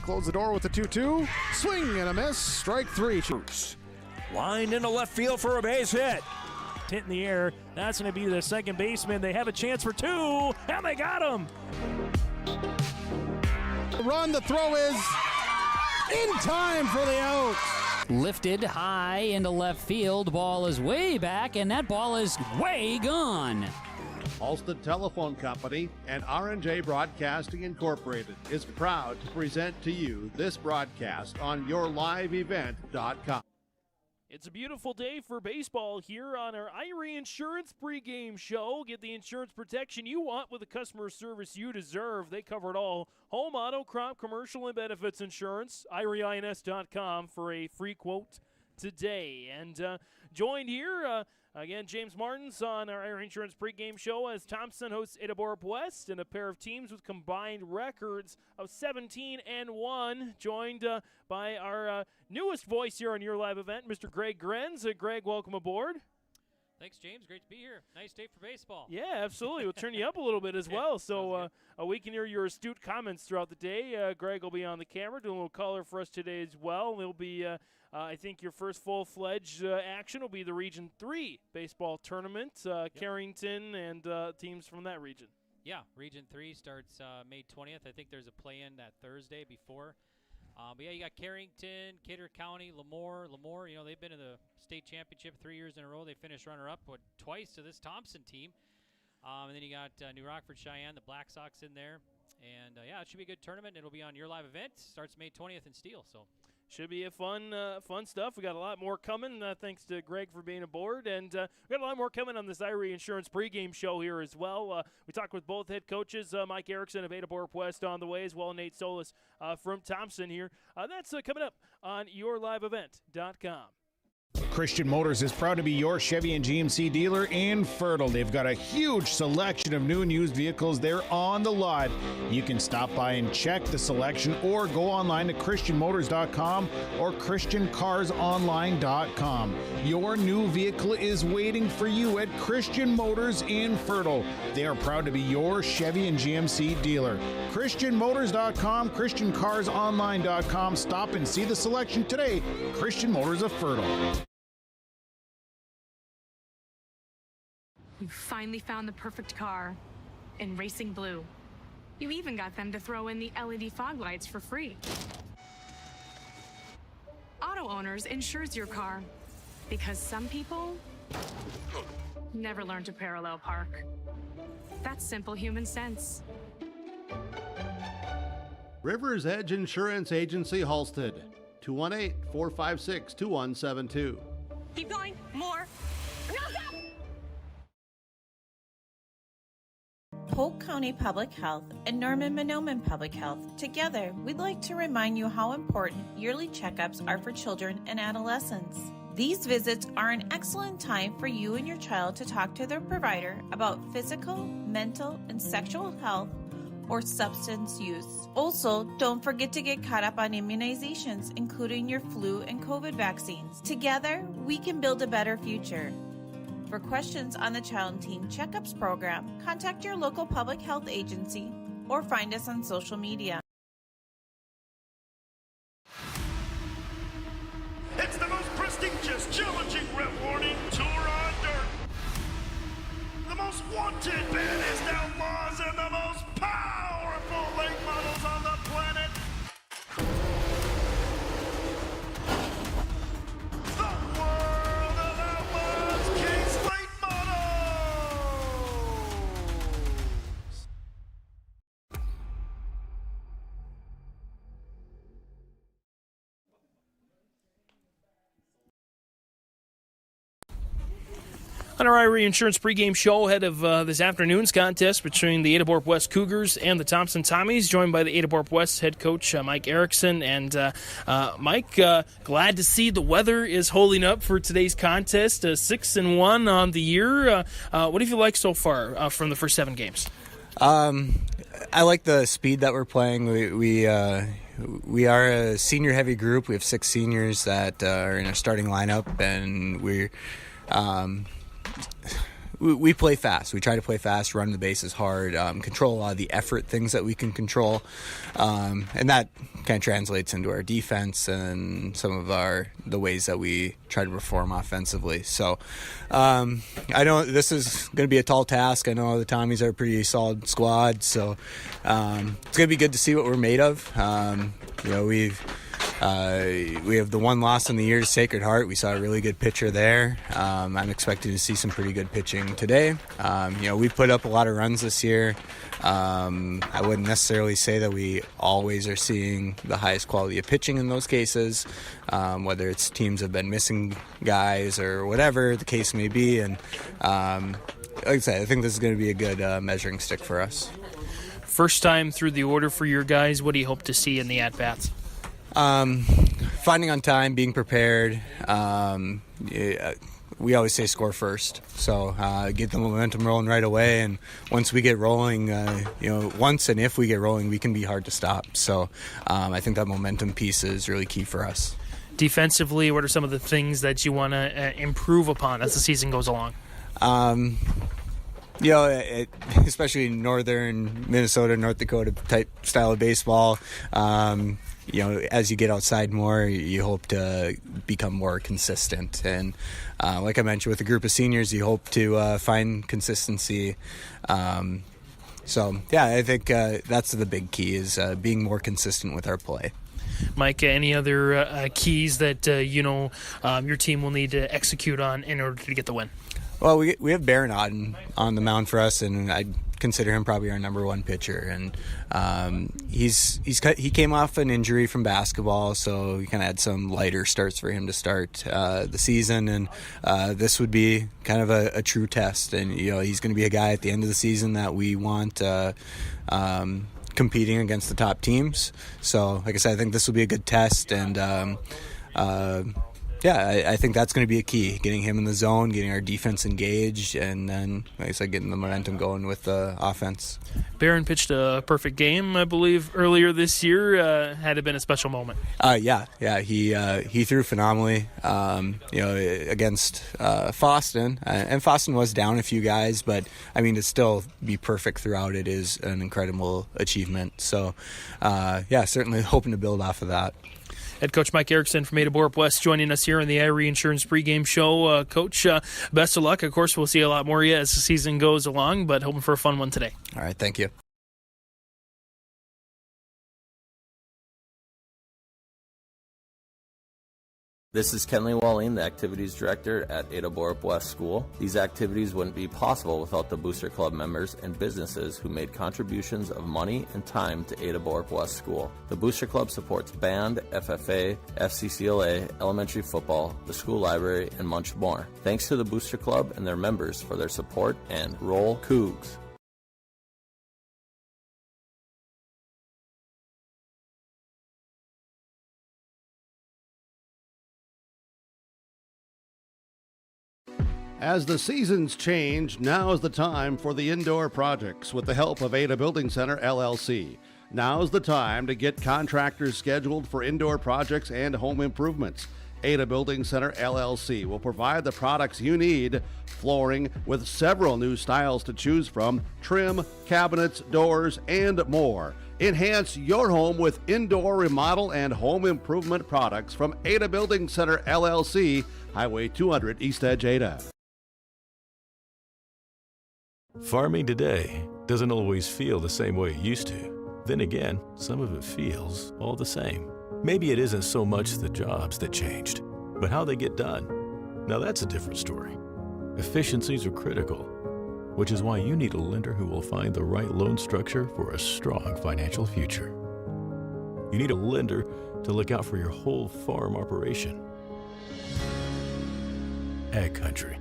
close the door with the 2-2. Swing and a miss. Strike three. Lined into left field for a base hit. Hit in the air. That's going to be the second baseman. They have a chance for two, and they got him. Run, the throw is in time for the out. Lifted high into left field. Ball is way back, and that ball is way gone. Ulster Telephone Company and R&J Broadcasting Incorporated is proud to present to you this broadcast on yourliveevent.com. It's a beautiful day for baseball here on our Irie Insurance pregame show. Get the insurance protection you want with the customer service you deserve. They cover it all. Home, auto, crop, commercial, and benefits insurance. IrieINS.com for a free quote today. And joined here, again, James Martins on our Irie Insurance pregame show as Thompson hosts Ada-Borup-West and a pair of teams with combined records of 17-1. Joined by our newest voice here on your live event, Mr. Greg Grenz. Greg, welcome aboard. Thanks, James. Great to be here. Nice day for baseball. Yeah, absolutely. We'll turn you up a little bit as well. So we can hear your astute comments throughout the day. Greg will be on the camera doing a little color for us today as well. It'll be, I think, your first full-fledged action will be the Region 3 baseball tournament, Carrington and teams from that region. Yeah, Region 3 starts May 20th. I think there's a play-in that Thursday before. But yeah, you got Carrington, Kidder County, Lemoore. Lemoore, you know, they've been to the state championship 3 years in a row. They finished runner-up twice to this Thompson team. And then you got New Rockford, Cheyenne, the Black Sox in there. And yeah, it should be a good tournament. It'll be on your live event. Starts May 20th in Steele. So should be a fun stuff. We got a lot more coming. Thanks to Greg for being aboard, and we got a lot more coming on this Irie Insurance pregame show here as well. We talked with both head coaches, Mike Erickson of Ada-Borup-West on the way, as well as Nate Solis from Thompson here. That's coming up on yourliveevent.com. Christian Motors is proud to be your Chevy and GMC dealer in Fertile. They've got a huge selection of new and used vehicles there on the lot. You can stop by and check the selection or go online to christianmotors.com or christiancarsonline.com. Your new vehicle is waiting for you at Christian Motors in Fertile. They are proud to be your Chevy and GMC dealer. christianmotors.com, christiancarsonline.com. Stop and see the selection today. Christian Motors of Fertile. You finally found the perfect car in Racing Blue. You even got them to throw in the LED fog lights for free. Auto Owners insures your car because some people never learn to parallel park. That's simple human sense. Rivers Edge Insurance Agency, Halstead, 218-456-2172. Keep going. More. No, stop! Polk County Public Health and Norman-Mahnomen Public Health. Together, we'd like to remind you how important yearly checkups are for children and adolescents. These visits are an excellent time for you and your child to talk to their provider about physical, mental, and sexual health or substance use. Also, don't forget to get caught up on immunizations, including your flu and COVID vaccines. Together, we can build a better future. For questions on the Child and Teen Checkups program, contact your local public health agency or find us on social media. It's the most prestigious, challenging, rewarding tour on dirt. The most wanted, baddest outlaws, and the most powerful late models on the planet. The world of outlaws, King's Late Models. On our Irie Insurance pregame show ahead of this afternoon's contest between the Ada-Borup-West Cougars and the Thompson Tommies, joined by the Ada-Borup-West head coach Mike Erickson. And Mike, glad to see the weather is holding up for today's contest. 6-1 on the year. What have you liked so far from the first 7 games? I like the speed that we're playing. We are a senior-heavy group. We have 6 seniors that are in our starting lineup, and we're we play fast. We try to play fast, run the bases hard, control a lot of the effort things that we can control, and that kind of translates into our defense and some of the ways that we try to perform offensively. So I know this is going to be a tall task. I know the Tommies are a pretty solid squad, so it's going to be good to see what we're made of. We have the one loss in the year to Sacred Heart. We saw a really good pitcher there. I'm expecting to see some pretty good pitching today. We've put up a lot of runs this year. I wouldn't necessarily say that we always are seeing the highest quality of pitching in those cases, whether it's teams have been missing guys or whatever the case may be. And like I said, I think this is going to be a good measuring stick for us. First time through the order for your guys, what do you hope to see in the at-bats? Finding on time, being prepared. We always say score first, so get the momentum rolling right away. And once we get rolling, once and if we get rolling, we can be hard to stop. So I think that momentum piece is really key for us. Defensively, what are some of the things that you want to improve upon as the season goes along? Especially northern Minnesota, North Dakota type style of baseball, as you get outside more, you hope to become more consistent. And like I mentioned, with a group of seniors, you hope to find consistency. I think that's the big key is being more consistent with our play. Mike, any other keys that your team will need to execute on in order to get the win? Well, we have Barron on the mound for us, and I'd consider him probably our number one pitcher. And he came off an injury from basketball, so we kind of had some lighter starts for him to start the season. And this would be kind of a true test. And he's going to be a guy at the end of the season that we want competing against the top teams. So, like I said, I think this will be a good test, and I think that's going to be a key, getting him in the zone, getting our defense engaged, and then, like I said, getting the momentum going with the offense. Barron pitched a perfect game, I believe, earlier this year. Had it been a special moment? He threw phenomenally, against Foston. And Foston was down a few guys, but, to still be perfect throughout it is an incredible achievement. So, certainly hoping to build off of that. Head coach Mike Erickson from Ada-Borup-West joining us here on the Irie Insurance pregame show. Coach, best of luck. Of course, we'll see a lot more of you as the season goes along, but hoping for a fun one today. All right, thank you. This is Kenley Walling, the Activities Director at Ada-Borup-West School. These activities wouldn't be possible without the Booster Club members and businesses who made contributions of money and time to Ada-Borup-West School. The Booster Club supports band, FFA, FCCLA, elementary football, the school library, and much more. Thanks to the Booster Club and their members for their support, and roll Cougs! As the seasons change, now is the time for the indoor projects with the help of Ada Building Center, LLC. Now's the time to get contractors scheduled for indoor projects and home improvements. Ada Building Center, LLC will provide the products you need. Flooring with several new styles to choose from, trim, cabinets, doors, and more. Enhance your home with indoor remodel and home improvement products from Ada Building Center, LLC, Highway 200, East Edge, Ada. Farming today doesn't always feel the same way it used to. Then again, some of it feels all the same. Maybe it isn't so much the jobs that changed, but how they get done. Now that's a different story. Efficiencies are critical, which is why you need a lender who will find the right loan structure for a strong financial future. You need a lender to look out for your whole farm operation. Ag Country.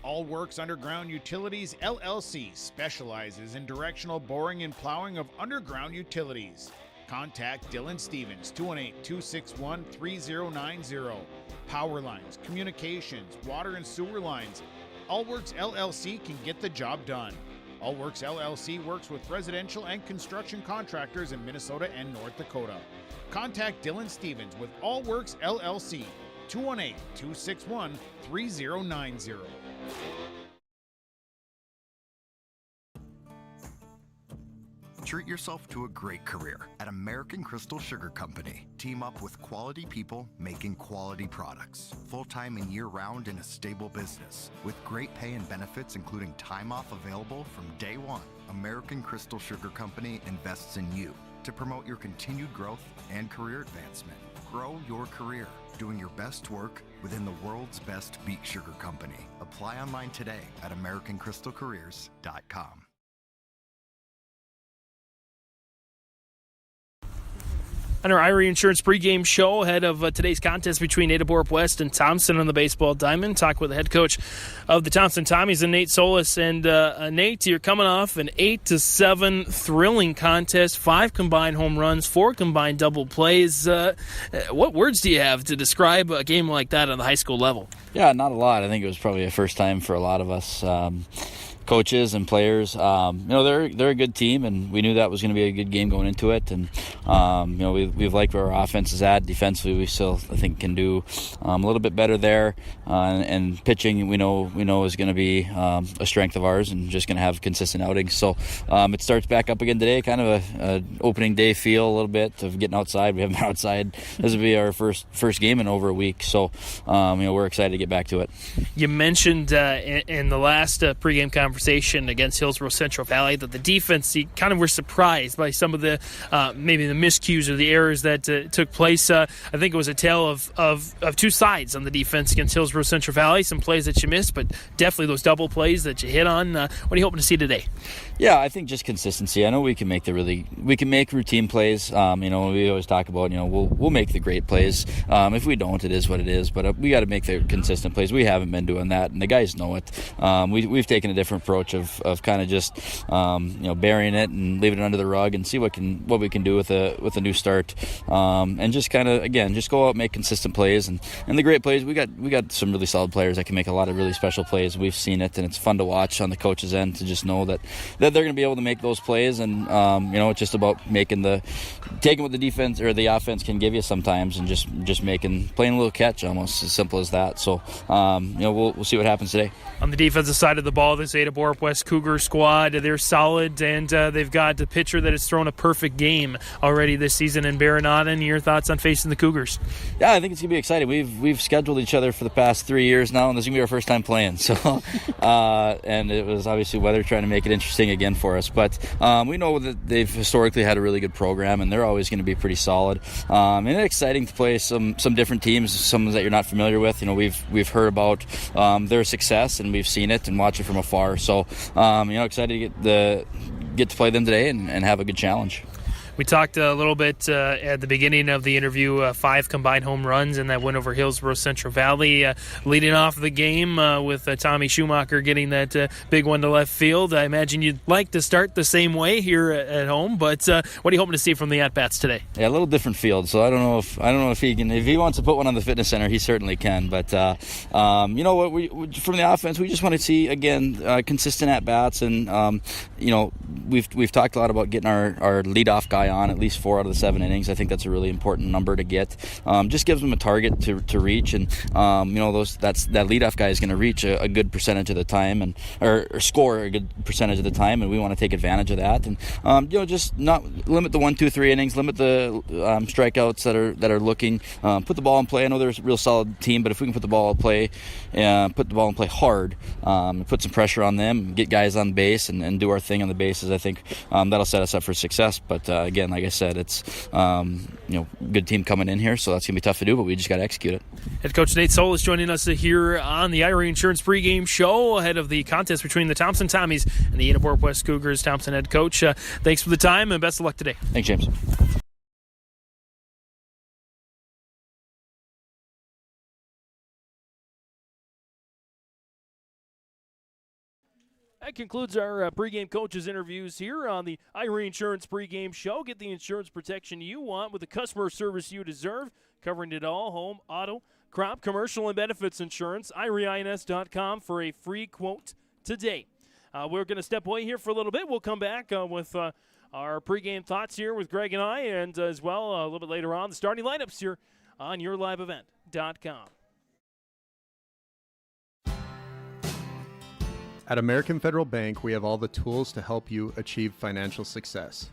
All Works Underground Utilities, LLC specializes in directional boring and plowing of underground utilities. Contact Dylan Stevens, 218-261-3090. Power lines, communications, water and sewer lines. All Works LLC can get the job done. All Works LLC works with residential and construction contractors in Minnesota and North Dakota. Contact Dylan Stevens with All Works LLC, 218-261-3090. Treat yourself to a great career at American Crystal Sugar Company. Team up with quality people making quality products. Full-time and year-round in a stable business. With great pay and benefits including time off available from day one. American Crystal Sugar Company invests in you to promote your continued growth and career advancement. Grow your career, doing your best work within the world's best beet sugar company. Apply online today at AmericanCrystalCareers.com. On our Irie Insurance pregame show ahead of today's contest between Ada-Borup-West and Thompson on the baseball diamond. Talk with the head coach of the Thompson Tommies and Nate Solis. And Nate, you're coming off an 8-7 thrilling contest, 5 combined home runs, 4 combined double plays. What words do you have to describe a game like that on the high school level? Yeah, not a lot. I think it was probably a first time for a lot of us. Coaches and players, they're a good team, and we knew that was going to be a good game going into it. And we've liked where our offense is at. Defensively, we still I think can do a little bit better there. And pitching, we know is going to be a strength of ours, and just going to have consistent outings. So it starts back up again today. Kind of a opening day feel a little bit of getting outside. We haven't been outside. This will be our first game in over a week. So we're excited to get back to it. You mentioned in the last pregame conversation against Hillsborough Central Valley that the defense, you kind of were surprised by some of the maybe the miscues or the errors that took place. I think it was a tale of two sides on the defense against Hillsborough Central Valley. Some plays that you missed, but definitely those double plays that you hit on. What are you hoping to see today? Yeah, I think just consistency. I know we can make routine plays. We always talk about we'll make the great plays. If we don't, it is what it is. But we got to make the consistent plays. We haven't been doing that, and the guys know it. We've taken a different approach of kind of just burying it and leaving it under the rug and see what we can do with a new start, and just kind of again just go out and make consistent plays and the great plays. We got some really solid players that can make a lot of really special plays. We've seen it, and it's fun to watch on the coach's end to just know that they're going to be able to make those plays, and it's just about taking what the defense or the offense can give you sometimes, and just playing a little catch, almost as simple as that. So we'll see what happens today. On the defensive side of the ball, this Ada-Borup-West Cougar squad, they're solid, and they've got a pitcher that has thrown a perfect game already this season in Baronaden. Your thoughts on facing the Cougars? Yeah, I think it's going to be exciting. We've scheduled each other for the past 3 years now, and this is going to be our first time playing. So, and it was obviously weather trying to make it interesting again for us. But we know that they've historically had a really good program, and they're always going to be pretty solid. And it's exciting to play some different teams, some that you're not familiar with. We've heard about their success, and we've seen it and watched it from afar. So, excited to get to play them today and have a good challenge. We talked a little bit at the beginning of the interview, 5 combined home runs in that win over Hillsborough Central Valley. Leading off the game with Tommy Schumacher getting that big one to left field. I imagine you'd like to start the same way here at home, but what are you hoping to see from the at-bats today? Yeah, a little different field, so I don't know if he can. If he wants to put one on the fitness center, he certainly can. But from the offense, we just want to see again consistent at-bats, and we've talked a lot about getting our leadoff guy on at least 4 out of the 7 innings. I think that's a really important number to get. Just gives them a target to reach, and that leadoff guy is going to reach a good percentage of the time, or score a good percentage of the time, and we want to take advantage of that. And just not limit the 1, 2, 3 innings, limit the strikeouts that are looking. Put the ball in play. I know there's a real solid team, but if we can put the ball in play hard, put some pressure on them, get guys on base, and do our thing on the bases, I think that'll set us up for success. But again, like I said, it's good team coming in here, so that's gonna be tough to do, but we just got to execute it. Head coach Nate Solis joining us here on the Irie Insurance pregame show ahead of the contest between the Thompson Tommies and the Ada-Borup-West Cougars. Thompson head coach, thanks for the time and best of luck today. Thanks, James. That concludes our pregame coaches interviews here on the Irie Insurance pregame show. Get the insurance protection you want with the customer service you deserve, covering it all: home, auto, crop, commercial, and benefits insurance. IrieINS.com for a free quote today. We're going to step away here for a little bit. We'll come back with our pregame thoughts here with Greg and I, and as well a little bit later on the starting lineups here on YourLiveEvent.com. At American Federal Bank, we have all the tools to help you achieve financial success.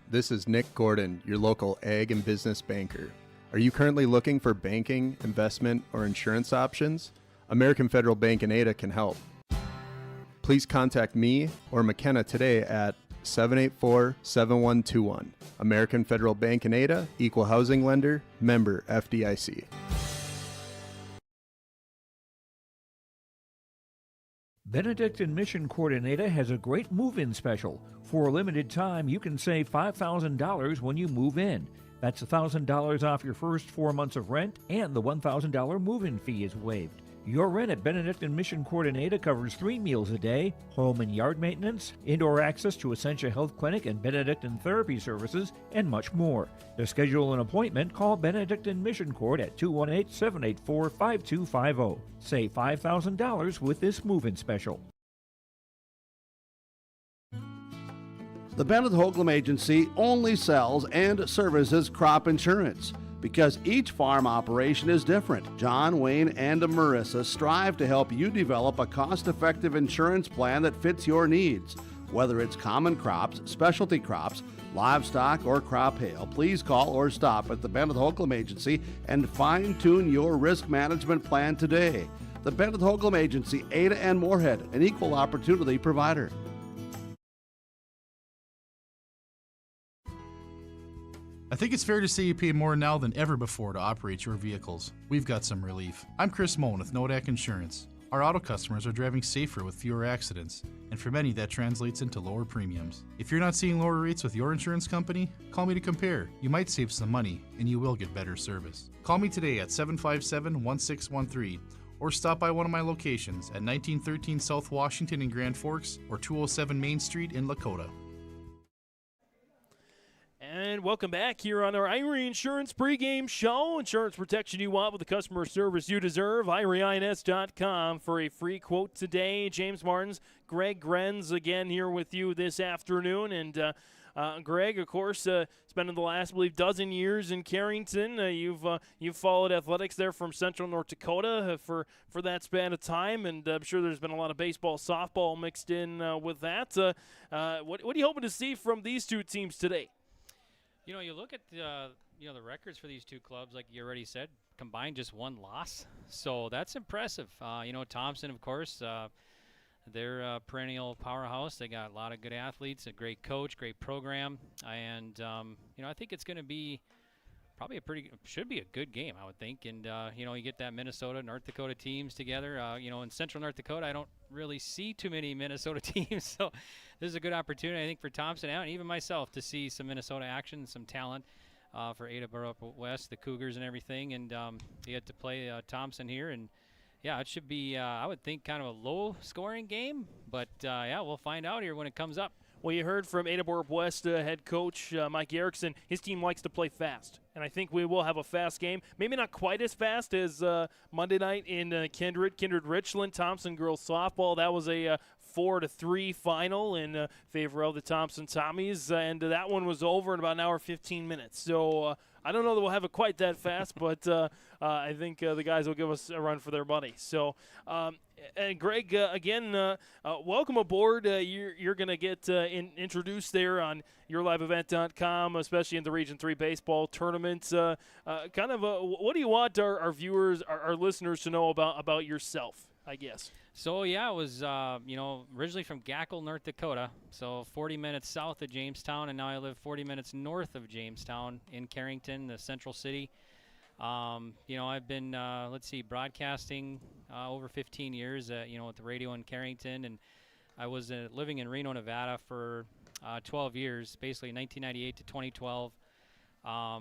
This is Nick Gordon, your local ag and business banker. Are you currently looking for banking, investment, or insurance options? American Federal Bank in Ada can help. Please contact me or McKenna today at 784-7121. American Federal Bank in Ada, Equal Housing Lender, member FDIC. Benedict and Mission Coordinator has a great move-in special. For a limited time, you can save $5,000 when you move in. That's $1,000 off your first 4 months of rent, and the $1,000 move-in fee is waived. Your rent at Benedict and Mission Coordinator covers 3 meals a day, home and yard maintenance, indoor access to Essentia Health Clinic and Benedict and Therapy Services, and much more. To schedule an appointment, call Benedict and Mission Court at 218-784-5250. Save $5,000 with this move-in special. The Bennett Hoagland Agency only sells and services crop insurance. Because each farm operation is different, John, Wayne, and Marissa strive to help you develop a cost-effective insurance plan that fits your needs. Whether it's common crops, specialty crops, livestock, or crop hail, please call or stop at the Bennett Hoagland Agency and fine-tune your risk management plan today. The Bennett Hoagland Agency, Ada and Moorhead, an equal opportunity provider. I think it's fair to say you pay more now than ever before to operate your vehicles. We've got some relief. I'm Chris Moan with Nodak Insurance. Our auto customers are driving safer with fewer accidents, and for many that translates into lower premiums. If you're not seeing lower rates with your insurance company, call me to compare. You might save some money, and you will get better service. Call me today at 757-1613, or stop by one of my locations at 1913 South Washington in Grand Forks or 207 Main Street in Lakota. And welcome back here on our Irie Insurance pregame show. Insurance protection you want with the customer service you deserve. IrieINS.com for a free quote today. James Martins, Greg Grenz again here with you this afternoon. And Greg, of course, spending the last, I believe, dozen years in Carrington. You've followed athletics there from Central North Dakota for that span of time, and I'm sure there's been a lot of baseball, softball mixed in with that. What are you hoping to see from these two teams today? You know, you look at the records for these two clubs, like you already said, combined just one loss. So that's impressive. Thompson, of course, they're a perennial powerhouse. They got a lot of good athletes, a great coach, great program. And, I think it's going to be probably should be a good game, I would think. And, you get that Minnesota, North Dakota teams together. In Central North Dakota, I don't really see too many Minnesota teams. So this is a good opportunity, I think, for Thompson and even myself to see some Minnesota action, some talent for Ada-Borup-West, the Cougars and everything. And you get to play Thompson here. And, yeah, it should be, I would think, kind of a low-scoring game. But, we'll find out here when it comes up. Well, you heard from Ada-Borup-West head coach Mike Erickson. His team likes to play fast, and I think we will have a fast game. Maybe not quite as fast as Monday night in Kindred Richland Thompson girls softball. That was a 4-3 final in favor of the Thompson Tommies, and that one was over in about an hour 15 minutes. So I don't know that we'll have it quite that fast, but I think the guys will give us a run for their money. So, and Greg, again, welcome aboard. You're going to get introduced there on YourLiveEvent.com, especially in the Region 3 baseball tournament. What do you want our viewers, our listeners to know about yourself, I guess? So, yeah, it was, originally from Gackle, North Dakota, so 40 minutes south of Jamestown, and now I live 40 minutes north of Jamestown in Carrington, the central city. I've been, broadcasting over 15 years, with the radio in Carrington, and I was living in Reno, Nevada for 12 years, basically 1998 to 2012.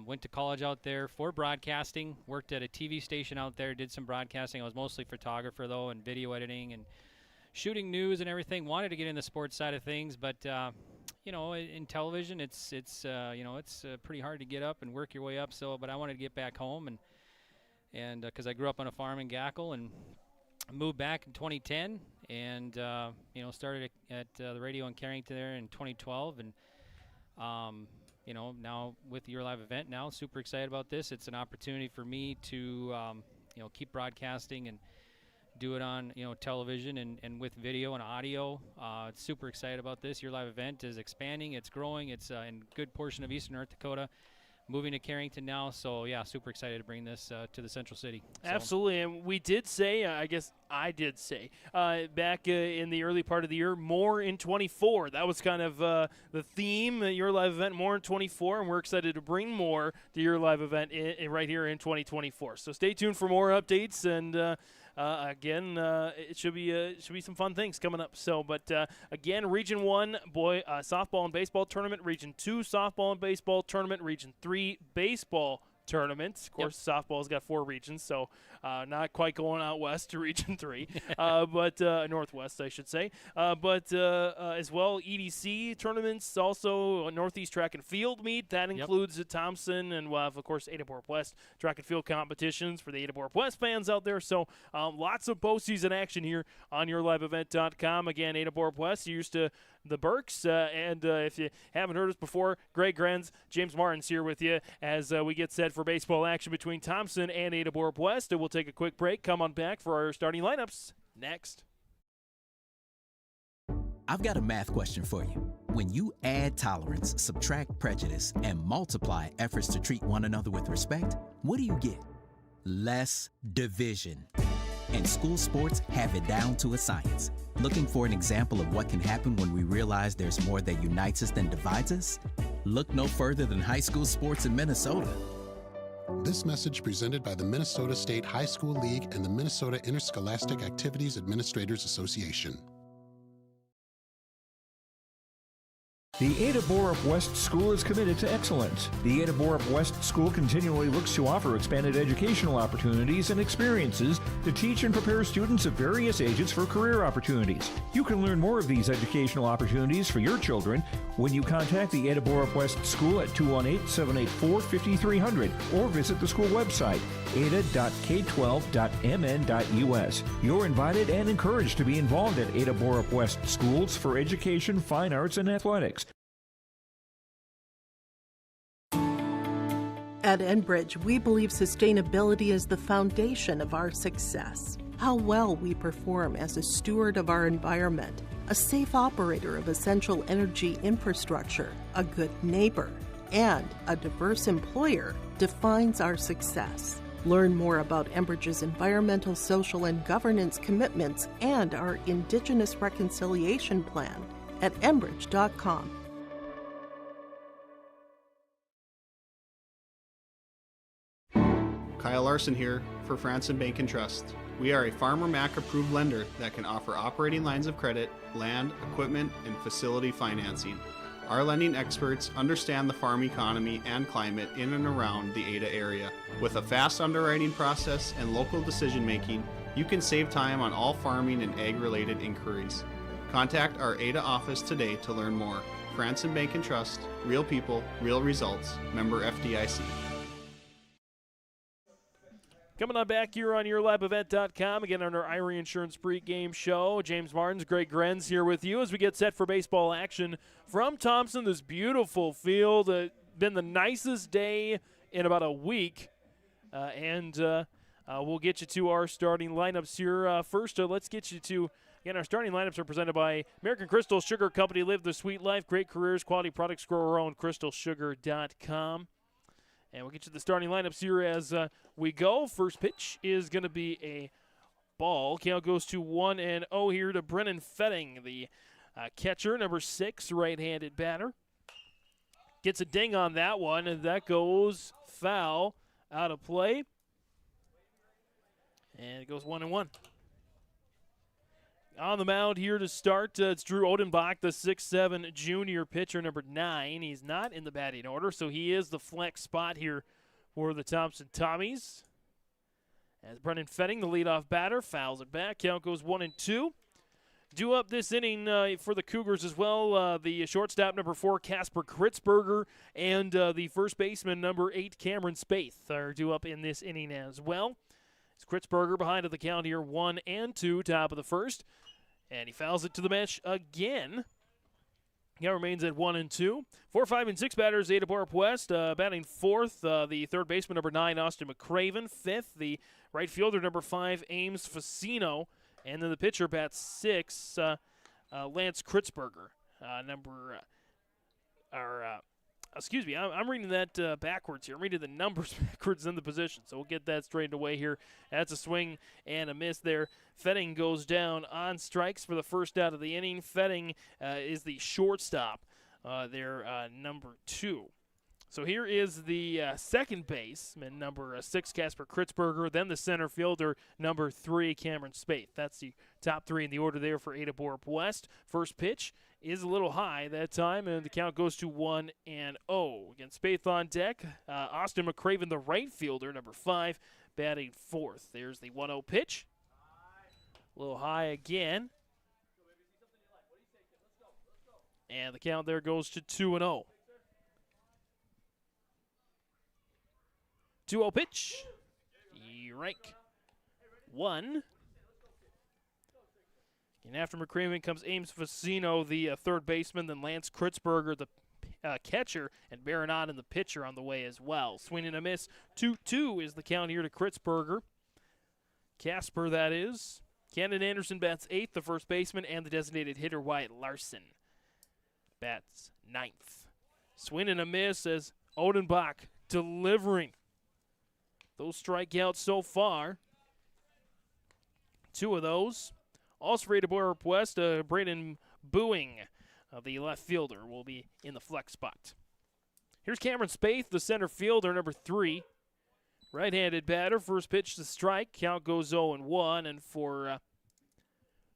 Went to college out there for broadcasting, worked at a TV station out there, did some broadcasting. I was mostly photographer, though, and video editing and shooting news and everything. Wanted to get in the sports side of things, but, in television, it's pretty hard to get up and work your way up. But I wanted to get back home, and because I grew up on a farm in Gackle and moved back in 2010 and, started at the radio in Carrington there in 2012. And, now with Your Live Event now, super excited about this. It's an opportunity for me to, keep broadcasting and, do it on television and with video and audio. Super excited about this. Your Live event is expanding. It's growing. It's in a good portion of eastern North Dakota. Moving to Carrington now, so yeah, super excited to bring this to the Central City. So. Absolutely, and we did say, I guess I did say, back in the early part of the year, more in 24. That was kind of the theme, Your Live event, more in 24, and we're excited to bring more to Your Live event right here in 2024. So stay tuned for more updates, and again, it should be some fun things coming up. So, but again, Region 1 softball and baseball tournament, Region 2 softball and baseball tournament, Region 3 baseball tournaments. Of course, softball's got 4 regions, so not quite going out west to Region 3, but northwest, I should say. But as well, EDC tournaments, also Northeast Track and Field meet. That includes Thompson, and we'll have, of course, Ada-Borup-West track and field competitions for the Ada-Borup-West fans out there. So lots of postseason action here on YourLiveEvent.com. Again, Ada-Borup-West, used to the Burks, and if you haven't heard us before, Greg Grenz, James Martin's here with you as we get set for baseball action between Thompson and Ada-Borup-West. And we'll take a quick break, come on back for our starting lineups next. I've got a math question for you. When you add tolerance, subtract prejudice, and multiply efforts to treat one another with respect, what do you get? Less division. And school sports have it down to a science. Looking for an example of what can happen when we realize there's more that unites us than divides us? Look no further than high school sports in Minnesota. This message presented by the Minnesota State High School League and the Minnesota Interscholastic Activities Administrators Association. The Ada-Borup-West School is committed to excellence. The Ada-Borup-West School continually looks to offer expanded educational opportunities and experiences to teach and prepare students of various ages for career opportunities. You can learn more of these educational opportunities for your children when you contact the Ada-Borup-West School at 218-784-5300 or visit the school website, ada.k12.mn.us. You're invited and encouraged to be involved at Ada-Borup-West Schools for education, fine arts, and athletics. At Enbridge, we believe sustainability is the foundation of our success. How well we perform as a steward of our environment, a safe operator of essential energy infrastructure, a good neighbor, and a diverse employer defines our success. Learn more about Enbridge's environmental, social, and governance commitments and our Indigenous Reconciliation Plan at enbridge.com. Kyle Larson here for Franson Bank and Trust. We are a Farmer Mac approved lender that can offer operating lines of credit, land, equipment, and facility financing. Our lending experts understand the farm economy and climate in and around the Ada area. With a fast underwriting process and local decision making, you can save time on all farming and ag-related inquiries. Contact our Ada office today to learn more. Franson Bank and Trust, real people, real results. Member FDIC. Coming on back here on YourLiveEvent.com, again on our Irie Insurance pregame show. James Martins, Greg Grenz here with you as we get set for baseball action from Thompson. This beautiful field, been the nicest day in about a week, and we'll get you to our starting lineups here. First, let's get you to, again, our starting lineups are presented by American Crystal Sugar Company. Live the sweet life, great careers, quality products, grow our own, crystalsugar.com. And we'll get you the starting lineups here as we go. First pitch is going to be a ball. Count goes to 1-0 here to Brennan Fetting, the catcher, number 6, right-handed batter. Gets a ding on that one, and that goes foul, out of play. And it goes 1-1. On the mound here to start, it's Drew Odenbach, the 6'7 junior pitcher, number 9. He's not in the batting order, so he is the flex spot here for the Thompson Tommies. As Brennan Fetting, the leadoff batter, fouls it back. Count goes 1-2. Due up this inning for the Cougars as well, the shortstop, number 4, Casper Kritzberger, and the first baseman, number 8, Cameron Spaeth, are due up in this inning as well. It's Kritzberger behind at the count here, 1-2, top of the first. And he fouls it to the mesh again. Count remains at 1-2. 4, 5, and 6 batters, Ada-Borup-West. Batting fourth, the third baseman, number 9, Austin McCraven. Fifth, the right fielder, number 5, Ames Facino. And then the pitcher bats 6, Lance Kritzberger. Excuse me, I'm reading that backwards here. I'm reading the numbers backwards in the position, so we'll get that straightened away here. That's a swing and a miss there. Fetting goes down on strikes for the first out of the inning. Fetting is the shortstop, number 2. So here is the second baseman, number 6, Casper Kritzberger, then the center fielder, number 3, Cameron Spaeth. That's the top 3 in the order there for Ada-Borup-West. First pitch is a little high that time, and the count goes to 1-0. Again, Spaeth on deck. Austin McCraven, the right fielder, number 5, batting fourth. There's the 1-0 pitch. A little high again. And the count there goes to 2-0. 2-0 pitch. Strike 1. And after McCraven comes Ames Facino, the third baseman, then Lance Kritzberger, the catcher, and Baronat in the pitcher on the way as well. Swing and a miss. 2-2 is the count here to Kritzberger. Casper, that is. Cannon Anderson bats 8th, the first baseman, and the designated hitter, Wyatt Larson, bats 9th. Swing and a miss as Odenbach delivering those strikeouts so far. 2 of those. Also for Ada-Borup-West, Braden Booing, the left fielder, will be in the flex spot. Here's Cameron Spaeth, the center fielder, number 3. Right-handed batter, first pitch to strike. Count goes 0-1, and for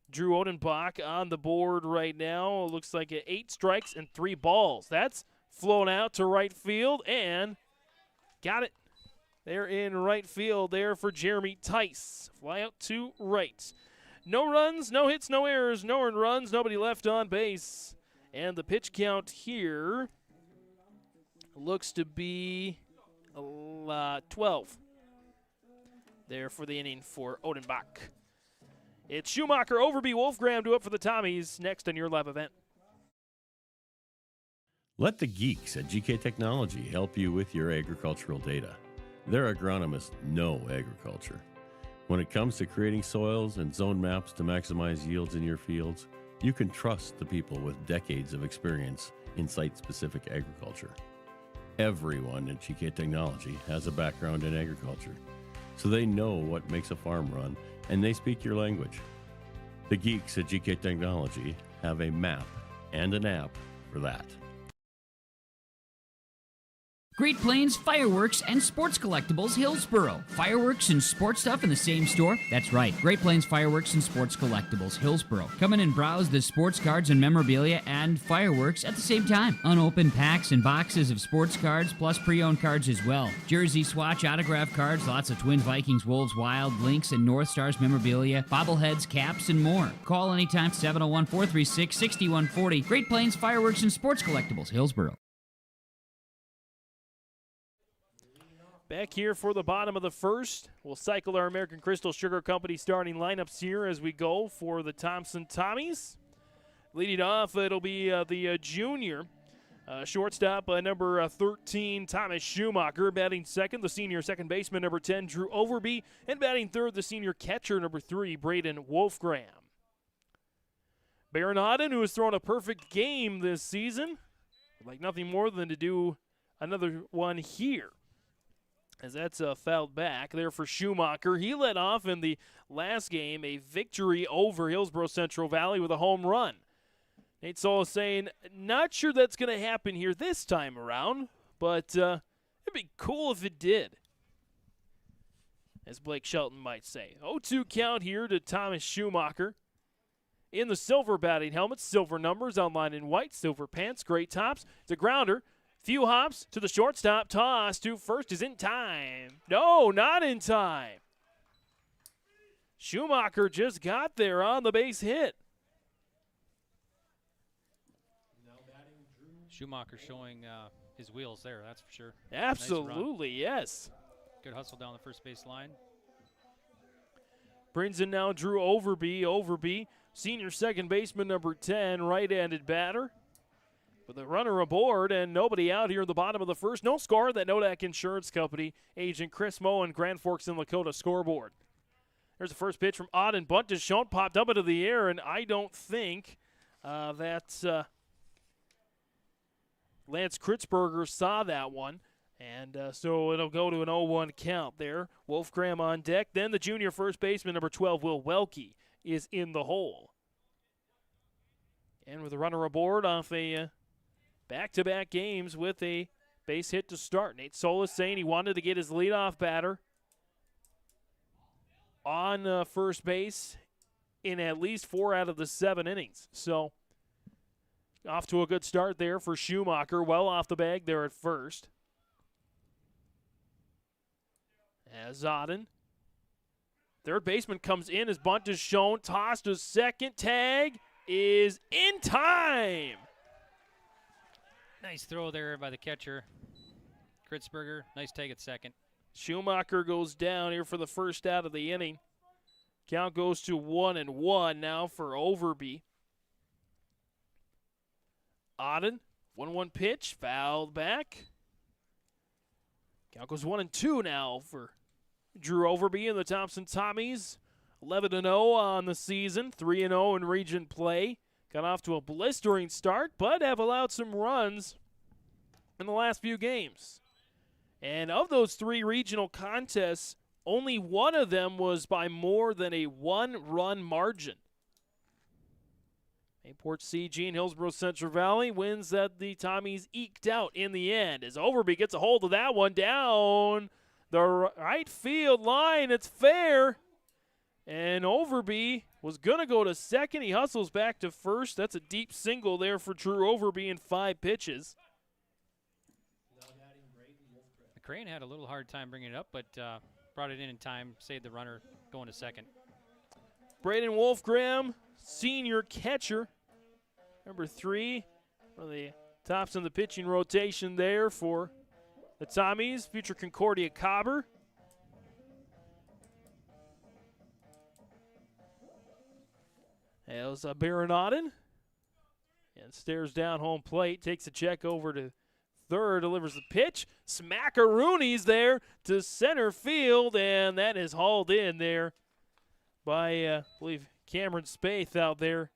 Drew Odenbach on the board right now, it looks like 8 strikes and 3 balls. That's flown out to right field, and got it. They're in right field there for Jeremy Tice. Fly out to right. No runs, no hits, no errors, no earned runs, nobody left on base. And the pitch count here looks to be 12 there for the inning for Odenbach. It's Schumacher, Overby, Wolfgram do up for the Tommies next on your live event. Let the geeks at GK Technology help you with your agricultural data. Their agronomists know agriculture. When it comes to creating soils and zone maps to maximize yields in your fields, you can trust the people with decades of experience in site-specific agriculture. Everyone at GK Technology has a background in agriculture, so they know what makes a farm run, and they speak your language. The geeks at GK Technology have a map and an app for that. Great Plains Fireworks and Sports Collectibles, Hillsboro. Fireworks and sports stuff in the same store? That's right. Great Plains Fireworks and Sports Collectibles, Hillsboro. Come in and browse the sports cards and memorabilia and fireworks at the same time. Unopened packs and boxes of sports cards, plus pre-owned cards as well. Jersey, swatch, autograph cards, lots of Twins, Vikings, Wolves, Wild, Lynx, and North Stars memorabilia, bobbleheads, caps, and more. Call anytime, 701-436-6140. Great Plains Fireworks and Sports Collectibles, Hillsboro. Back here for the bottom of the first. We'll cycle our American Crystal Sugar Company starting lineups here as we go for the Thompson Tommies. Leading off, it'll be the junior shortstop, number 13, Thomas Schumacher. Batting second, the senior second baseman, number 10, Drew Overby. And batting third, the senior catcher, number 3, Braden Wolfgram. Baron Auden, who has thrown a perfect game this season, would like nothing more than to do another one here, as that's fouled back there for Schumacher. He led off in the last game, a victory over Hillsboro Central Valley with a home run. Nate Solis saying, not sure that's going to happen here this time around, but it'd be cool if it did, as Blake Shelton might say. 0-2 count here to Thomas Schumacher. In the silver batting helmet, silver numbers outlined in white, silver pants, gray tops. It's a grounder. Few hops to the shortstop. Toss to first is in time. No, not in time. Schumacher just got there on the base hit. Schumacher showing his wheels there, that's for sure. Absolutely, nice, yes. Good hustle down the first base line. Brings in now Drew Overby. Overby, senior second baseman, number 10, right-handed batter. with a runner aboard and nobody out here in the bottom of the first. No score. That Nodak Insurance Company agent Chris Moe and Grand Forks and Lakota scoreboard. There's the first pitch from Auden. Bunt is shown, popped up into the air, and I don't think that Lance Kritzberger saw that one. And so it'll go to an 0-1 count there. Wolfgram on deck. Then the junior first baseman, number 12, Will Welke, is in the hole. And with a runner aboard off a back-to-back games with a base hit to start. Nate Solis saying he wanted to get his leadoff batter on first base in at least 4 out of the 7 innings. So off to a good start there for Schumacher. Well off the bag there at first. As Auden, third baseman, comes in. His bunt is shown. Tossed to second. Tag is in time. Nice throw there by the catcher. Kritzberger, nice tag at second. Schumacher goes down here for the first out of the inning. Count goes to 1-1 now for Overby. Auden, 1-1 pitch, fouled back. Count goes 1-2 now for Drew Overby and the Thompson Tommies. 11-0 on the season, 3-0 in region play. Got off to a blistering start, but have allowed some runs in the last few games. And of those 3 regional contests, only one of them was by more than a 1-run margin. Mayport CG and Hillsborough Central Valley wins that the Tommies eked out in the end. As Overby gets a hold of that one down the right field line. It's fair. And Overby was going to go to second. He hustles back to first. That's a deep single there for Drew Overby in 5 pitches. McCrane had a little hard time bringing it up, but brought it in time, saved the runner going to second. Braden Wolfgram, senior catcher, number 3, one of the tops in the pitching rotation there for the Tommies. Future Concordia Cobber. As Baron Auden and stares down home plate, takes a check over to third, delivers the pitch. Smackaroonies there to center field, and that is hauled in there by, I believe, Cameron Spaeth out there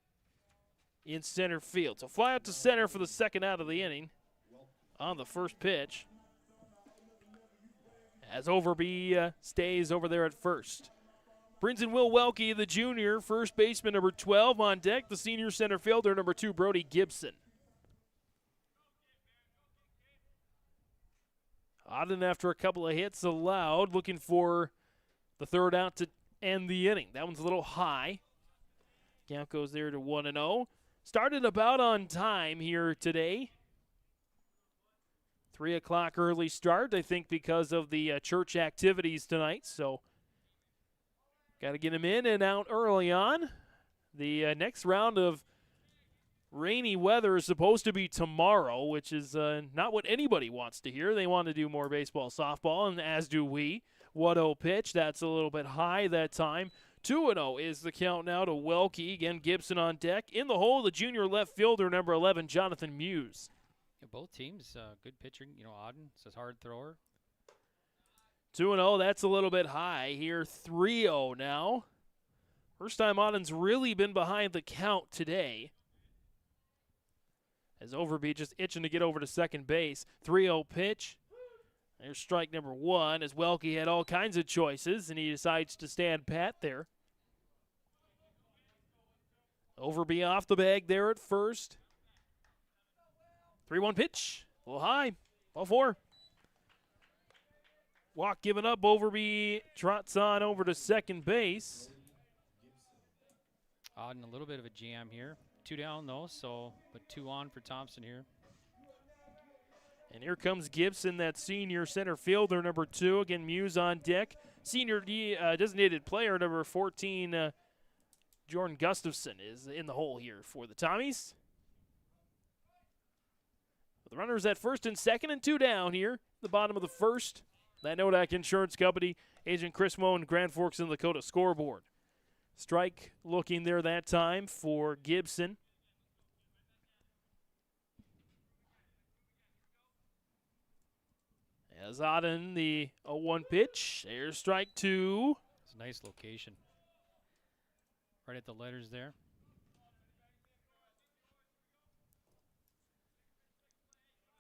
in center field. So fly out to center for the second out of the inning on the first pitch. As Overby stays over there at first. Brings in Will Welke, the junior, first baseman, number 12 on deck. The senior center fielder, number 2, Brody Gibson. Auden, after a couple of hits allowed, looking for the third out to end the inning. That one's a little high. Count goes there to 1-0. Started about on time here today. 3 o'clock early start, I think, because of the church activities tonight. So got to get him in and out early on. The next round of rainy weather is supposed to be tomorrow, which is not what anybody wants to hear. They want to do more baseball, softball, and as do we. 1-0 pitch. That's a little bit high that time. 2-0 is the count now to Welke. Again, Gibson on deck. In the hole, the junior left fielder, number 11, Jonathan Muse. Yeah, both teams, good pitching. You know, Auden's a hard thrower. 2-0, that's a little bit high here. 3-0 now. First time Auden's really been behind the count today. As Overby just itching to get over to second base. 3-0 pitch. There's strike number 1 as Welke had all kinds of choices, and he decides to stand pat there. Overby off the bag there at first. 3-1 pitch. A little high. Ball 4. Walk given up. Overby trots on over to second base. Auden, a little bit of a jam here. 2 down, though, but 2 on for Thompson here. And here comes Gibson, that senior center fielder, number 2. Again, Muse on deck. Senior designated player, number 14, Jordan Gustafson, is in the hole here for the Tommies. The runners at first and second and 2 down here. The bottom of the first. That Nodak Insurance Company, Agent Chris Moe and Grand Forks and Lakota scoreboard. Strike looking there that time for Gibson. As Auden, the 0-1 pitch. There's strike 2. It's a nice location. Right at the letters there.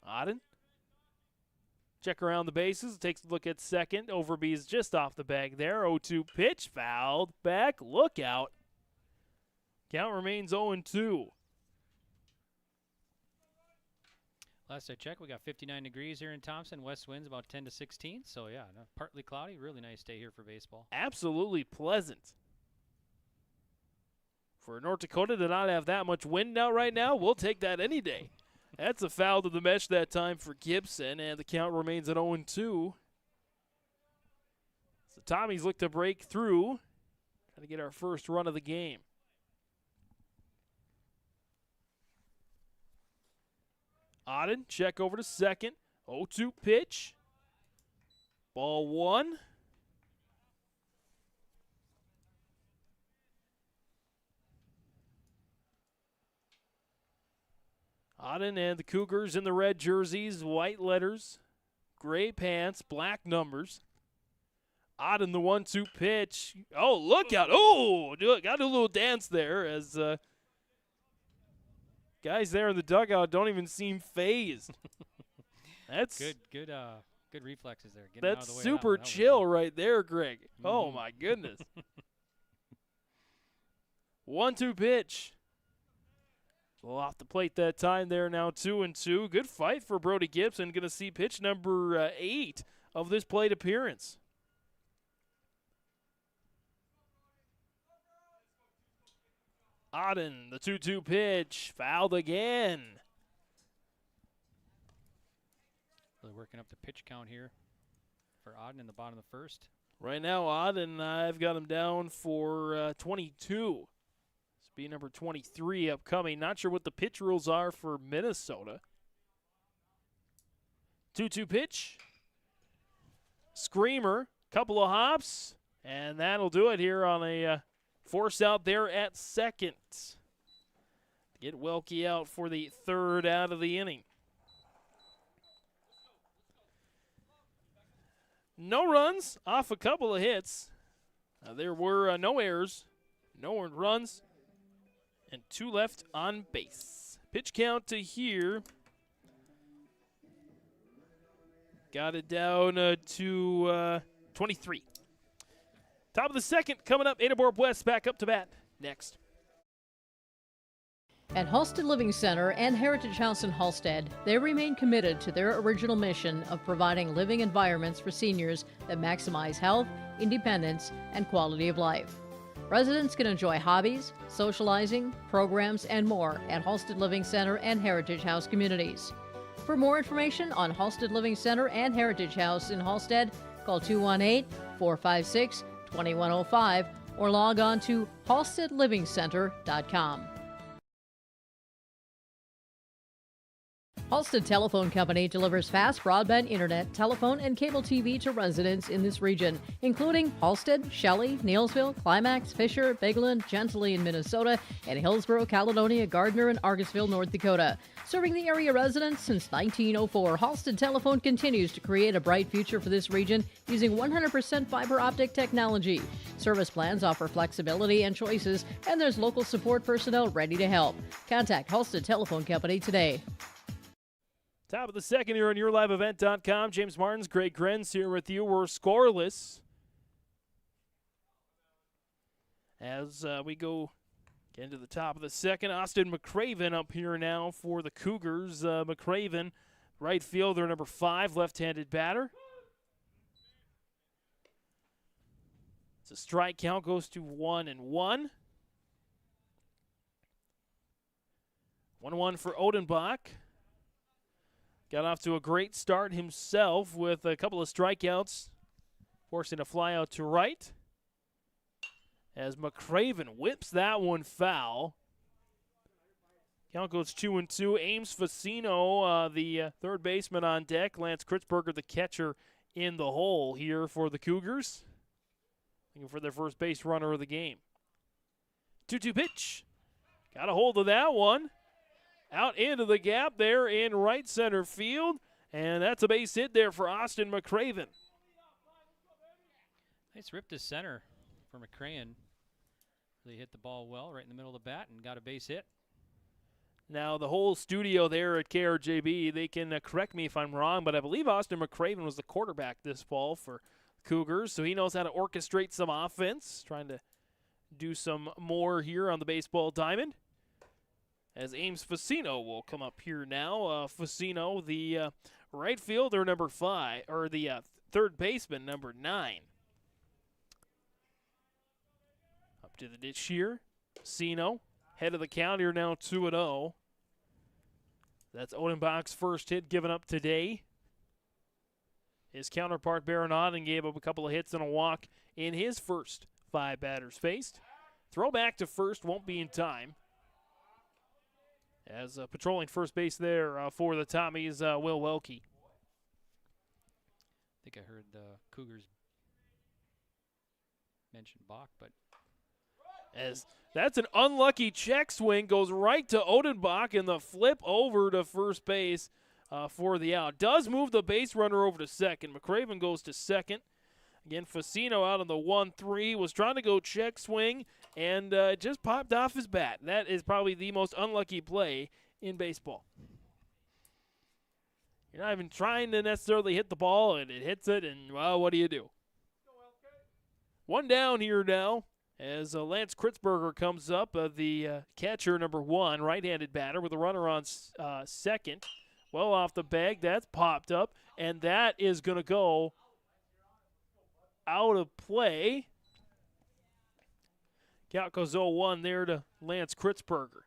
Auden. Check around the bases. Takes a look at second. Overby's just off the bag there. 0-2 pitch. Fouled back. Look out. Count remains 0-2. Last I checked, we got 59 degrees here in Thompson. West winds about 10 to 16. So, yeah, partly cloudy. Really nice day here for baseball. Absolutely pleasant. For North Dakota to not have that much wind out right now, we'll take that any day. That's a foul to the mesh that time for Gibson, and the count remains at 0-2. So Tommies look to break through. Trying to get our first run of the game. Auden, check over to second. 0-2 pitch. Ball 1. Auden and the Cougars in the red jerseys, white letters, gray pants, black numbers. Auden, the 1-2 pitch. Oh, look out. Oh, got a little dance there as guys there in the dugout don't even seem phased. That's good reflexes there. Getting that's out of the way super chill right there, Greg. Oh, my goodness. 1-2 pitch. Well, off the plate that time there, now 2-2. Good fight for Brody Gibson. Going to see pitch number 8 of this plate appearance. Auden, the 2-2 pitch, fouled again. Really working up the pitch count here for Auden in the bottom of the first. Right now, Auden, I've got him down for 22. Be number 23 upcoming. Not sure what the pitch rules are for Minnesota. 2-2 pitch. Screamer. Couple of hops. And that'll do it here on a force out there at second. Get Welke out for the third out of the inning. No runs off a couple of hits. There were no errors. No earned runs. And 2 left on base. Pitch count to here. Got it down to 23. Top of the second coming up. Ada-Borup-West back up to bat next. At Halstead Living Center and Heritage House in Halstead, they remain committed to their original mission of providing living environments for seniors that maximize health, independence, and quality of life. Residents can enjoy hobbies, socializing, programs, and more at Halstead Living Center and Heritage House communities. For more information on Halstead Living Center and Heritage House in Halstead, call 218-456-2105 or log on to halsteadlivingcenter.com. Halstead Telephone Company delivers fast broadband internet, telephone, and cable TV to residents in this region, including Halstead, Shelley, Neillsville, Climax, Fisher, Bigland, Gentilly in Minnesota, and Hillsborough, Caledonia, Gardner, and Argusville, North Dakota. Serving the area residents since 1904, Halstead Telephone continues to create a bright future for this region using 100% fiber optic technology. Service plans offer flexibility and choices, and there's local support personnel ready to help. Contact Halstead Telephone Company today. Top of the second here on YourLiveEvent.com. James Martins, Greg Grenz here with you. We're scoreless as we go into the top of the second. Austin McCraven up here now for the Cougars. McCraven, right fielder, number 5, left-handed batter. It's a strike count, goes to 1-1. 1-1 for Odenbach. Got off to a great start himself with a couple of strikeouts, forcing a fly out to right. As McCraven whips that one foul. Count goes 2-2. Ames Facino, the third baseman on deck. Lance Kritzberger, the catcher, in the hole here for the Cougars. Looking for their first base runner of the game. 2-2 pitch. Got a hold of that one. Out into the gap there in right center field. And that's a base hit there for Austin McCraven. Nice rip to center for McCraven. They hit the ball well right in the middle of the bat and got a base hit. Now, the whole studio there at KRJB, they can correct me if I'm wrong, but I believe Austin McCraven was the quarterback this fall for Cougars, so he knows how to orchestrate some offense, trying to do some more here on the baseball diamond. As Ames Facino will come up here now. Facino, the right fielder, number 5, or the third baseman, number 9. Up to the ditch here. Facino, head of the count here now, 2-0. That's Odenbach's first hit given up today. His counterpart, Baron Auden, gave up a couple of hits and a walk in his first 5 batters faced. Throw back to first, won't be in time. As patrolling first base there for the Tommies, Will Welke. I think I heard the Cougars mention Bach, but as that's an unlucky check swing, goes right to Odenbach, and the flip over to first base for the out. Does move the base runner over to second. McCraven goes to second. Again, Facino out on the 1-3, was trying to go check swing, and just popped off his bat. That is probably the most unlucky play in baseball. You're not even trying to necessarily hit the ball, and it hits it, and, well, what do you do? One down here now as Lance Kritzberger comes up, the catcher, number 1, right-handed batter, with a runner on second. Well off the bag, that's popped up, and that is going to go out of play. Count goes 0-1 there to Lance Kritzberger.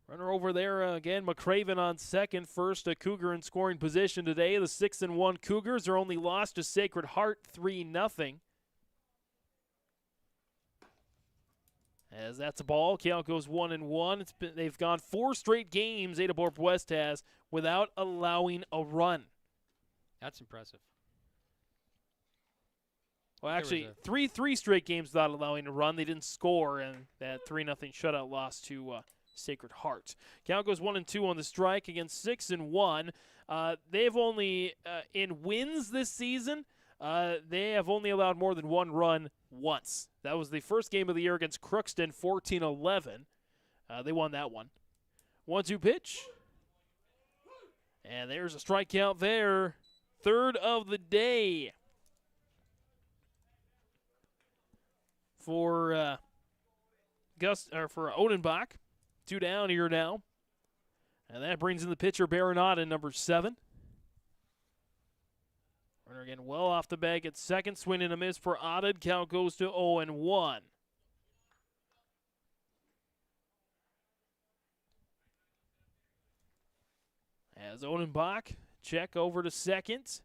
Runner over there again, McCraven on second. First, a Cougar in scoring position today. The 6-1 Cougars are only lost to Sacred Heart 3-0. As that's a ball, count goes 1-1. They've gone 4 straight games, Ada-Borup-West has, without allowing a run. That's impressive. Well, actually, three straight games without allowing a run. They didn't score, and that 3-0 shutout loss to Sacred Heart. Count goes 1-2 on the strike against 6-1. They've only, in wins this season, they have only allowed more than 1 run once. That was the first game of the year against Crookston, 14-11. They won that one. 1-2 pitch. And there's a strikeout there. Third of the day for for Odenbach. 2 down here now. And that brings in the pitcher, Baron Auden, number 7. Runner again well off the bag at second. Swing and a miss for Auden. Count goes to 0-1. As Odenbach check over to second.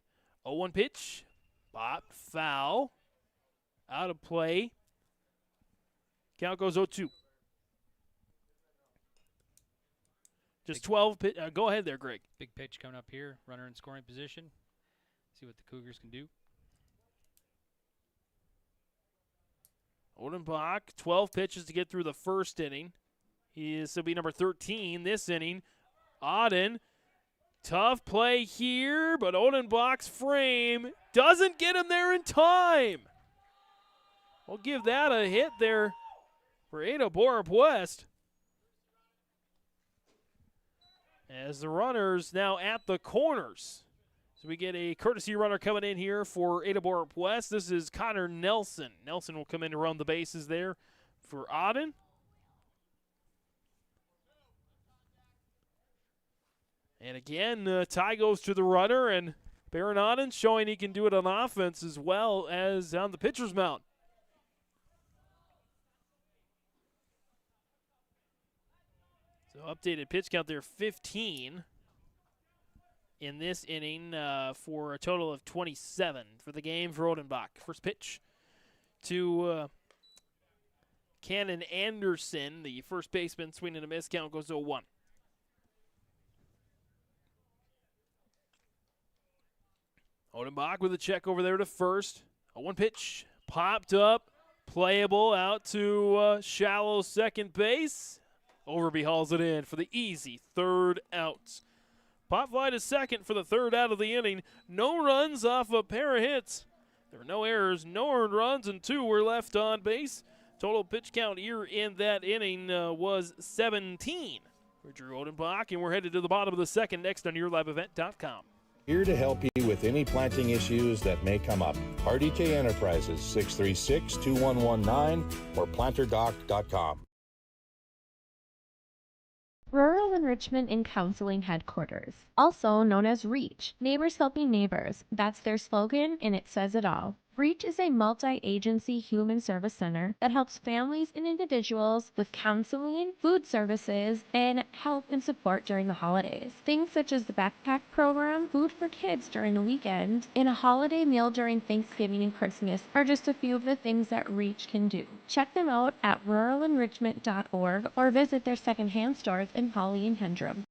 0-1 pitch. Bop, foul. Out of play. Count goes 0-2. Just 12 pitch. Go ahead there, Greg. Big pitch coming up here. Runner in scoring position. See what the Cougars can do. Odenbach, 12 pitches to get through the first inning. This will be number 13 this inning. Auden, tough play here, but Odenbach's frame doesn't get him there in time. We'll give that a hit there for Ada-Borup-West. As the runners now at the corners. So we get a courtesy runner coming in here for Ada-Borup-West. This is Connor Nelson. Nelson will come in to run the bases there for Auden. And again, tie goes to the runner, and Baron Auden showing he can do it on offense as well as on the pitcher's mound. So updated pitch count there, 15 in this inning for a total of 27 for the game for Odenbach. First pitch to Cannon Anderson, the first baseman, swing and a miss. Count goes to 0-1. Odenbach with a check over there to first. 0-1 pitch, popped up, playable out to shallow second base. Overby hauls it in for the easy third out. Pop fly to second for the third out of the inning. No runs off a pair of hits. There were no errors, no earned runs, and 2 were left on base. Total pitch count here in that inning was 17. We're Drew Odenbach, and we're headed to the bottom of the second next on YourLiveEvent.com. Here to help you with any planting issues that may come up. RDK Enterprises, 636-2119 or planterdoc.com. Rural Enrichment and Counseling Headquarters, also known as REACH, Neighbors Helping Neighbors. That's their slogan, and it says it all. REACH is a multi-agency human service center that helps families and individuals with counseling, food services, and help and support during the holidays. Things such as the backpack program, food for kids during the weekend, and a holiday meal during Thanksgiving and Christmas are just a few of the things that REACH can do. Check them out at ruralenrichment.org or visit their secondhand stores in Holly and Hendrum.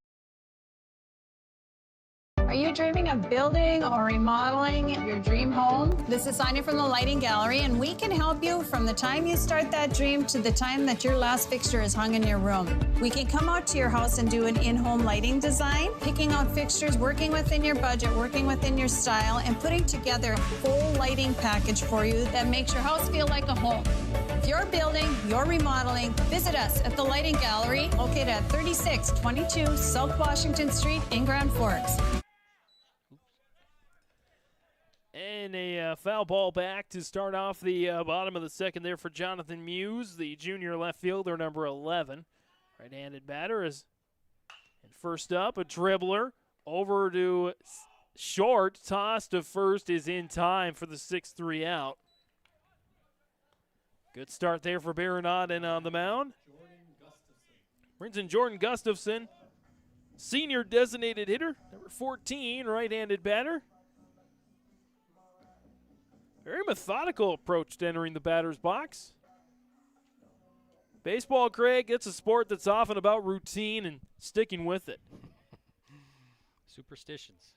Are you dreaming of building or remodeling your dream home? This is Sonia from the Lighting Gallery, and we can help you from the time you start that dream to the time that your last fixture is hung in your room. We can come out to your house and do an in-home lighting design, picking out fixtures, working within your budget, working within your style, and putting together a full lighting package for you that makes your house feel like a home. If you're building, you're remodeling, visit us at the Lighting Gallery, located at 3622 South Washington Street in Grand Forks. And a foul ball back to start off the bottom of the second there for Jonathan Muse, the junior left fielder, number 11. Right-handed batter is and first up, a dribbler over to short. Toss to first is in time for the 6-3 out. Good start there for Baronaden on the mound. Brings in Jordan Gustafson, senior designated hitter, number 14, right-handed batter. Very methodical approach to entering the batter's box. Baseball, Craig, it's a sport that's often about routine and sticking with it. Superstitions.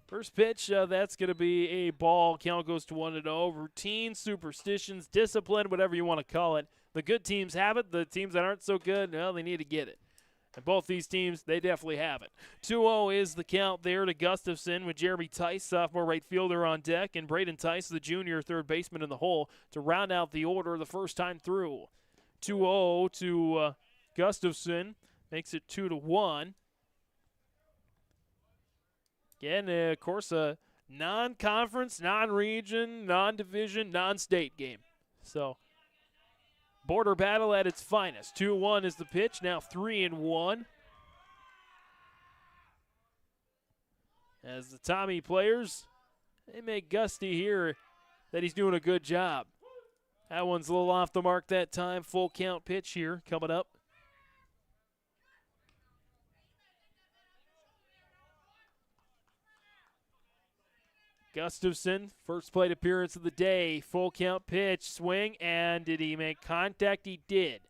First pitch, that's going to be a ball. Count goes to 1-0. Routine, superstitions, discipline, whatever you want to call it. The good teams have it. The teams that aren't so good, well, they need to get it. And both these teams, they definitely have it. 2-0 is the count there to Gustafson with Jeremy Tice, sophomore right fielder, on deck, and Braden Tice, the junior third baseman in the hole, to round out the order the first time through. 2-0 to Gustafson, makes it 2-1. Again, of course, a non-conference, non-region, non-division, non-state game. So, border battle at its finest. 2-1 is the pitch, now 3-1. As the Tommy players, they make Gusty here that he's doing a good job. That one's a little off the mark that time. Full count pitch here coming up. Gustafson, first plate appearance of the day. Full count pitch, swing, and did he make contact? He did.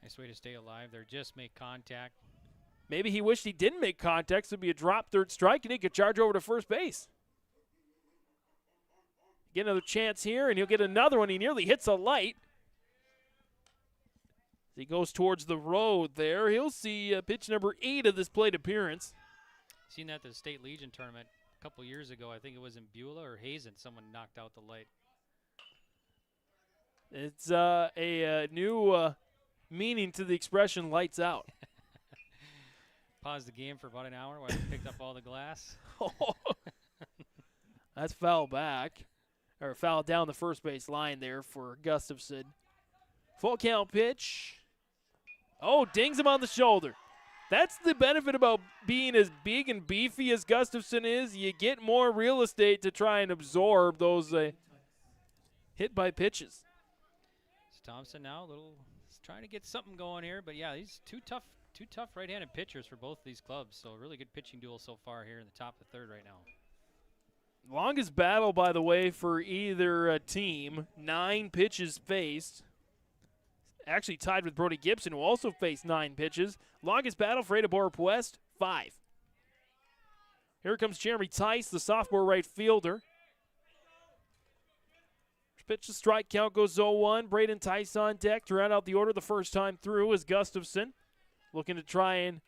Nice way to stay alive there. Just make contact. Maybe he wished he didn't make contact, so it'd be a drop third strike, and he could charge over to first base. Get another chance here, and he'll get another one. He nearly hits a light. As he goes towards the road there, he'll see pitch number 8 of this plate appearance. Seen that at the State Legion tournament a couple years ago. I think it was in Beulah or Hazen. Someone knocked out the light. It's a new meaning to the expression lights out. Paused the game for about an hour while they picked up all the glass. That's foul back. Or foul down the first base line there for Gustafson. Full count pitch. Oh, dings him on the shoulder. That's the benefit about being as big and beefy as Gustafson is. You get more real estate to try and absorb those hit by pitches. It's Thompson now, trying to get something going here. But yeah, these two tough right-handed pitchers for both these clubs. So a really good pitching duel so far here in the top of the third right now. Longest battle, by the way, for either team. 9 pitches faced. Actually tied with Brody Gibson, who also faced 9 pitches. Longest battle for Ada-Borup-West, 5. Here comes Jeremy Tice, the sophomore right fielder. Pitch to strike, count goes 0-1. Braden Tice on deck to round out the order the first time through is Gustafson. Looking to try and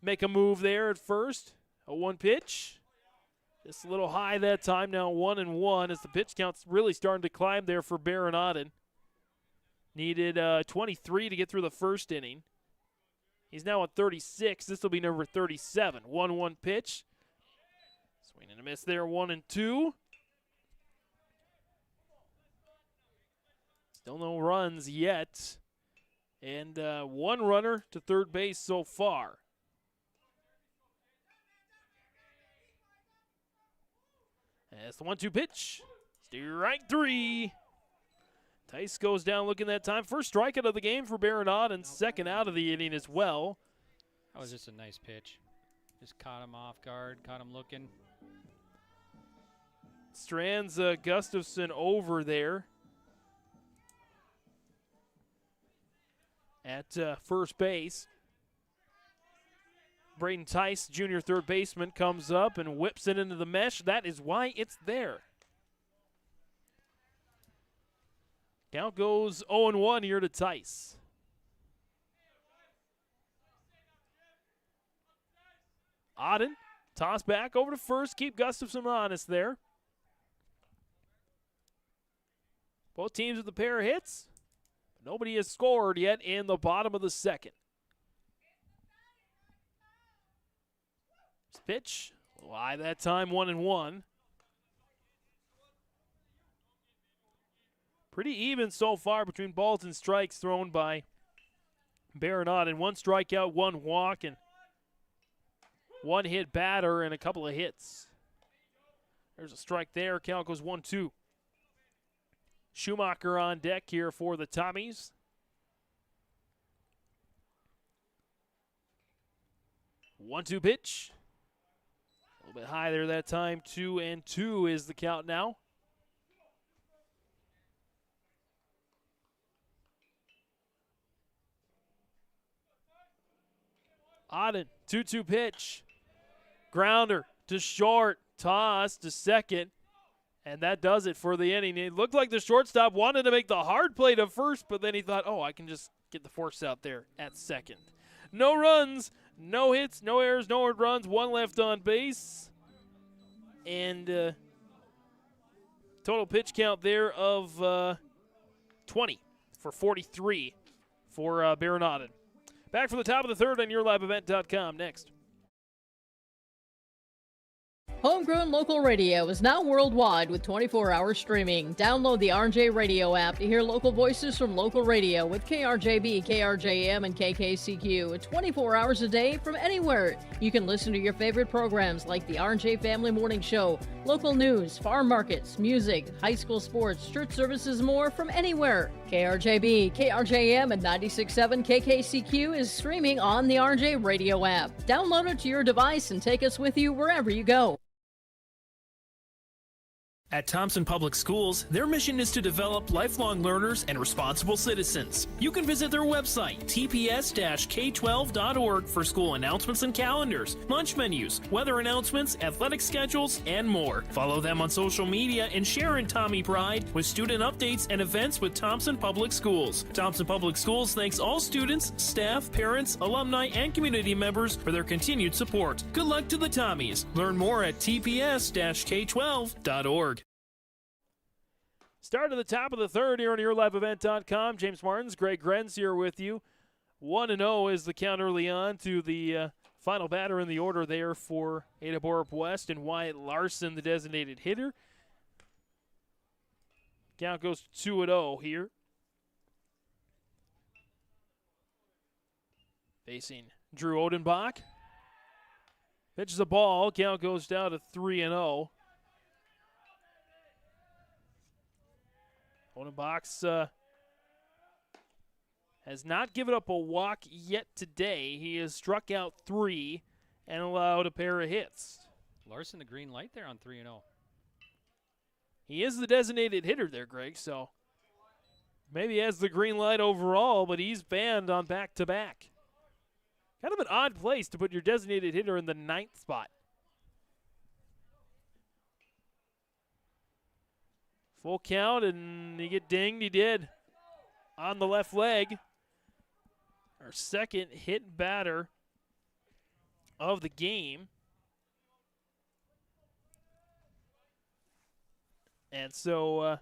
make a move there at first. 0-1 pitch. Just a little high that time, now 1-1 as the pitch count's really starting to climb there for Baron Auden. Needed 23 to get through the first inning. He's now at 36. This will be number 37. 1-1 pitch. Swing and a miss there, 1-2. Still no runs yet. And one runner to third base so far. That's the 1-2 pitch. Strike 3. Tice goes down looking that time. First strikeout of the game for Baron Auden, second out of the inning as well. That was just a nice pitch. Just caught him off guard, caught him looking. Strands Gustafson over there at first base. Braden Tice, junior third baseman, comes up and whips it into the mesh. That is why it's there. Count goes 0-1 here to Tice. Auden, toss back over to first, keep Gustafson honest there. Both teams with a pair of hits. Nobody has scored yet in the bottom of the second. Pitch, high that time, 1-1. Pretty even so far between balls and strikes thrown by Baron Auden. One strikeout, one walk, and one hit batter and a couple of hits. There's a strike there. Count goes 1-2. Schumacher on deck here for the Tommies. 1-2 pitch. A little bit high there that time. 2-2 is the count now. Auden, 2-2 pitch. Grounder to short. Toss to second. And that does it for the inning. It looked like the shortstop wanted to make the hard play to first, but then he thought, oh, I can just get the force out there at second. No runs, no hits, no errors, no earned runs, one left on base. And total pitch count there of 20 for 43 for Baron Auden. Back for the top of the third on YourLiveEvent.com next. Homegrown local radio is now worldwide with 24-hour streaming. Download the RJ Radio app to hear local voices from local radio with KRJB, KRJM, and KKCQ. 24 hours a day from anywhere. You can listen to your favorite programs like the RJ Family Morning Show, local news, farm markets, music, high school sports, church services, more from anywhere. KRJB, KRJM, and 96.7 KKCQ is streaming on the RJ Radio app. Download it to your device and take us with you wherever you go. At Thompson Public Schools, their mission is to develop lifelong learners and responsible citizens. You can visit their website, tps-k12.org, for school announcements and calendars, lunch menus, weather announcements, athletic schedules, and more. Follow them on social media and share in Tommy Pride with student updates and events with Thompson Public Schools. Thompson Public Schools thanks all students, staff, parents, alumni, and community members for their continued support. Good luck to the Tommies. Learn more at tps-k12.org. Start at the top of the third here on YourLiveEvent.com. James Martins, Greg Grenz here with you. 1-0 is the count early on to the final batter in the order there for Ada-Borup-West and Wyatt Larson, the designated hitter. Count goes 2-0 here. Facing Drew Odenbach. Pitches the ball. Count goes down to 3-0. Odenbach has not given up a walk yet today. He has struck out 3 and allowed a pair of hits. Larson, the green light there on 3-0. He is the designated hitter there, Greg, so maybe he has the green light overall, but he's banned on back-to-back. Kind of an odd place to put your designated hitter in the 9th spot. Full count, and he get dinged. He did on the left leg. Our second hit batter of the game. And so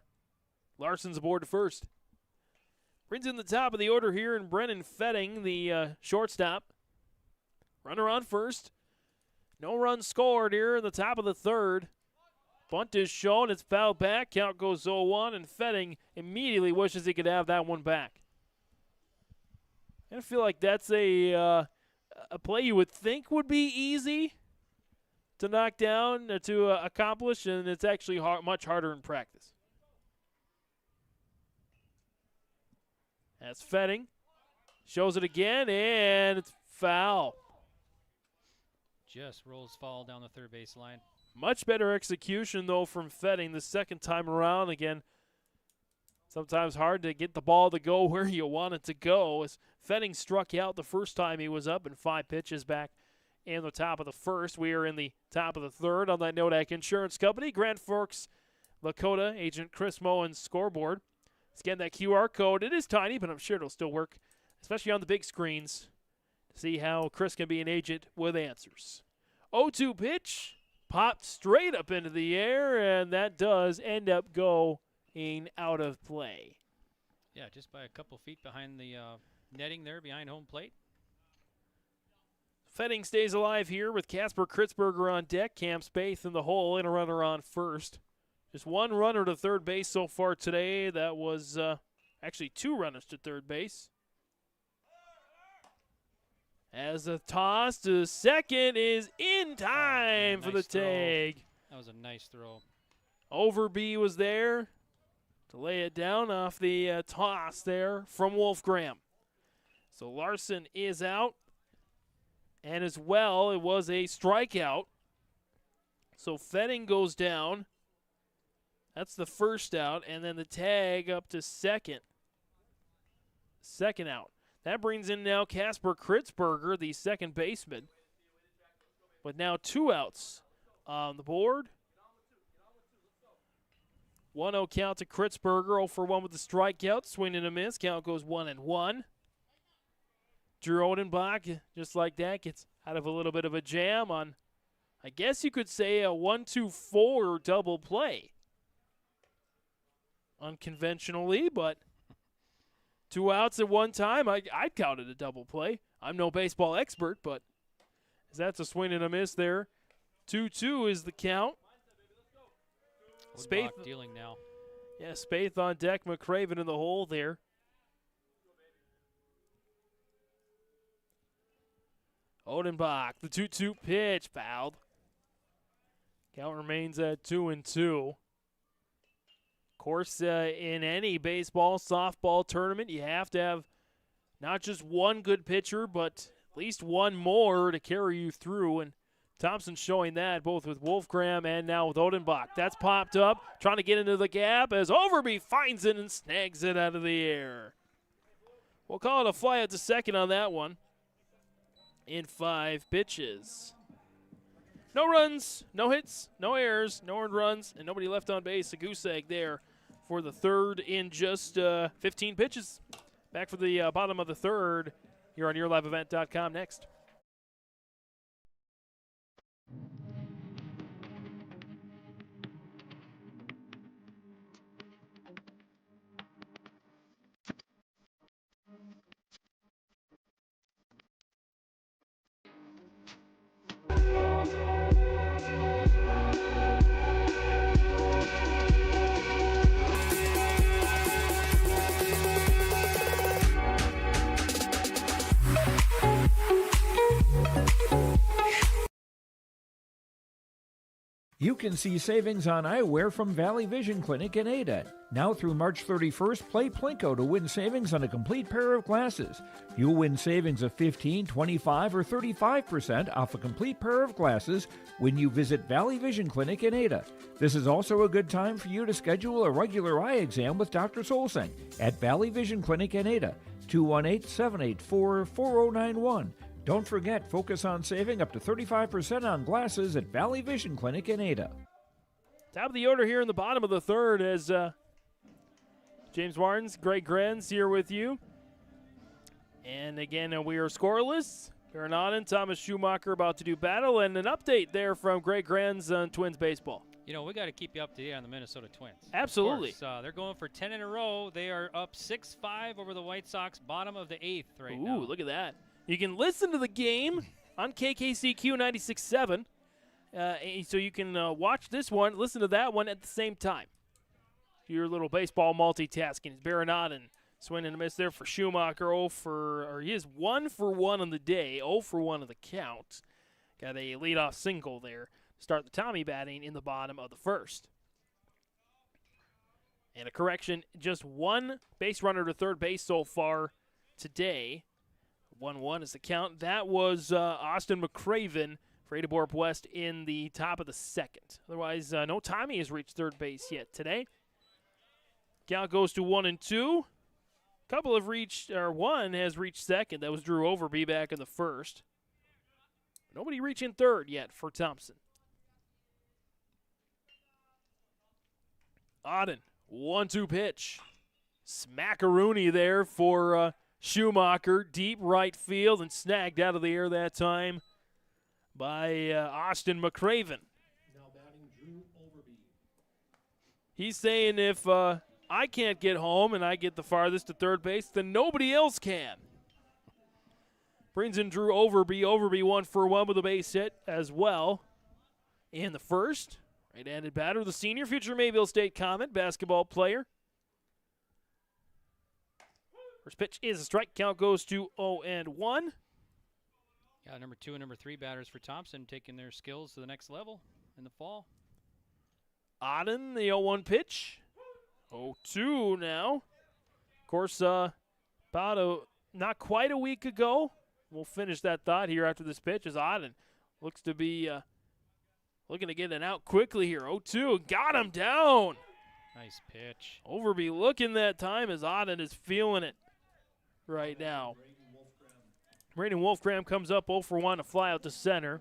Larson's aboard to first. Brings in the top of the order here, and Brennan Fetting, the shortstop. Runner on first. No run scored here in the top of the third. Bunt is shown. It's fouled back. Count goes 0-1, and Fetting immediately wishes he could have that one back. I feel like that's a play you would think would be easy to knock down, to accomplish, and it's actually much harder in practice. That's Fetting. Shows it again, and it's foul. Just rolls foul down the third base line. Much better execution, though, from Fetting the second time around. Again, sometimes hard to get the ball to go where you want it to go. As Fetting struck out the first time he was up, and 5 pitches back in the top of the first. We are in the top of the third on that Nodak Insurance Company. Grand Forks, Lakota, Agent Chris Moen's scoreboard. Scan that QR code. It is tiny, but I'm sure it'll still work, especially on the big screens, to see how Chris can be an agent with answers. 0-2 pitch, popped straight up into the air, and that does end up going out of play. Yeah, just by a couple feet behind the netting there behind home plate. Fetting stays alive here with Casper Kritzberger on deck. Cam Spaeth in the hole and a runner on first. Just one runner to third base so far today. That was actually 2 runners to third base. As a toss to second is in time for the tag. That was a nice throw. Overby was there to lay it down off the toss there from Wolfgram. So Larson is out. And as well, it was a strikeout. So Fetting goes down. That's the first out. And then the tag up to second. Second out. That brings in now Casper Kritzberger, the second baseman, with now 2 outs on the board. 1-0 count to Kritzberger, 0 for 1 with the strikeout. Swing and a miss. Count goes 1-1. Drew Odenbach, just like that, gets out of a little bit of a jam on, I guess you could say, a 1-2-4 double play. Unconventionally, but 2 outs at one time, I'd count it a double play. I'm no baseball expert, but that's a swing and a miss there. 2-2 is the count. Spaeth dealing now. Yeah, Spaeth on deck, McCraven in the hole there. Odenbach, the 2-2 pitch, fouled. Count remains at 2-2. Of course, in any baseball, softball tournament, you have to have not just one good pitcher, but at least one more to carry you through. And Thompson's showing that both with Wolfgram and now with Odenbach. That's popped up, trying to get into the gap as Overby finds it and snags it out of the air. We'll call it a fly out to second on that one. In 5 pitches. No runs, no hits, no errors, no earned runs, and nobody left on base. A goose egg there for the third in just 15 pitches. Back for the bottom of the third here on YourLiveEvent.com next. You can see savings on eyewear from Valley Vision Clinic in Ada. Now through March 31st, play Plinko to win savings on a complete pair of glasses. You'll win savings of 15, 25, or 35% off a complete pair of glasses when you visit Valley Vision Clinic in Ada. This is also a good time for you to schedule a regular eye exam with Dr. Solseng at Valley Vision Clinic in Ada, 218-784-4091. Don't forget, focus on saving up to 35% on glasses at Valley Vision Clinic in Ada. Top of the order here in the bottom of the third as James Martins, Greg Grenz here with you. And again, we are scoreless. Baron Thomas Schumacher about to do battle, and an update there from Greg Grenz on Twins baseball. You know, we got to keep you up to date on the Minnesota Twins. Absolutely. Of course, they're going for 10 in a row. They are up 6-5 over the White Sox, bottom of the 8th right now. Ooh, look at that. You can listen to the game on KKCQ 96.7. So you can watch this one, listen to that one at the same time. Your little baseball multitasking. It's Baron swing and a miss there for Schumacher. He is 1 for 1 on the day, 0 for 1 on the count. Got a leadoff single there. Start the Tommy batting in the bottom of the first. And a correction, just one base runner to third base so far today. 1-1 is the count. That was Austin McCraven for Ada-Borup-West in the top of the second. Otherwise, no Tommy has reached third base yet today. Count goes to 1-2. One has reached second. That was Drew Overby back in the first. Nobody reaching third yet for Thompson. Auden, 1-2 pitch. Smackaroony there for Schumacher. Deep right field and snagged out of the air that time by Austin McCraven. Now batting Drew Overby. He's saying if I can't get home and I get the farthest to third base, then nobody else can. Brings in Drew Overby. Overby 1 for 1 with a base hit as well in the first. Right-handed batter, the senior, future Mayville State Comet basketball player. First pitch is a strike. Count goes to 0-1. Yeah, number 2 and number 3 batters for Thompson taking their skills to the next level in the fall. Auden, the 0-1 pitch. 0-2 now. Of course, not quite a week ago, we'll finish that thought here after this pitch, as Auden looks to be looking to get an out quickly here. 0-2, got him down. Nice pitch. Overby looking that time as Auden is feeling it right now. Braden Wolfgram comes up 0 for 1, a fly out to center.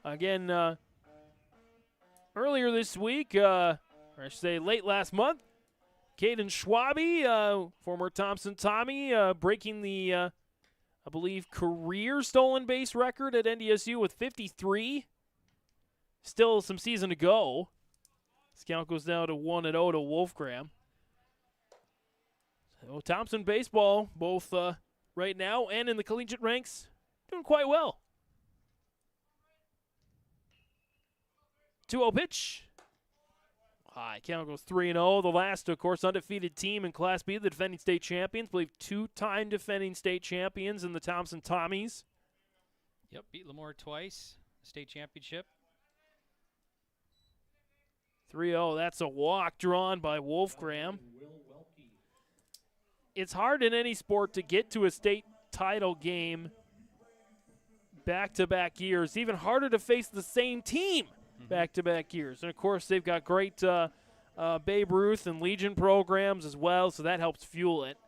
Again, earlier this week, or I should say late last month, Caden Schwabe, former Thompson Tommy, breaking the, I believe, career stolen base record at NDSU with 53. Still some season to go. This count goes down to 1-0 to Wolfgram. So Thompson baseball, both right now and in the collegiate ranks, doing quite well. 2-0 pitch. High. Count goes 3-0. The last, of course, undefeated team in Class B, the defending state champions. I believe 2-time defending state champions in the Thompson Tommies. Yep, beat Lemoore twice, state championship. 3-0. That's a walk drawn by Wolfgram. It's hard in any sport to get to a state title game back-to-back years. Even harder to face the same team back-to-back years. And, of course, they've got great Babe Ruth and Legion programs as well, so that helps fuel it.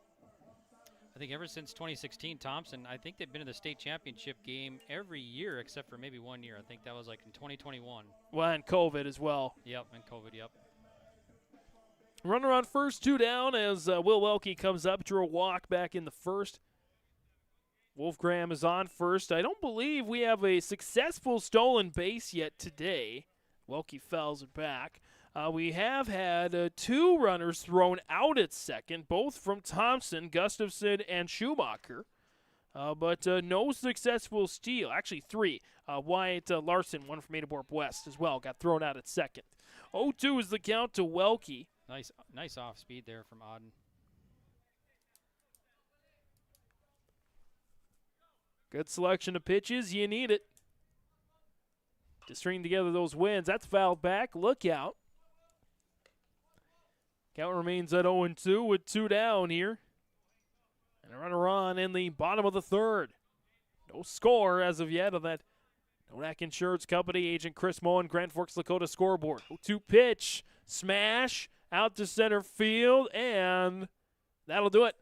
I think ever since 2016, Thompson, I think they've been in the state championship game every year except for maybe 1 year. I think that was like in 2021. Well, and COVID as well. Yep, and COVID, yep. Runner on first, 2 down as Will Welke comes up, drew a walk back in the first. Wolfgram is on first. I don't believe we have a successful stolen base yet today. Welke fouls it back. We have had 2 runners thrown out at second, both from Thompson, Gustafson, and Schumacher. But no successful steal. Actually, 3. Wyatt Larson, one from Ada-Borup-West as well, got thrown out at second. 0-2 is the count to Welke. Nice off speed there from Auden. Good selection of pitches. You need it to string together those wins. That's fouled back. Look out. Count remains at 0-2 with 2 down here. And a runner on in the bottom of the third. No score as of yet on that Nodak Insurance Company agent Chris Moen, Grand Forks Lakota scoreboard. 0-2 pitch. Smash out to center field. And that'll do it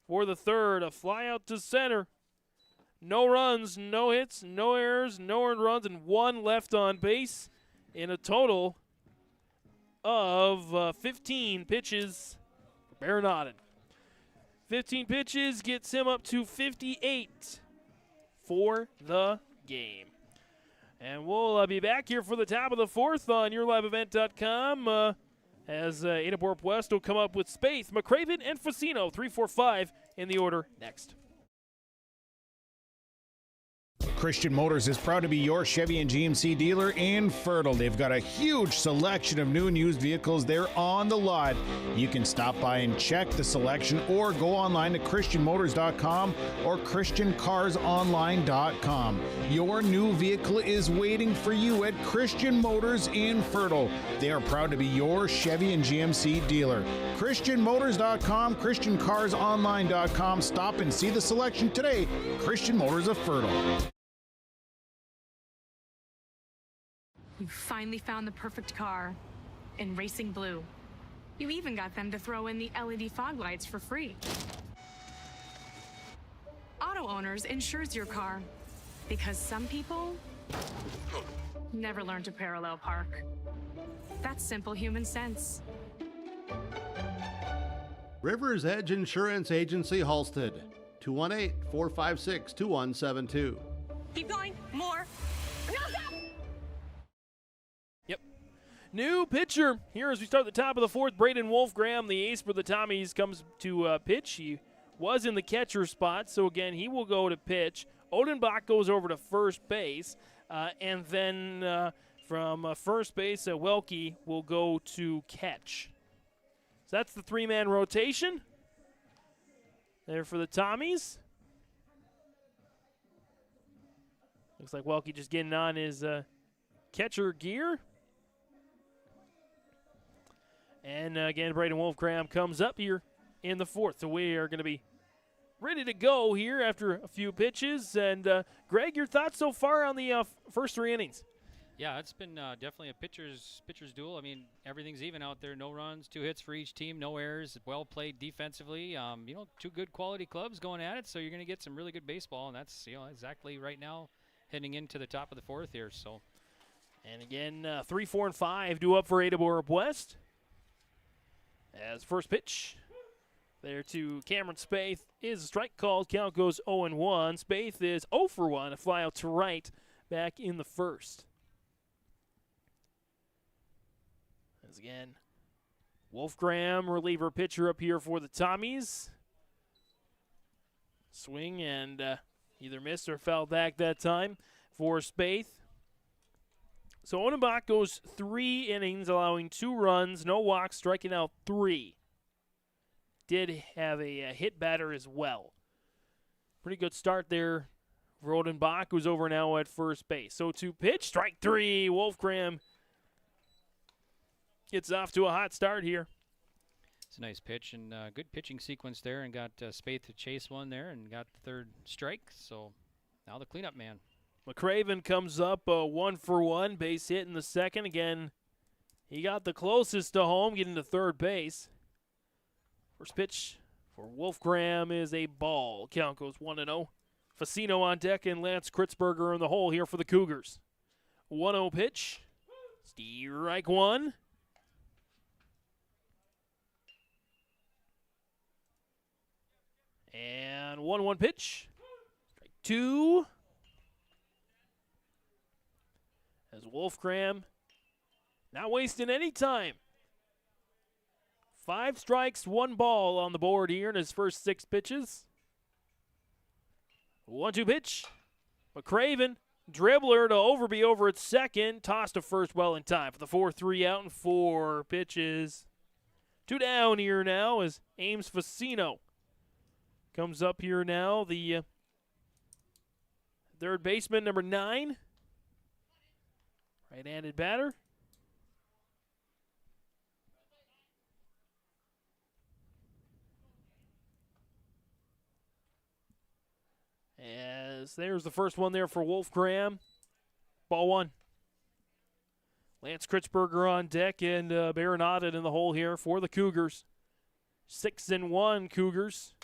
for the third. A fly out to center. No runs, no hits, no errors, no earned runs, and 1 left on base. in a total of 15 pitches for Baron-Auden. 15 pitches gets him up to 58 for the game. And we'll be back here for the top of the fourth on YourLiveEvent.com as Ada-Borup-West will come up with Spaeth, McCraven, and Facino. 3, 4, 5 in the order next. Christian Motors is proud to be your Chevy and GMC dealer in Fertile. They've got a huge selection of new and used vehicles there on the lot. You can stop by and check the selection or go online to christianmotors.com or christiancarsonline.com. Your new vehicle is waiting for you at Christian Motors in Fertile. They are proud to be your Chevy and GMC dealer. christianmotors.com, christiancarsonline.com. Stop and see the selection today. Christian Motors of Fertile. You finally found the perfect car in Racing Blue. You even got them to throw in the LED fog lights for free. Auto Owners insures your car because some people never learn to parallel park. That's simple human sense. Rivers Edge Insurance Agency, Halstead, 218-456-2172. Keep going. More. No, stop! New pitcher here as we start the top of the fourth. Braden Wolfgram, the ace for the Tommies, comes to pitch. He was in the catcher spot, so again, he will go to pitch. Odenbach goes over to first base, and then from first base, Welke will go to catch. So that's the three-man rotation there for the Tommies. Looks like Welke just getting on his catcher gear. And again, Braden Wolfgram comes up here in the fourth. So we are going to be ready to go here after a few pitches. And Greg, your thoughts so far on the first three innings? Yeah, it's been definitely a pitcher's duel. I mean, everything's even out there. No runs, 2 hits for each team, no errors. Well played defensively. Two good quality clubs going at it. So you're going to get some really good baseball, and that's exactly right now heading into the top of the fourth here. So, and again, 3, 4, and 5 due up for Ada-Borup-West. As first pitch there to Cameron Spaeth is a strike called. Count goes 0-1. Spaeth is 0 for 1. A fly out to right back in the first. As again, Wolfgram, reliever pitcher up here for the Tommies. Swing and either missed or fouled back that time for Spaeth. So Odenbach goes 3 innings, allowing 2 runs, no walks, striking out 3. Did have a hit batter as well. Pretty good start there for Odenbach, who's over now at first base. So to pitch, strike 3. Wolfgram gets off to a hot start here. It's a nice pitch and good pitching sequence there, and got Spaeth to chase one there and got the third strike. So now the cleanup man. McCraven comes up 1 for 1, base hit in the second. Again, he got the closest to home, getting to third base. First pitch for Wolfgram is a ball. Count goes 1-0. Facino on deck and Lance Kritzberger in the hole here for the Cougars. 1-0 pitch. Strike 1. And 1-1 pitch. Strike 2. As Wolfgram not wasting any time. 5 strikes, 1 ball on the board here in his first 6 pitches. 1-2 pitch. McCraven, dribbler to Overby over at second. Tossed to first well in time for the 4-3 out and 4 pitches. 2 down here now as Ames Facino comes up here now. The third baseman, number 9. Right-handed batter. As there's the first one there for Wolfgram. Ball 1. Lance Kritzberger on deck and Baron-Auden in the hole here for the Cougars. 6-1 Cougars.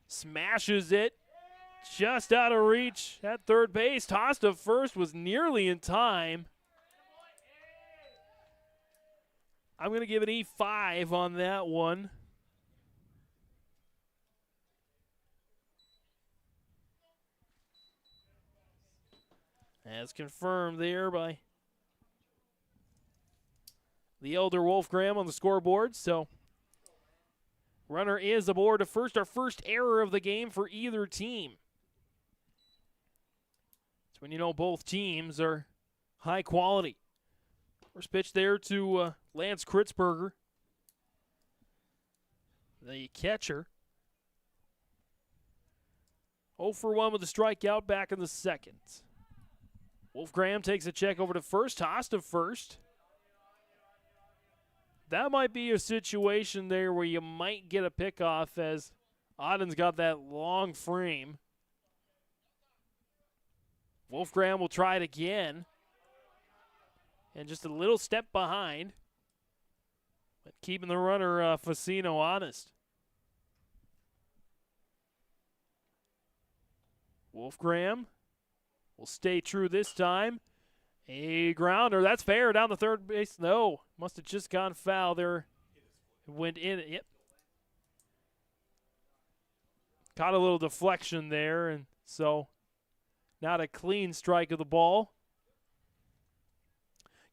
Smashes it. Just out of reach at third base. Toss to first was nearly in time. I'm going to give an E5 on that one. As confirmed there by the elder Wolfgram on the scoreboard. So runner is aboard to first. Our first error of the game for either team. It's when you know both teams are high quality. First pitch there to Lance Kritzberger, the catcher. 0 for 1 with a strikeout back in the second. Wolfgram takes a check over to first, toss to first. That might be a situation there where you might get a pickoff as Auden's got that long frame. Wolfgram will try it again. And just a little step behind. But keeping the runner, Facino, honest. Wolfgram will stay true this time. A grounder. That's fair down the third base. No. Must have just gone foul there. It went in. Yep. Caught a little deflection there. And so not a clean strike of the ball.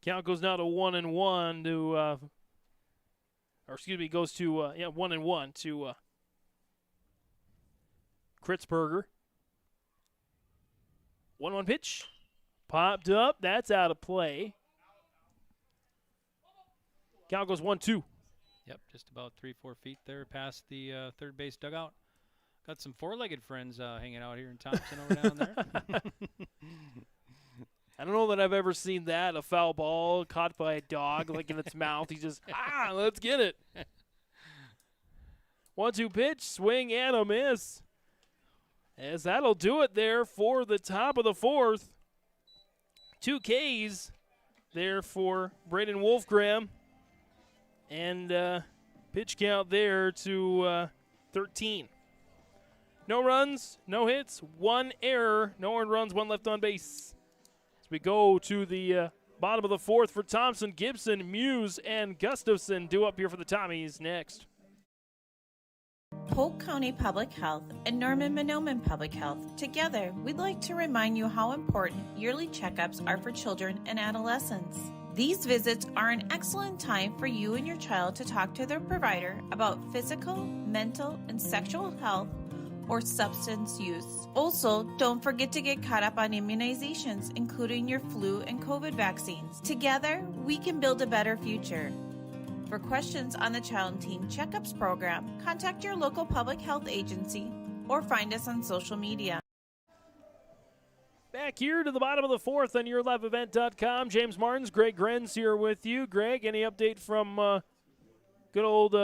Count goes now to 1-1 to, or excuse me, goes to 1-1 to Kritzberger. 1-1 pitch. Popped up. That's out of play. Count goes 1-2. Yep, just about 3-4 feet there past the third base dugout. Got some four-legged friends hanging out here in Thompson over down there. I don't know that I've ever seen that, a foul ball caught by a dog like in its mouth. He just, let's get it. 1-2 pitch, swing and a miss. As that'll do it there for the top of the fourth. 2 Ks there for Braden Wolfgram. And pitch count there to 13. No runs, no hits, 1 error, no earned runs, 1 left on base. As we go to the bottom of the fourth for Thompson, Gibson, Muse, and Gustafson due up here for the Tommies next. Polk County Public Health and Norman Minoman Public Health. Together, we'd like to remind you how important yearly checkups are for children and adolescents. These visits are an excellent time for you and your child to talk to their provider about physical, mental, and sexual health or substance use. Also, don't forget to get caught up on immunizations, including your flu and COVID vaccines. Together, we can build a better future. For questions on the Child and Teen Checkups program, contact your local public health agency or find us on social media. Back here to the bottom of the fourth on YourLiveEvent.com. James Martins, Greg Grenz here with you. Greg, any update from good old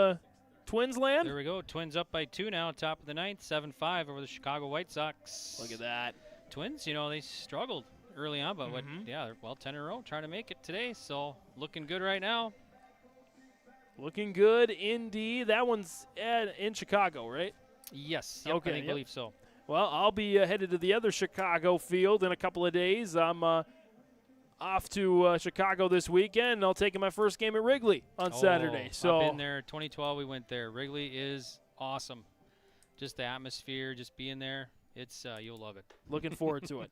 Twins land? There we go. Twins up by 2 now, top of the ninth, 7-5 over the Chicago White Sox. Look at that. Twins, they struggled early on, but they're 10 in a row, trying to make it today, so looking good right now. Looking good indeed. That one's in Chicago, right? Yes. Okay. I believe so. Well, I'll be headed to the other Chicago field in a couple of days. I'm off to Chicago this weekend. I'll take my first game at Wrigley on Saturday. So I've been there. 2012, we went there. Wrigley is awesome. Just the atmosphere, just being there. It's you'll love it. Looking forward to it.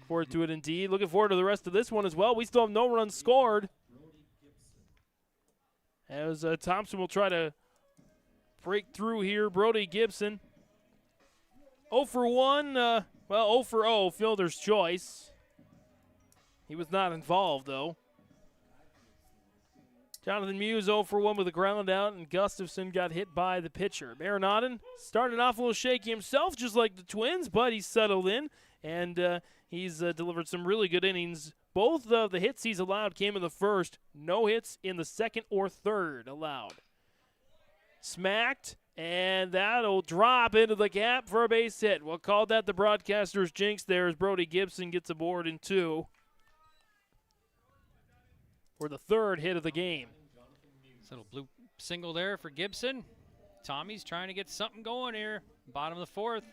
Forward to it indeed. Looking forward to the rest of this one as well. We still have no runs scored. As Thompson will try to break through here. Brody Gibson. 0 for 1. 0 for 0, fielder's choice. He was not involved, though. Jonathan Muse 0 for 1 with a ground out, and Gustafson got hit by the pitcher. Arenado started off a little shaky himself, just like the Twins, but he's settled in, and he's delivered some really good innings. Both of the hits he's allowed came in the first. No hits in the second or third allowed. Smacked, and that'll drop into the gap for a base hit. We'll call that the broadcaster's jinx there as Brody Gibson gets aboard in 2 for the third hit of the game. Little blue single there for Gibson. Tommy's trying to get something going here. Bottom of the fourth.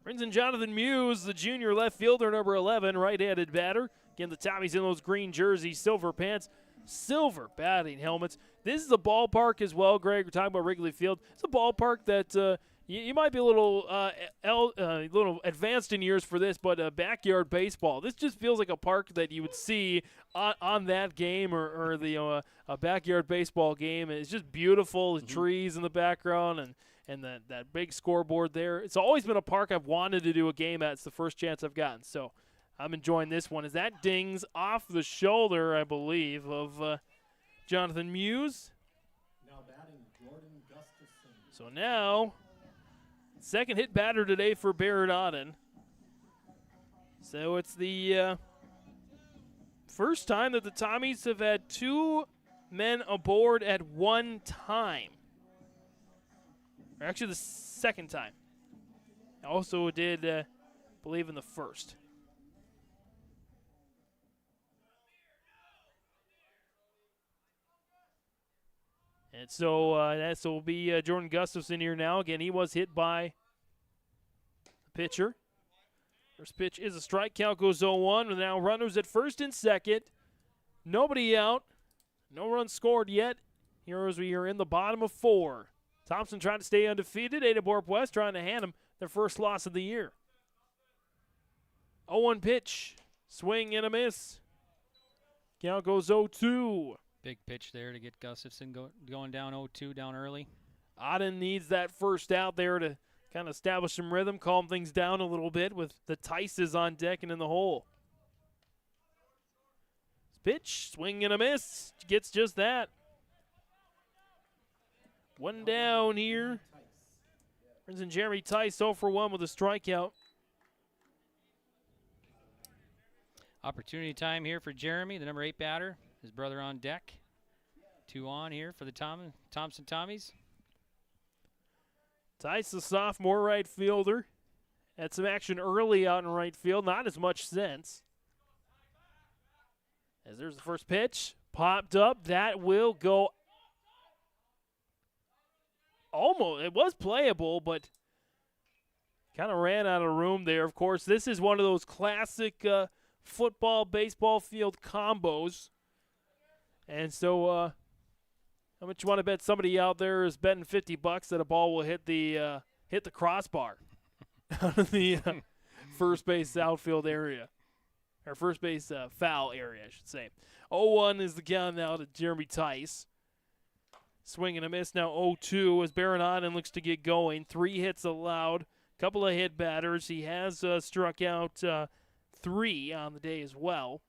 Brings in Jonathan Muse, the junior left fielder, number 11, right-handed batter. Again, the Tommies in those green jerseys, silver pants. silver batting helmets. This is a ballpark as well, Greg. We're talking about Wrigley Field. It's a ballpark that you might be a little advanced in years for this, but backyard baseball. This just feels like a park that you would see on that game or the a backyard baseball game. It's just beautiful, the trees in the background and that big scoreboard there. It's always been a park I've wanted to do a game at. It's the first chance I've gotten, so I'm enjoying this one. As that dings off the shoulder, I believe, of Jonathan Muse. Now batting, Jordan Gustafson. So now, second hit batter today for Barrett Auden. So it's the first time that the Tommies have had two men aboard at one time. Or actually the second time. Also did, believe in the first. And so that will be Jordan Gustafson here now. Again, he was hit by the pitcher. First pitch is a strike. Count goes 0-1. Now runners at first and second. Nobody out. No runs scored yet. Here as we are in the bottom of 4. Thompson trying to stay undefeated. Ada-Borup-West trying to hand him their first loss of the year. 0-1 pitch. Swing and a miss. Count goes 0-2. Big pitch there to get Gustafson going down 0-2, down early. Auden needs that first out there to kind of establish some rhythm, calm things down a little bit with the Tices on deck and in the hole. Pitch, swing and a miss. Gets just that. One down here. Brings in Jeremy Tice, 0 for 1 with a strikeout. Opportunity time here for Jeremy, the number 8 batter. His brother on deck. 2 on here for the Thompson Tommies. Tice, the sophomore right fielder. Had some action early out in right field. Not as much since. As there's the first pitch. Popped up. That will go almost. It was playable, but kind of ran out of room there. Of course, this is one of those classic football, baseball field combos. And so how much you want to bet somebody out there is betting $50 that a ball will hit the crossbar out of the first base outfield area. Or first base foul area, I should say. 0-1 is the count now to Jeremy Tice. Swing and a miss now 0-2 as Barrett Auden looks to get going. 3 hits allowed, couple of hit batters. He has struck out 3 on the day as well.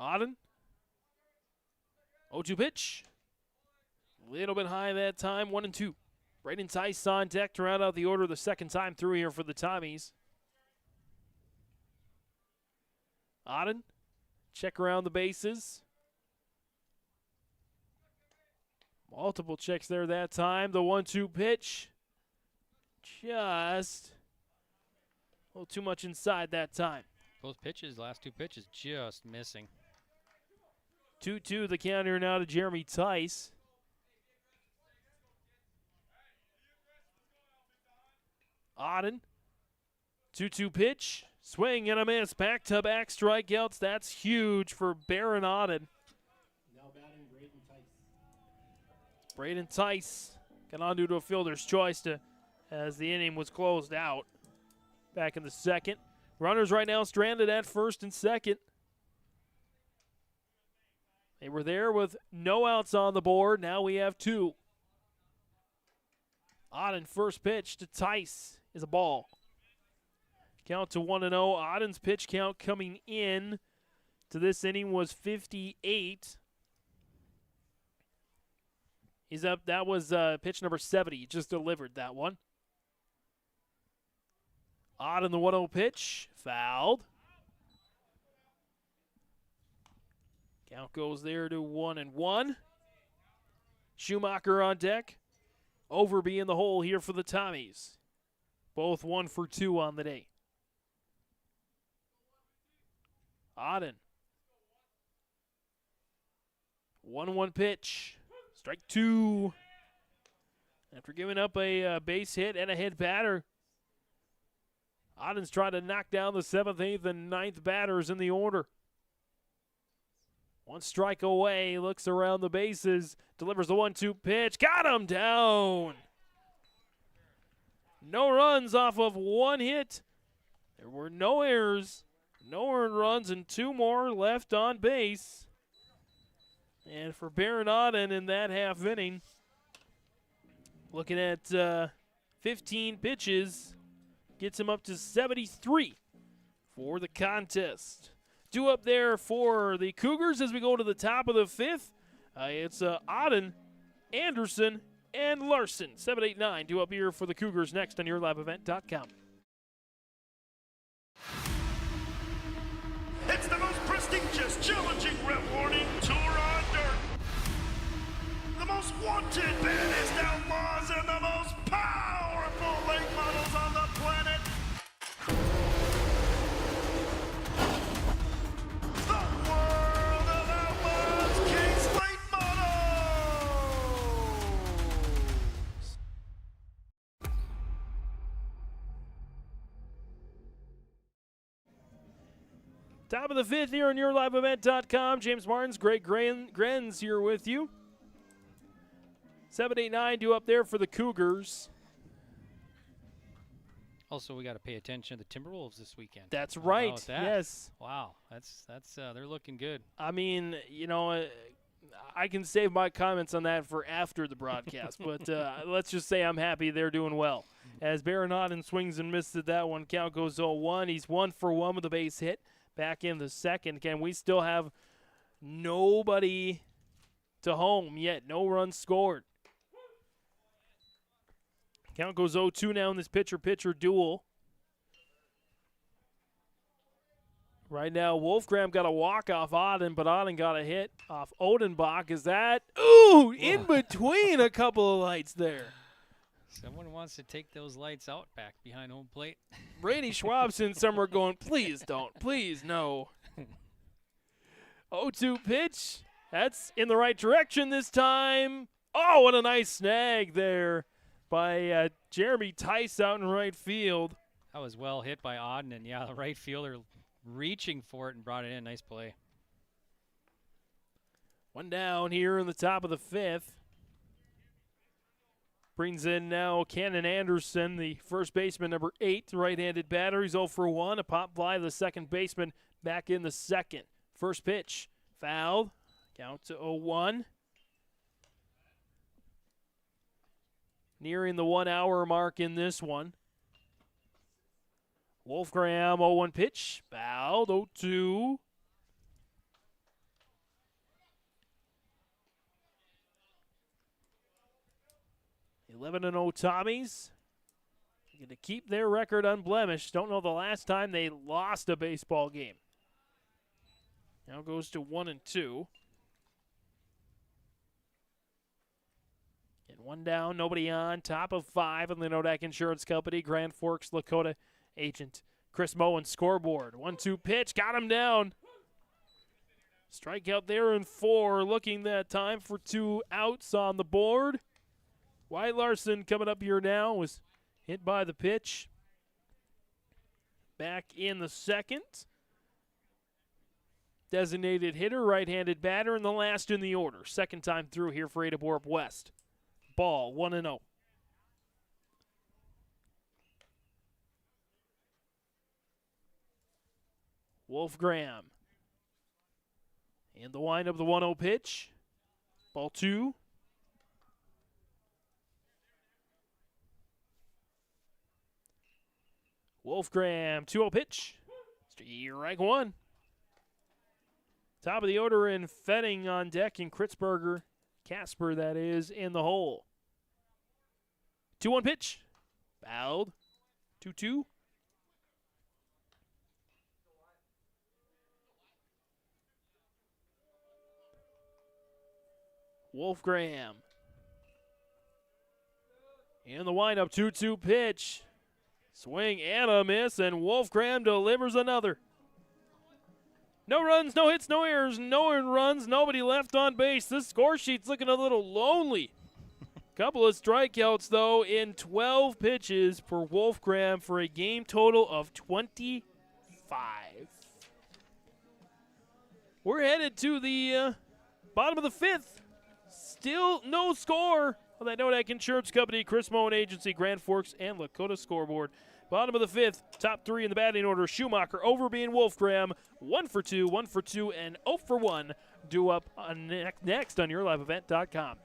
Auden. 0-2 pitch. A little bit high that time, 1-2. Braden Tice on deck to round out the order the second time through here for the Tommies. Auden, check around the bases. Multiple checks there that time. The 1-2 pitch. Just a little too much inside that time. Both pitches, last 2 pitches, just missing. 2-2 the count here now to Jeremy Tice. Auden, 2-2 pitch, swing and a miss, back-to-back strikeouts. That's huge for Barrett Auden. Now batting Braden Tice. Braden Tice got on to a fielder's choice as the inning was closed out back in the second. Runners right now stranded at first and second. They were there with no outs on the board. Now we have 2. Auden, first pitch to Tice is a ball. Count to 1-0. Auden's pitch count coming in to this inning was 58. He's up. That was pitch number 70. He just delivered that one. Auden, the 1-0 pitch, fouled. Count goes there to 1-1. Schumacher on deck. Overby in the hole here for the Tommies. Both 1 for 2 on the day. Auden. 1-1 pitch. Strike 2. After giving up a base hit and a hit batter, Aden's trying to knock down the 7th, 8th, and 9th batters in the order. One strike away, looks around the bases, delivers the 1-2 pitch, got him down. No runs off of one hit. There were no errors, no earned runs, and 2 more left on base. And for Baron Aden in that half inning, looking at 15 pitches, gets him up to 73 for the contest. 2 up there for the Cougars as we go to the top of the 5th. It's Aden, Anderson, and Larson. 7, 8, 9. 2 up here for the Cougars next on YourLiveEvent.com. It's the most prestigious, challenging rewarding tour on dirt. The most wanted, baddest outlaws, and the most powerful late models on the planet. The world of outlaws, King's Late Models. Top of the 5th here on YourLiveEvent.com. James Martins, Greg Grenz here with you. 7, 8, 9, 2 up there for the Cougars. Also, we got to pay attention to the Timberwolves this weekend. That's How right. about that? Yes. Wow, that's they're looking good. I mean, I can save my comments on that for after the broadcast, but let's just say I'm happy they're doing well. As Baron Aden swings and misses that one, count goes 0-1. He's 1 for 1 with a base hit. Back in the second. Again, we still have nobody to home yet. No runs scored. Count goes 0-2 now in this pitcher-pitcher duel. Right now, Wolfgram got a walk off Aden, but Aden got a hit off Odenbach. Is that? Ooh, in between a couple of lights there. Someone wants to take those lights out back behind home plate. Brady Schwabson somewhere going, please don't, please no. 0-2 pitch. That's in the right direction this time. Oh, what a nice snag there by Jeremy Tice out in right field. That was well hit by Aden, and yeah, the right fielder reaching for it and brought it in. Nice play. One down here in the top of the 5th. Brings in now Cannon Anderson, the first baseman, number 8, right-handed batter. He's 0 for 1. A pop fly to the second baseman back in the second. First pitch, fouled. Count to 0-1. Nearing the 1 hour mark in this one. Wolfgram, 0-1 pitch, fouled, 0-2. Eleven 11-0 Tommies. Going to keep their record unblemished. Don't know the last time they lost a baseball game. Now goes to 1-2. And 1 down, nobody on. Top of 5 in the Nodak Insurance Company. Grand Forks, Lakota agent Chris Moen scoreboard. 1-2 pitch, got him down. Strikeout there in 4. Looking that time for 2 outs on the board. Wyatt Larson coming up here now was hit by the pitch. Back in the second. Designated hitter, right-handed batter, and the last in the order. Second time through here for Ada-Borup-West. Ball, 1-0. Wolfgram. And the wind of the 1-0 pitch. Ball 2. Wolfgram, 2-0 pitch. Strike 1. Top of the order in Fetting on deck, and Kritzberger, Casper that is, in the hole. 2-1 pitch. Fouled. 2-2. Wolfgram. And the windup, 2-2 pitch. Swing and a miss, and Wolfgram delivers another. No runs, no hits, no errors, no earned runs, nobody left on base. This score sheet's looking a little lonely Couple of strikeouts, though, in 12 pitches for Wolfgram for a game total of 25. We're headed to the bottom of the fifth. Still no score on that Nodak Insurance Company, Chris Moen Agency, Grand Forks, and Lakota scoreboard. Bottom of the fifth, top three in the batting order, Schumacher, Overby, and Wolfgram. 1 for 2, 1 for 2, and 0 for 1. Due up on next on YourLiveEvent.com.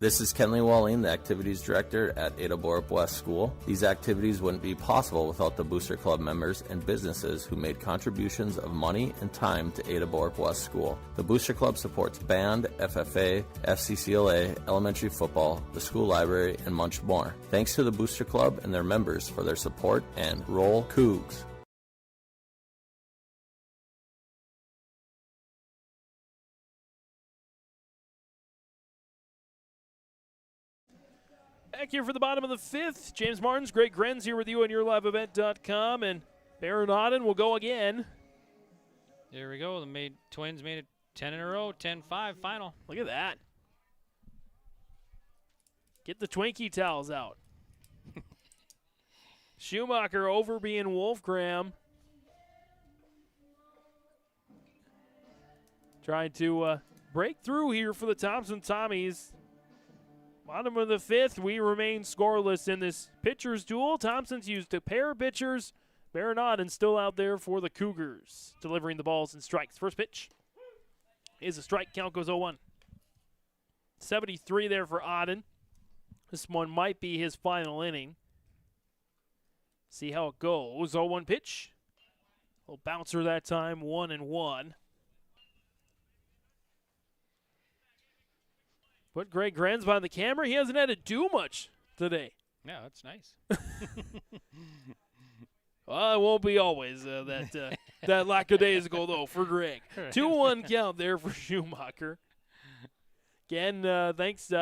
This is Kenley Walling, the Activities Director at Ada-Borup-West School. These activities wouldn't be possible without the Booster Club members and businesses who made contributions of money and time to Ada-Borup-West School. The Booster Club supports band, FFA, FCCLA, elementary football, the school library, and much more. Thanks to the Booster Club and their members for their support, and roll Cougs. Back here for the bottom of the fifth, James Martins, Greg Grenz here with you on YourLiveEvent.com, and Baron Auden will go again. There we go. The Twins made it 10 in a row, 10-5 final. Look at that. Get the Twinkie towels out. Schumacher, Overby, and Wolfgram trying to break through here for the Thompson Tommies. Bottom of the fifth, we remain scoreless in this pitcher's duel. Thompson's used a pair of pitchers. Baron Auden still out there for the Cougars, delivering the balls and strikes. First pitch is a strike. Count goes 0-1. 73 there for Auden. This one might be his final inning. See how it goes. 0-1 pitch. Little bouncer that time, 1-1. Put Greg Grenz behind the camera. He hasn't had to do much today. Yeah, that's nice. Well, it won't be always that lackadaisical, though, for Greg. 2-1 count there for Schumacher. Again, thanks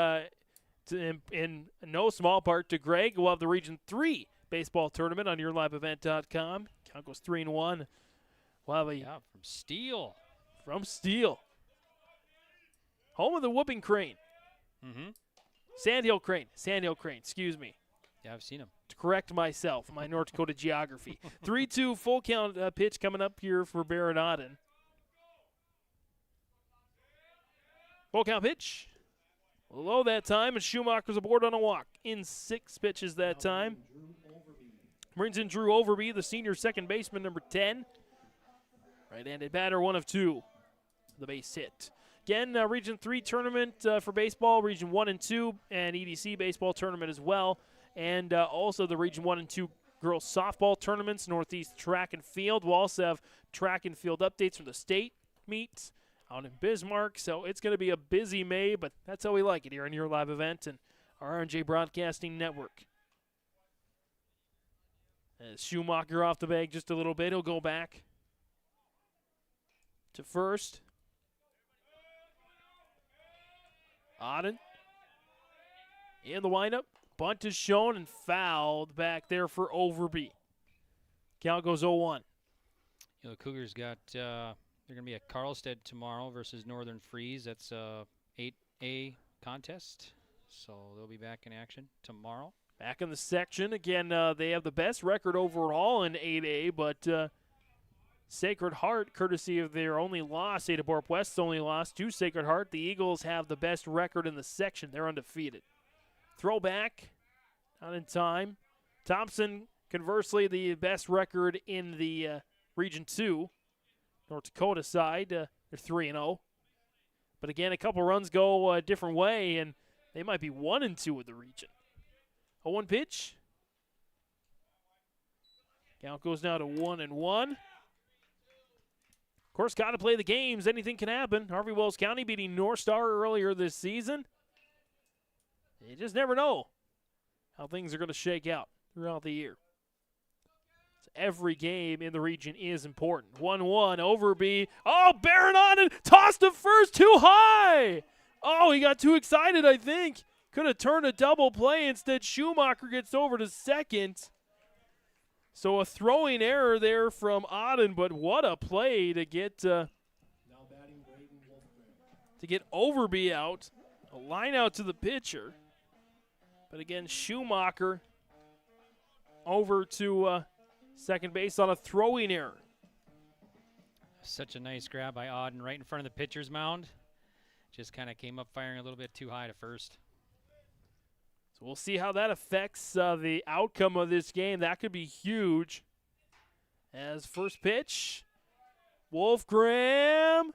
in no small part to Greg. We'll have the Region 3 baseball tournament on YourLiveEvent.com. Count goes 3-1. We'll have from Steel. From Steel. Home of the Whooping Crane. Mm-hmm. Sandhill Crane, excuse me. Yeah, I've seen him. To correct myself, my North Dakota geography. 3-2 full count pitch coming up here for Baron Auden. Full count pitch. Low that time, and Schumacher's aboard on a walk. In 6 pitches that time. Brings in Drew Overby, the senior second baseman, number 10. Right-handed batter, 1 of 2. The base hit. Again, Region 3 tournament for baseball, Region 1 and 2, and EDC baseball tournament as well. And also the Region 1 and 2 girls softball tournaments, Northeast track and field. We'll also have track and field updates from the state meets out in Bismarck. So it's going to be a busy May, but that's how we like it here on Your Live Event and our RNJ Broadcasting Network. As Schumacher off the bag just a little bit, he'll go back to first. Auden in the windup. Bunt is shown and fouled back there for Overby. Count goes 0-1. The Cougars got, they're going to be at Carlstead tomorrow versus Northern Freeze. That's a 8A contest. So they'll be back in action tomorrow. Back in the section. Again, they have the best record overall in 8A, but Sacred Heart, courtesy of their only loss, Ada-Borup-West's only loss to Sacred Heart. The Eagles have the best record in the section. They're undefeated. Throwback, not in time. Thompson, conversely, the best record in the Region 2. North Dakota side, they're 3-0. But again, a couple runs go a different way, and they might be 1-2 with the region. 0-1 pitch. Count goes now to 1-1. Of course, got to play the games. Anything can happen. Harvey Wells County beating North Star earlier this season. You just never know how things are going to shake out throughout the year. So every game in the region is important. 1-1, Overby. Oh, Baron Auden tossed to first too high. Oh, he got too excited, I think. Could have turned a double play. Instead, Schumacher gets over to second. So a throwing error there from Auden, but what a play to get Overby out. A line out to the pitcher. But again, Schumacher over to second base on a throwing error. Such a nice grab by Auden right in front of the pitcher's mound. Just kind of came up firing a little bit too high to first. So we'll see how that affects the outcome of this game. That could be huge. As first pitch, Wolfgram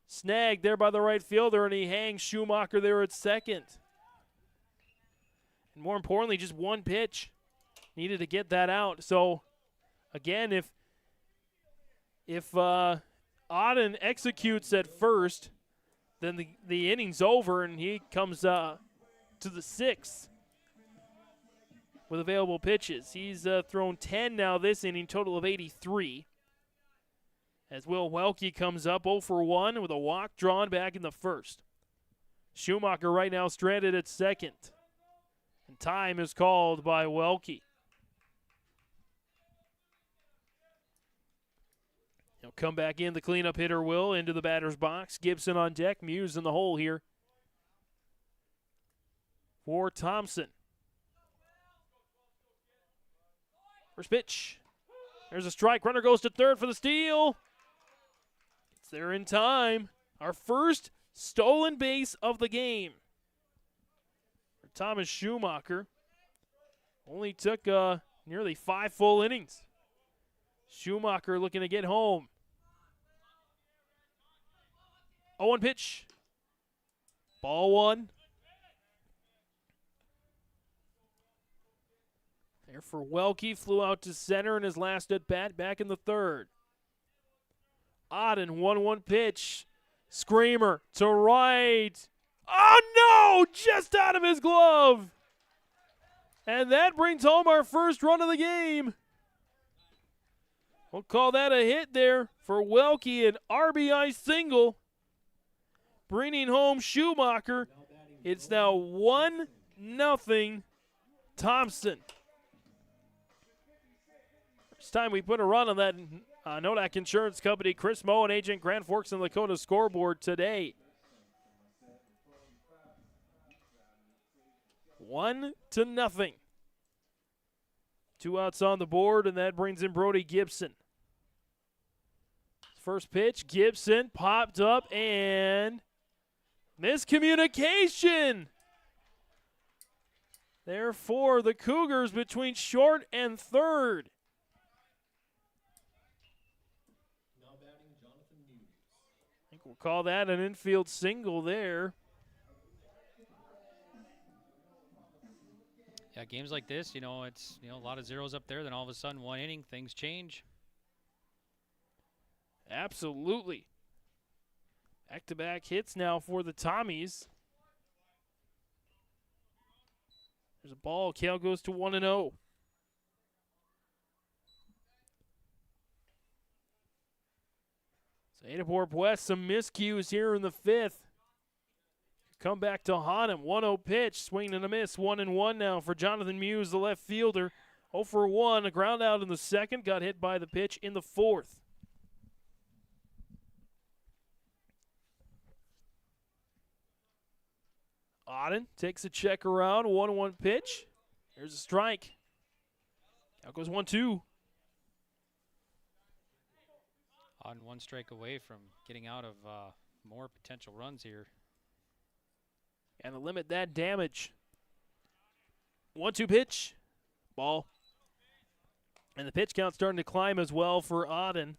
snagged there by the right fielder, and he hangs Schumacher there at second. And more importantly, just one pitch needed to get that out. So again, if Auden executes at first, then the inning's over, and he comes to the sixth with available pitches. He's thrown 10 now this inning, total of 83. As Will Welke comes up 0 for 1 with a walk drawn back in the first. Schumacher right now stranded at second. And time is called by Welke. He'll come back in. The cleanup hitter will into the batter's box. Gibson on deck. Muse in the hole here for Thompson. First pitch. There's a strike. Runner goes to third for the steal. It's there in time. Our first stolen base of the game for Thomas Schumacher. Only took nearly 5 full innings. Schumacher looking to get home. 0-1 pitch. Ball one. There for Welke. Flew out to center in his last at bat back in the third. Auden, 1-1 pitch. Screamer to right. Oh no! Just out of his glove. And that brings home our first run of the game. We'll call that a hit there for Welke, an RBI single. Bringing home Schumacher. It's now 1-0 Thompson. First time we put a run on that Nodak Insurance Company, Chris Moe and Agent Grand Forks and Lakota scoreboard today. 1-0. 2 outs on the board, and that brings in Brody Gibson. First pitch, Gibson popped up, and miscommunication. Therefore, the Cougars between short and third. I think we'll call that an infield single there. Yeah, games like this, it's a lot of zeros up there. Then all of a sudden, 1 inning, things change. Absolutely. Back-to-back hits now for the Tommies. There's a ball. Kale goes to 1-0. So Ada-Borup-West, some miscues here in the fifth. Come back to Hanem. 1-0 pitch. Swing and a miss. 1-1 now for Jonathan Muse, the left fielder. 0 for 1. A ground out in the second. Got hit by the pitch in the fourth. Auden takes a check around. 1-1 pitch. There's a strike. Out goes 1-2. Auden 1 strike away from getting out of more potential runs here. And to limit that damage. 1-2 pitch. Ball. And the pitch count starting to climb as well for Auden.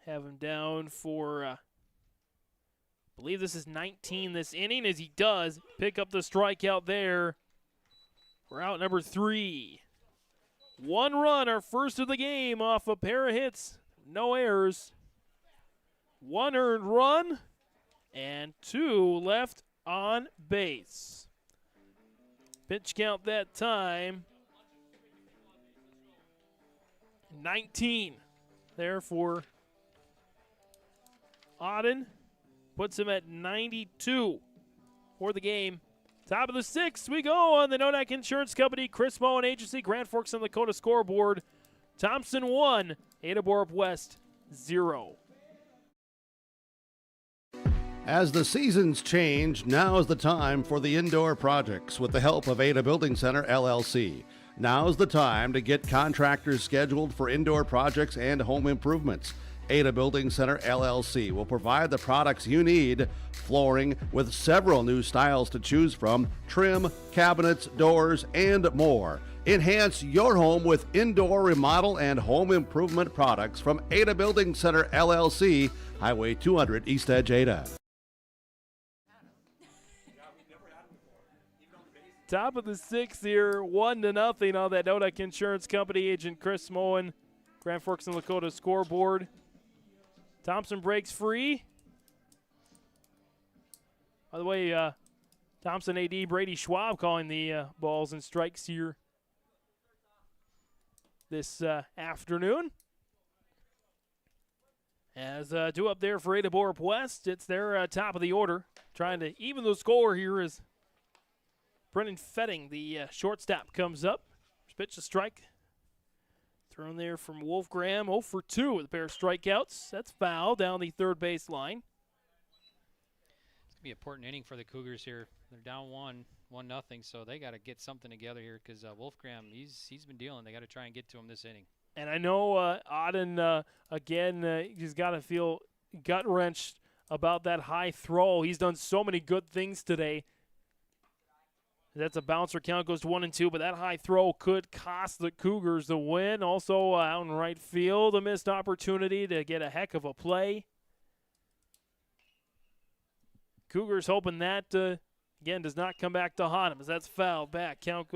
Have him down for, I believe this is 19 this inning, as he does pick up the strikeout there. We're out number 3. 1 run, our first of the game off a pair of hits. No errors. 1 earned run and 2 left on base. Pitch count that time, 19 there for Auden. Puts him at 92 for the game. Top of the 6th, we go on the Nodak Insurance Company, Chris Moe and Agency, Grand Forks and Lakota scoreboard. Thompson 1, Ada-Borup-West 0. As the seasons change, now is the time for the indoor projects with the help of Ada Building Center, LLC. Now's the time to get contractors scheduled for indoor projects and home improvements. Ada Building Center, LLC will provide the products you need. Flooring with several new styles to choose from, trim, cabinets, doors, and more. Enhance your home with indoor remodel and home improvement products from Ada Building Center, LLC, Highway 200, East Edge, Ada. Top of the sixth here, 1-0 on that Nodak Insurance Company agent Chris Moen. Grand Forks and Lakota scoreboard. Thompson breaks free. By the way, Thompson AD Brady Schwab calling the balls and strikes here this afternoon. As due up there for Ada-Borup-West, it's their top of the order. Trying to even the score here is Brennan Fetting, the shortstop, comes up. Pitch a strike. Thrown there from Wolf Graham, 0 for 2 with a pair of strikeouts. That's foul down the third base line. It's going to be an important inning for the Cougars here. They're down 1-0, so they got to get something together here because Wolf Graham, he's been dealing. They got to try and get to him this inning. And I know Auden, again, he's got to feel gut-wrenched about that high throw. He's done so many good things today. That's a bouncer. Count goes to 1-2, but that high throw could cost the Cougars the win. Also out in right field, a missed opportunity to get a heck of a play. Cougars hoping that, again, does not come back to haunt them as that's fouled back. Count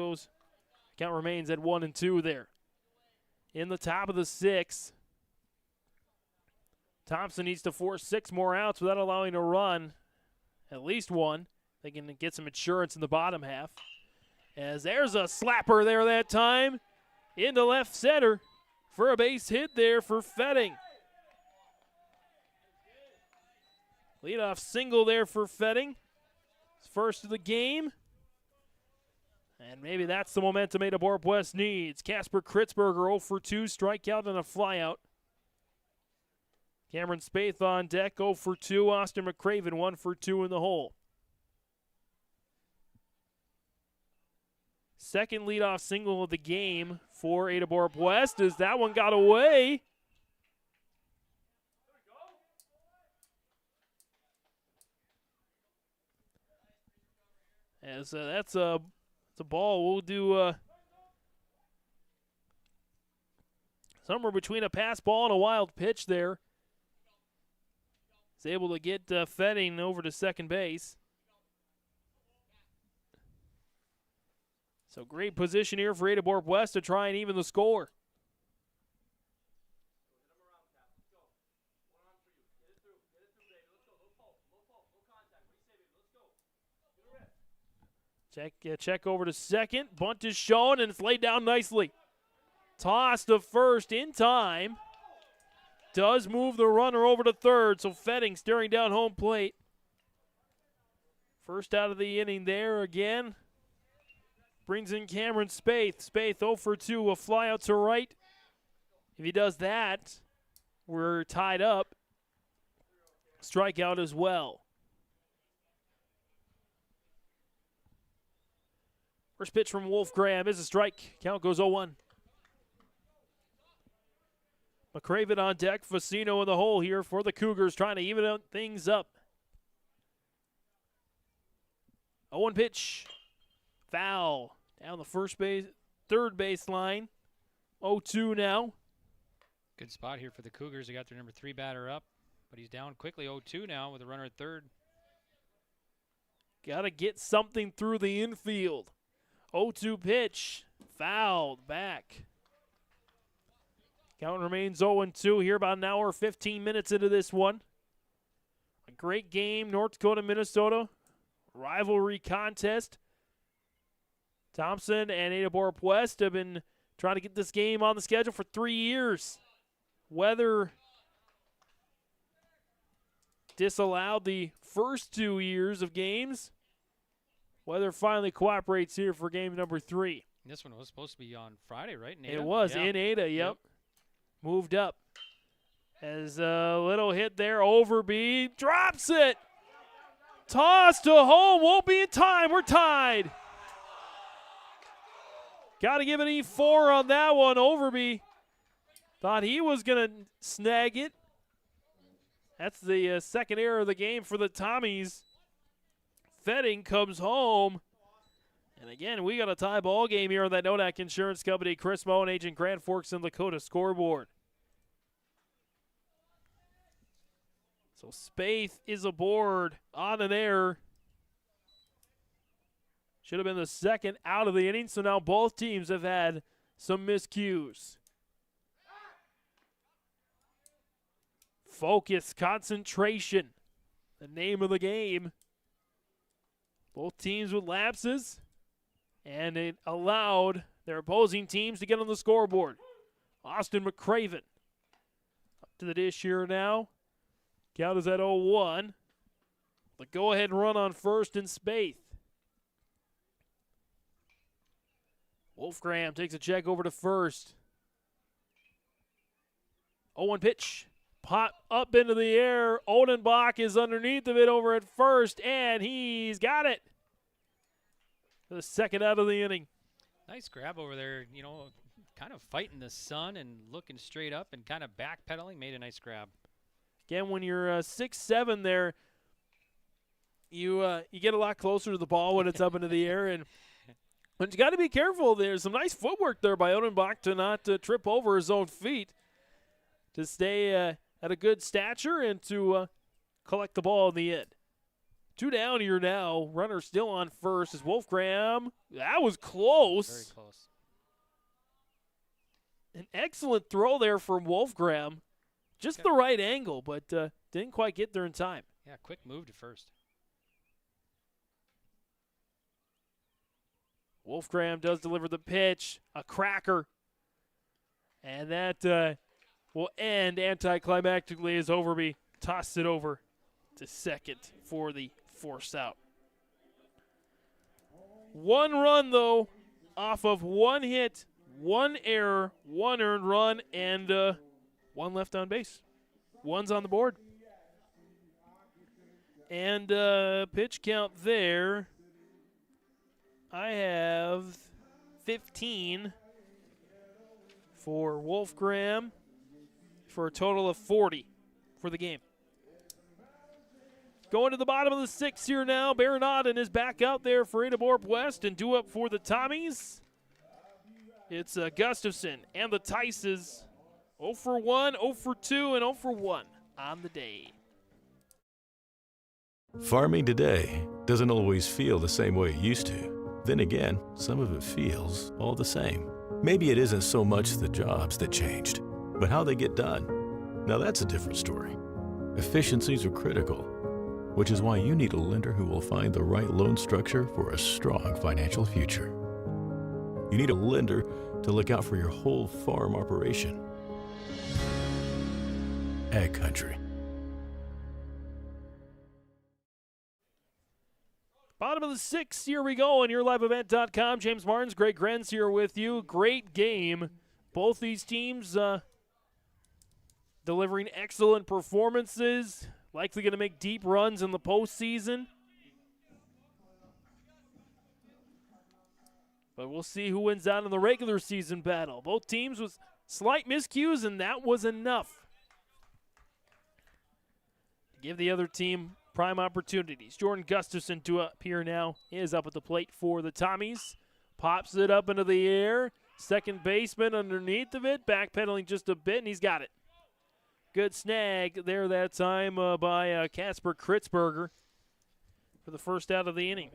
remains at 1-2 there. In the top of the sixth, Thompson needs to force 6 more outs without allowing a run, at least one. They can get some insurance in the bottom half. As there's a slapper there that time into left center for a base hit there for Fetting. Leadoff single there for Fetting. First of the game. And maybe that's the momentum Ada-Borup-West needs. Casper Kritzberger 0 for 2, strikeout and a flyout. Cameron Spaeth on deck, 0 for 2. Austin McCraven 1 for 2 in the hole. Second leadoff single of the game for Ada-Borup-West as that one got away. As that's a ball. We'll do somewhere between a pass ball and a wild pitch there. He's able to get Fetting over to second base. So great position here for Ada-Borup-West to try and even the score. Check over to second. Bunt is shown, and it's laid down nicely. Toss to first in time. Does move the runner over to third, so Fetting staring down home plate. First out of the inning there again. Brings in Cameron Spaeth. Spaeth 0 for 2, a fly out to right. If he does that, we're tied up. Strikeout as well. First pitch from Wolf Graham is a strike. Count goes 0-1. McCraven on deck. Facino in the hole here for the Cougars, trying to even things up. 0-1 pitch. Foul. Down the third base line. 0-2 now. Good spot here for the Cougars. They got their number 3 batter up, but he's down quickly. 0-2 now with a runner at third. Got to get something through the infield. 0-2 pitch. Fouled back. Count remains 0-2 here, about an hour, 15 minutes into this one. A great game, North Dakota, Minnesota. Rivalry contest. Thompson and Ada-Borup-West have been trying to get this game on the schedule for 3 years. Weather disallowed the first 2 years of games. Weather finally cooperates here for game number 3. This one was supposed to be on Friday, right? In Ada? It was in Ada, yep. Moved up. As a little hit there, Overby drops it. Toss to home. Won't be in time. We're tied. Got to give an E4 on that one. Overby thought he was going to snag it. That's the second error of the game for the Tommies. Fetting comes home. And again, we got a tie ball game here on that Nodak Insurance Company. Chris Moe and Agent Grant Forks and Lakota scoreboard. So Spaeth is aboard on an error. Should have been the second out of the inning, so now both teams have had some miscues. Focus, concentration, the name of the game. Both teams with lapses, and it allowed their opposing teams to get on the scoreboard. Austin McCraven up to the dish here now. Count is at 0-1. The go-ahead run on first and Spaeth. Wolfgram takes a check over to first. 0-1 pitch. Pop up into the air. Odenbach is underneath of it over at first, and he's got it. The second out of the inning. Nice grab over there, you know, kind of fighting the sun and looking straight up and kind of backpedaling. Made a nice grab. Again, when you're 6'7" there, you get a lot closer to the ball when it's up into the air, but you got to be careful. There's some nice footwork there by Odenbach to not trip over his own feet, to stay at a good stature and to collect the ball in the end. 2 down here now. Runner still on first is Wolfgram. That was close. Very close. An excellent throw there from Wolfgram. Just the right angle, but didn't quite get there in time. Yeah, quick move to first. Wolfgram does deliver the pitch, a cracker. And that will end anticlimactically as Overby tosses it over to second for the force out. 1 run, though, off of 1 hit, 1 error, 1 earned run, and 1 left on base. 1's on the board. And pitch count there, I have 15 for Wolfgram for a total of 40 for the game. Going to the bottom of the 6th here now. Baron is back out there for Ada-Borup-West, and due up for the Tommies. It's Gustafson and the Tices. 0 for 1, 0 for 2, and 0 for 1 on the day. Farming today doesn't always feel the same way it used to. Then again, some of it feels all the same. Maybe it isn't so much the jobs that changed, but how they get done. Now that's a different story. Efficiencies are critical, which is why you need a lender who will find the right loan structure for a strong financial future. You need a lender to look out for your whole farm operation. Ag Country. Bottom of the 6th, here we go on YourLiveEvent.com. James Martins, Greg Grenz here with you. Great game. Both these teams delivering excellent performances. Likely going to make deep runs in the postseason. But we'll see who wins out in the regular season battle. Both teams with slight miscues, and that was enough to give the other team prime opportunities. Jordan Gustafson to up here now is up at the plate for the Tommies. Pops it up into the air. Second baseman underneath of it, backpedaling just a bit, and he's got it. Good snag there that time by Casper Kritzberger for the first out of the inning.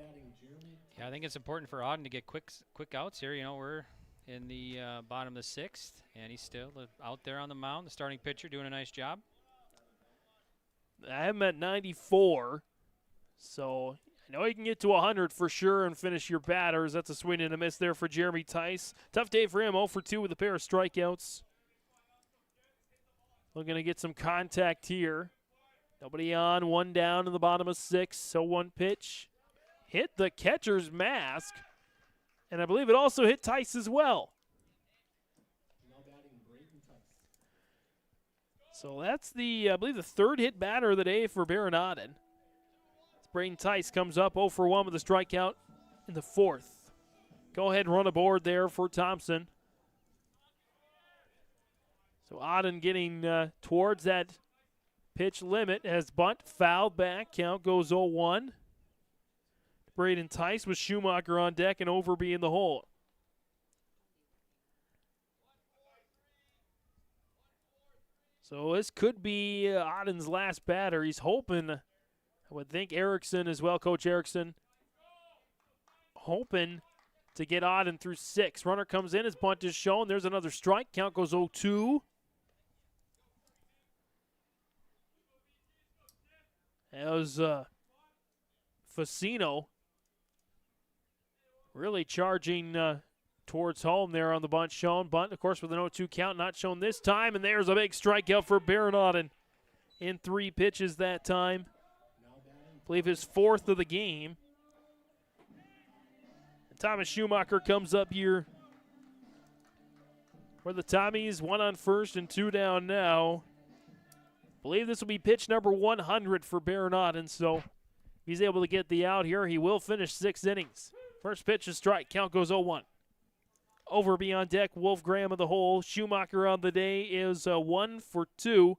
Yeah, I think it's important for Auden to get quick outs here. You know, we're in the bottom of the 6th, and he's still out there on the mound, the starting pitcher, doing a nice job. I have him at 94, so I know he can get to 100 for sure and finish your batters. That's a swing and a miss there for Jeremy Tice. Tough day for him, 0 for 2 with a pair of strikeouts. Looking to get some contact here. Nobody on, 1 down in the bottom of 6, so 1 pitch. Hit the catcher's mask, and I believe it also hit Tice as well. So that's the, I believe, the 3rd hit batter of the day for Baron Auden. Braden Tice comes up 0 for 1 with a strikeout in the fourth. Go ahead and run a board there for Thompson. So Auden getting towards that pitch limit as bunt fouled back. Count goes 0-1. Braden Tice with Schumacher on deck and Overby in the hole. So this could be Auden's last batter. He's hoping, I would think Erickson as well, Coach Erickson, hoping to get Auden through 6. Runner comes in, his bunt is shown. There's another strike. Count goes 0-2. That was Facino really charging towards home there on the bunt shown. Bunt, of course, with an 0-2 count, not shown this time. And there's a big strikeout for Baron Auden in 3 pitches that time. I believe his 4th of the game. And Thomas Schumacher comes up here for the Tommies. 1 on first and 2 down now. I believe this will be pitch number 100 for Baron Auden. So if he's able to get the out here, he will finish 6 innings. First pitch is strike. Count goes 0-1. Overby on deck. Wolf Graham of the hole. Schumacher on the day is 1 for 2.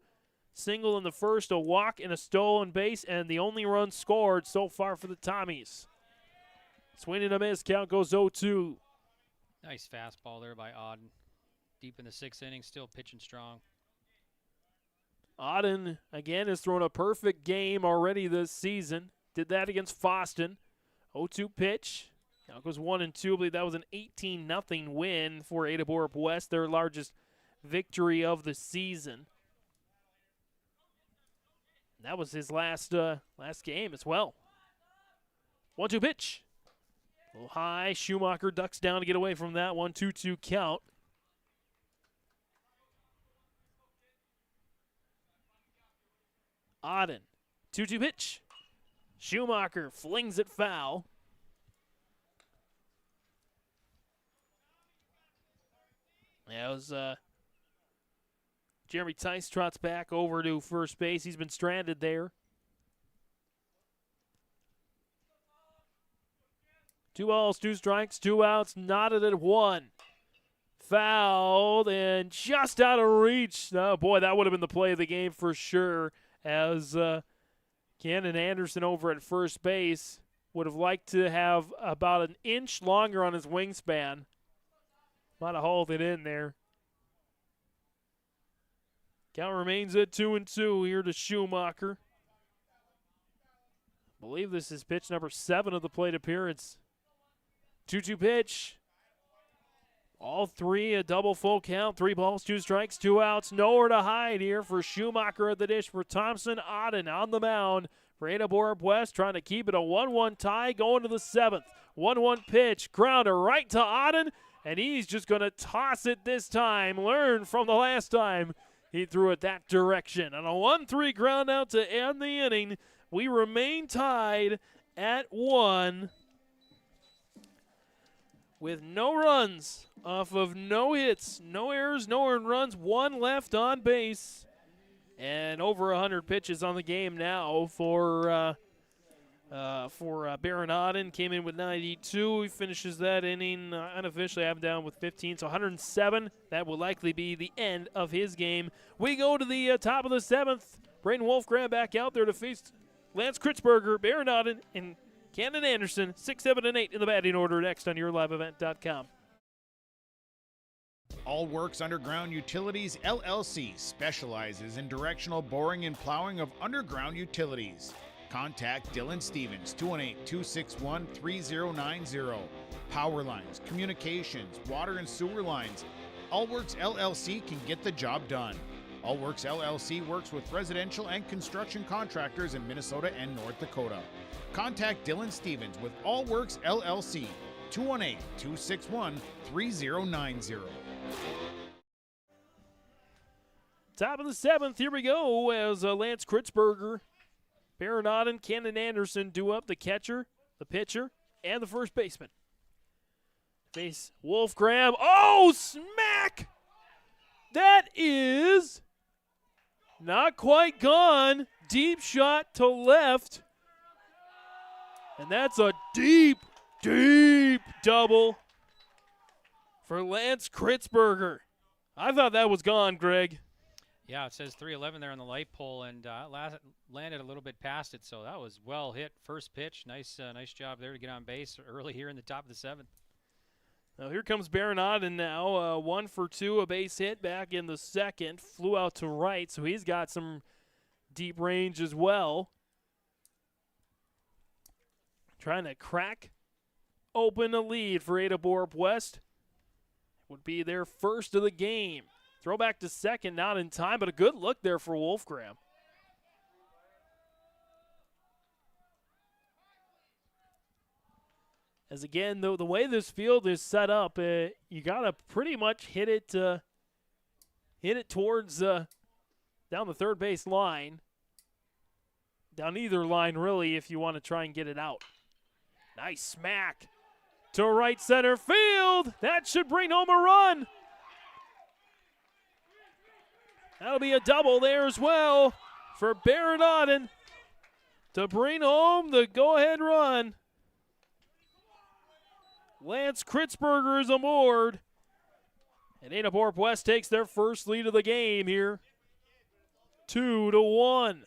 Single in the first, a walk and a stolen base, and the only run scored so far for the Tommies. Swing and a miss. Count goes 0-2. Nice fastball there by Auden. Deep in the 6th inning, still pitching strong. Auden, again, has thrown a perfect game already this season. Did that against Foston. 0-2 pitch. Now goes 1-2. I believe that was an 18-0 win for Ada-Borup-West, their largest victory of the season. That was his last game as well. 1-2 pitch. A little high. Schumacher ducks down to get away from that one. 2-2 count. Auden. 2-2 pitch. Schumacher flings it foul. That was Jeremy Tice trots back over to first base. He's been stranded there. 2 balls, 2 strikes, 2 outs, knotted at 1. Fouled and just out of reach. Oh, boy, that would have been the play of the game for sure, as Cannon Anderson over at first base would have liked to have about an inch longer on his wingspan. Might have hauled it in there. Count remains at 2-2 here to Schumacher. I believe this is pitch number 7 of the plate appearance. 2-2 pitch. All 3 a double full count. 3 balls, 2 strikes, 2 outs. Nowhere to hide here for Schumacher at the dish for Thompson. Auden on the mound for Ada-Borup-West, trying to keep it a 1-1 tie going to the 7th. 1-1 pitch. Grounder right to Auden. And he's just going to toss it this time. Learn from the last time he threw it that direction. On a 1-3 ground out to end the inning, we remain tied at 1 with no runs off of no hits, no errors, no earned runs, 1 left on base, and over 100 pitches on the game now for Baron Auden. Came in with 92. He finishes that inning unofficially. I have him down with 15, so 107. That will likely be the end of his game. We go to the top of the 7th. Braden Wolfgram back out there to face Lance Kritzberger, Baron Auden, and Cannon Anderson. 6, 7, and 8 in the batting order next on YourLiveEvent.com. All Works Underground Utilities, LLC specializes in directional boring and plowing of underground utilities. Contact Dylan Stevens, 218-261-3090. Power lines, communications, water and sewer lines. Allworks LLC can get the job done. Allworks LLC works with residential and construction contractors in Minnesota and North Dakota. Contact Dylan Stevens with Allworks LLC, 218-261-3090. Top of the 7th, here we go as Lance Kritzberger, Baron Auden, Cannon Anderson do up the catcher, the pitcher, and the first baseman. Face Wolf Graham. Oh, smack! That is not quite gone. Deep shot to left. And that's a deep, deep double for Lance Kritzberger. I thought that was gone, Greg. Yeah, it says 311 there on the light pole, and landed a little bit past it, so that was well hit. First pitch, nice job there to get on base early here in the top of the 7th. Now here comes Baron now, 1 for 2, a base hit back in the 2nd, flew out to right, so he's got some deep range as well. Trying to crack open a lead for Ada-Borup-West. Would be their first of the game. Throw back to 2nd, not in time, but a good look there for Wolfgram. As again, the way this field is set up, you got to pretty much hit it towards down the third base line. Down either line, really, if you want to try and get it out. Nice smack to right center field. That should bring home a run. That'll be a double there as well for Baron Auden to bring home the go-ahead run. Lance Kritzberger is aboard. And Ada-Borup-West takes their first lead of the game here. 2-1.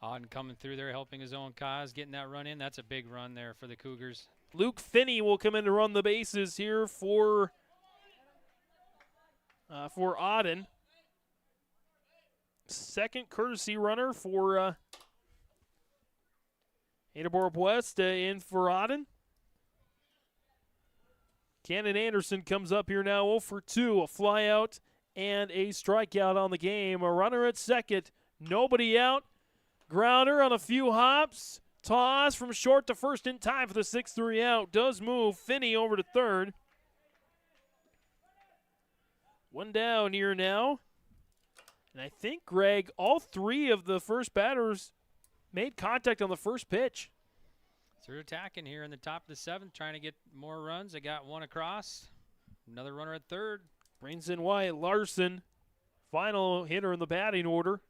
Auden coming through there, helping his own cause, getting that run in. That's a big run there for the Cougars. Luke Finney will come in to run the bases here for Auden. Second courtesy runner for Ada-Borup-West in for Auden. Cannon Anderson comes up here now 0 for 2, a fly out and a strikeout on the game. A runner at second, nobody out. Grounder on a few hops. Toss from short to first in time for the 6-3 out. Does move Finney over to third. One down here now. And I think, Greg, all 3 of the first batters made contact on the first pitch. So they're attacking here in the top of the 7th, trying to get more runs. They got one across. Another runner at third. Brings in Wyatt Larson, final hitter in the batting order.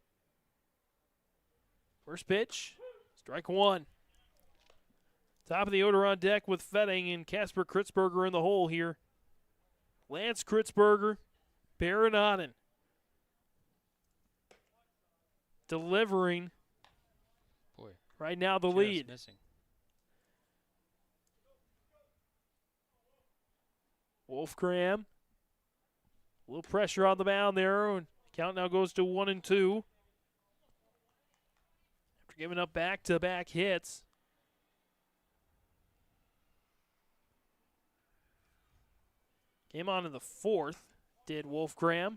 First pitch, strike 1. Top of the order on deck with Fetting and Casper Kritzberger in the hole here. Lance Kritzberger, Baron Auden. Delivering right now the lead. Missing. Wolfgram, a little pressure on the mound there. Count now goes to 1-2. After giving up back-to-back hits. Came on in the 4th, did Wolfgram.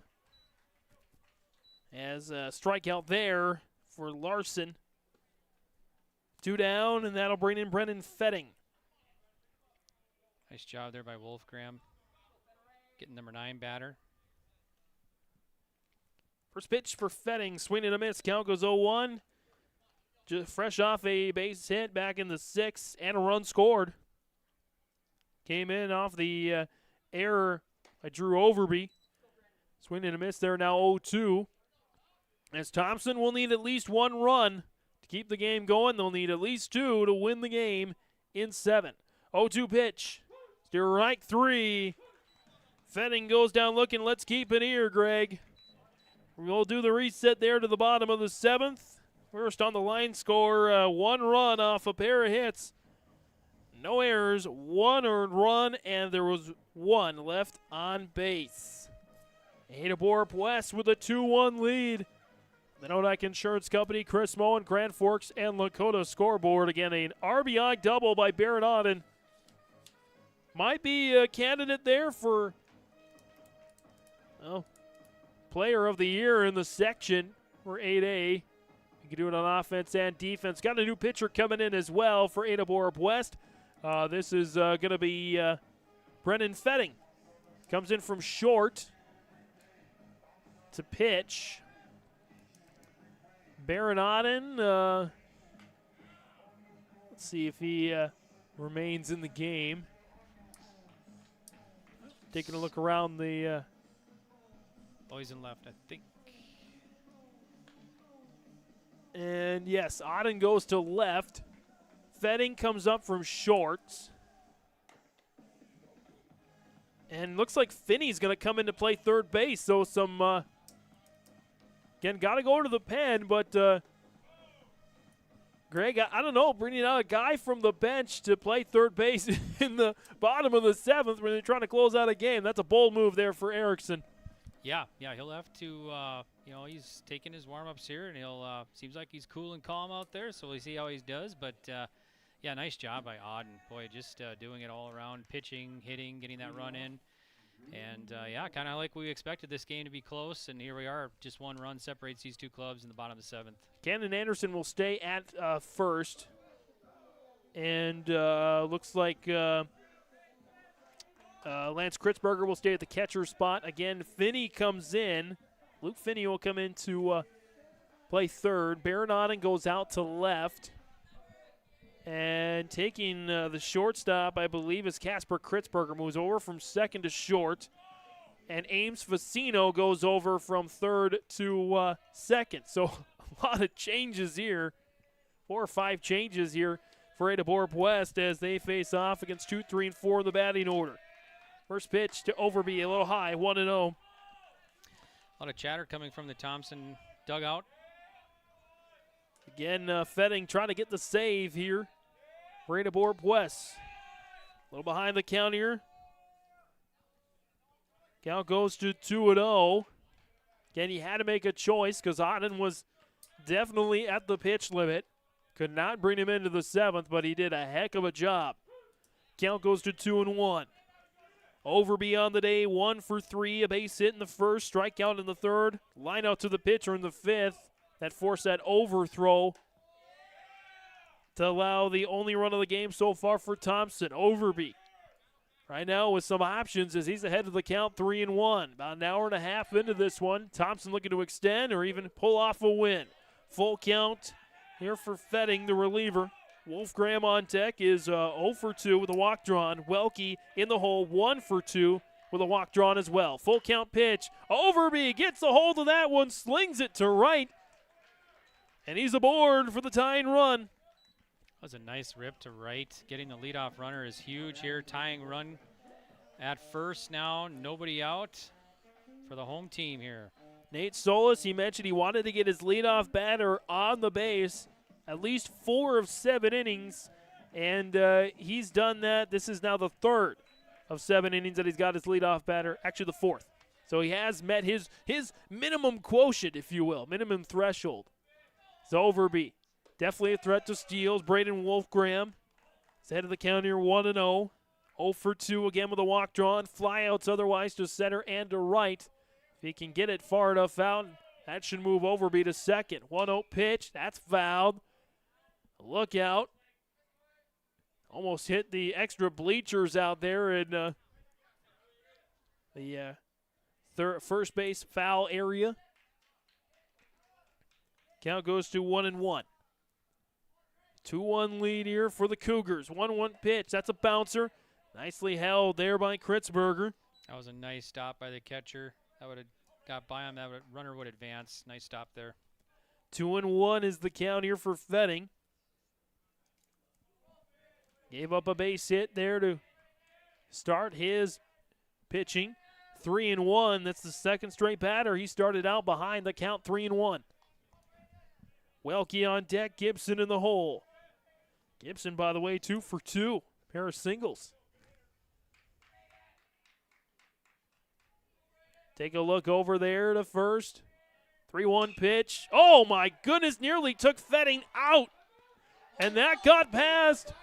As a strikeout there for Larson. 2 down, and that'll bring in Brennan Fetting. Nice job there by Wolfgram. Getting number 9 batter. First pitch for Fetting, swing and a miss. Count goes 0-1. Just fresh off a base hit back in the 6th, and a run scored. Came in off the error by Drew Overby. Swing and a miss there, now 0-2. As Thompson will need at least 1 run to keep the game going. They'll need at least 2 to win the game in 7. 0-2 pitch. Strike 3. Fetting goes down looking. Let's keep it here, Greg. We'll do the reset there to the bottom of the 7th. First on the line score, 1 run off a pair of hits. No errors, 1 earned run, and there was 1 left on base. Ada-Borup-West with a 2-1 lead. The Nodak Insurance Company, Chris Moen, Grand Forks, and Lakota scoreboard. Again, an RBI double by Baron Auden. Might be a candidate there for player of the year in the section for 8A. You can do it on offense and defense. Got a new pitcher coming in as well for Ada-Borup-West. This is going to be Brennan Fetting. Comes in from short to pitch. Baron Auden, let's see if he remains in the game. Taking a look around the... he's in left, I think. And yes, Auden goes to left. Fetting comes up from short. And looks like Finney's going to come in to play third base. So some, again, got to go to the pen, but Greg, I don't know, bringing out a guy from the bench to play third base in the bottom of the 7th when they're trying to close out a game. That's a bold move there for Erickson. Yeah, he'll have to, he's taking his warm-ups here, and he'll, seems like he's cool and calm out there, so we'll see how he does. But, yeah, nice job by Auden. Boy, just doing it all around, pitching, hitting, getting that run in. And, yeah, kind of like we expected this game to be close, and here we are. Just one run separates these two clubs in the bottom of the 7th. Camden Anderson will stay at first. And looks like Lance Kritzberger will stay at the catcher spot. Again, Finney comes in. Luke Finney will come in to play third. Baron Auden goes out to left. And taking the shortstop, I believe, is Casper Kritzberger. Moves over from second to short. And Ames Facino goes over from third to second. So a lot of changes here. 4 or 5 changes here for Ada-Borup-West as they face off against 2, 3, and 4 in the batting order. First pitch to Overby, a little high, 1-0. A lot of chatter coming from the Thompson dugout. Again, Fetting trying to get the save here for Ada-Borup-West. A little behind the count here. Count goes to 2-0. Again, he had to make a choice because Auden was definitely at the pitch limit. Could not bring him into the 7th, but he did a heck of a job. Count goes to 2-1. Overby on the day, 1 for 3. A base hit in the first, strikeout in the third. Line out to the pitcher in the 5th. That forced that overthrow to allow the only run of the game so far for Thompson. Overby right now with some options as he's ahead of the count 3-1. About an hour and a half into this one. Thompson looking to extend or even pull off a win. Full count here for Fetting, the reliever. Wolfgram on deck is 0 for 2 with a walk drawn. Welke in the hole, 1 for 2 with a walk drawn as well. Full count pitch. Overby gets a hold of that one, slings it to right. And he's aboard for the tying run. That was a nice rip to right. Getting the leadoff runner is huge here. Tying run at first now. Nobody out for the home team here. Nate Solis, he mentioned he wanted to get his leadoff batter on the base at least 4 of 7 innings, and he's done that. This is now the 3rd of 7 innings that he's got his leadoff batter, actually the 4th. So he has met his minimum quotient, if you will, minimum threshold. It's Overby. Definitely a threat to steals. Braden Wolfgram is ahead of the count here, 1-0. 0 for 2 again with a walk drawn. Flyouts otherwise to center and to right. If he can get it far enough out, that should move Overby to second. 1-0 pitch. That's fouled. Look out. Almost hit the extra bleachers out there in the first base foul area. Count goes to 1-1. 2-1 lead here for the Cougars. 1-1 pitch. That's a bouncer. Nicely held there by Kritzberger. That was a nice stop by the catcher. That would have got by him. That runner would advance. Nice stop there. 2-1 is the count here for Fetting. Gave up a base hit there to start his pitching. 3-1. That's the second straight batter. He started out behind the count 3-1. Welke on deck. Gibson in the hole. Gibson, by the way, 2 for 2. Pair of singles. Take a look over there to first. 3-1 pitch. Oh, my goodness. Nearly took Fetting out. And that got past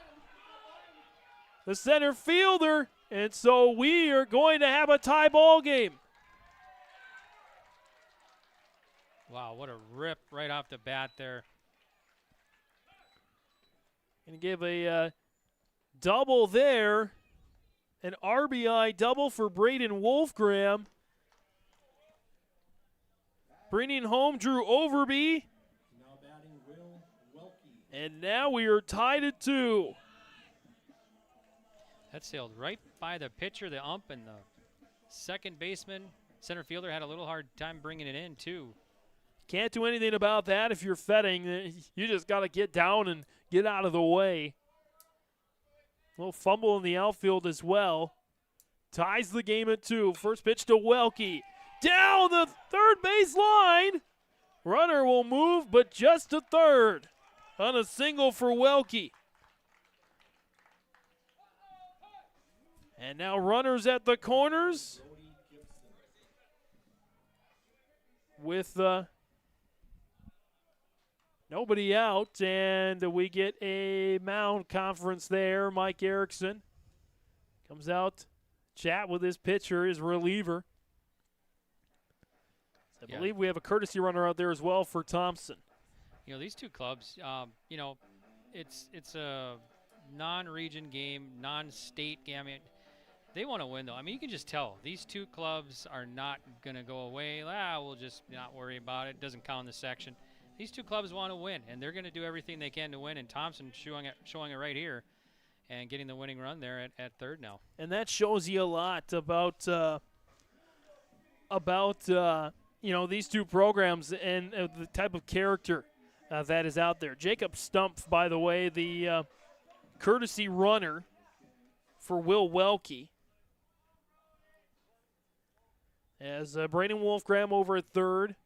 the center fielder, and so we are going to have a tie ball game. Wow, what a rip right off the bat there. Going to give a double there, an RBI double for Braden Wolfgram. Bringing home Drew Overby. Now batting Will Welke. And now we are tied at 2. That sailed right by the pitcher, the ump, and the second baseman. Center fielder had a little hard time bringing it in, too. Can't do anything about that if you're Fetting. You just got to get down and get out of the way. little fumble in the outfield as well. Ties the game at 2. First pitch to Welke. Down the third base line. Runner will move, but just to third on a single for Welke. And now runners at the corners with nobody out, and we get a mound conference there. Mike Erickson comes out, chat with his pitcher, his reliever. I believe we have a courtesy runner out there as well for Thompson. You know, these two clubs, you know, it's a non-region game, non-state game. I mean, they want to win, though. I mean, you can just tell. These two clubs are not going to go away. We'll just not worry about it. It doesn't count in the section. These two clubs want to win, and they're going to do everything they can to win, and Thompson showing it right here and getting the winning run there at third now. And that shows you a lot about you know, these two programs and the type of character that is out there. Jacob Stumpf, by the way, the courtesy runner for Will Welke. As Braden Wolfgram over at third.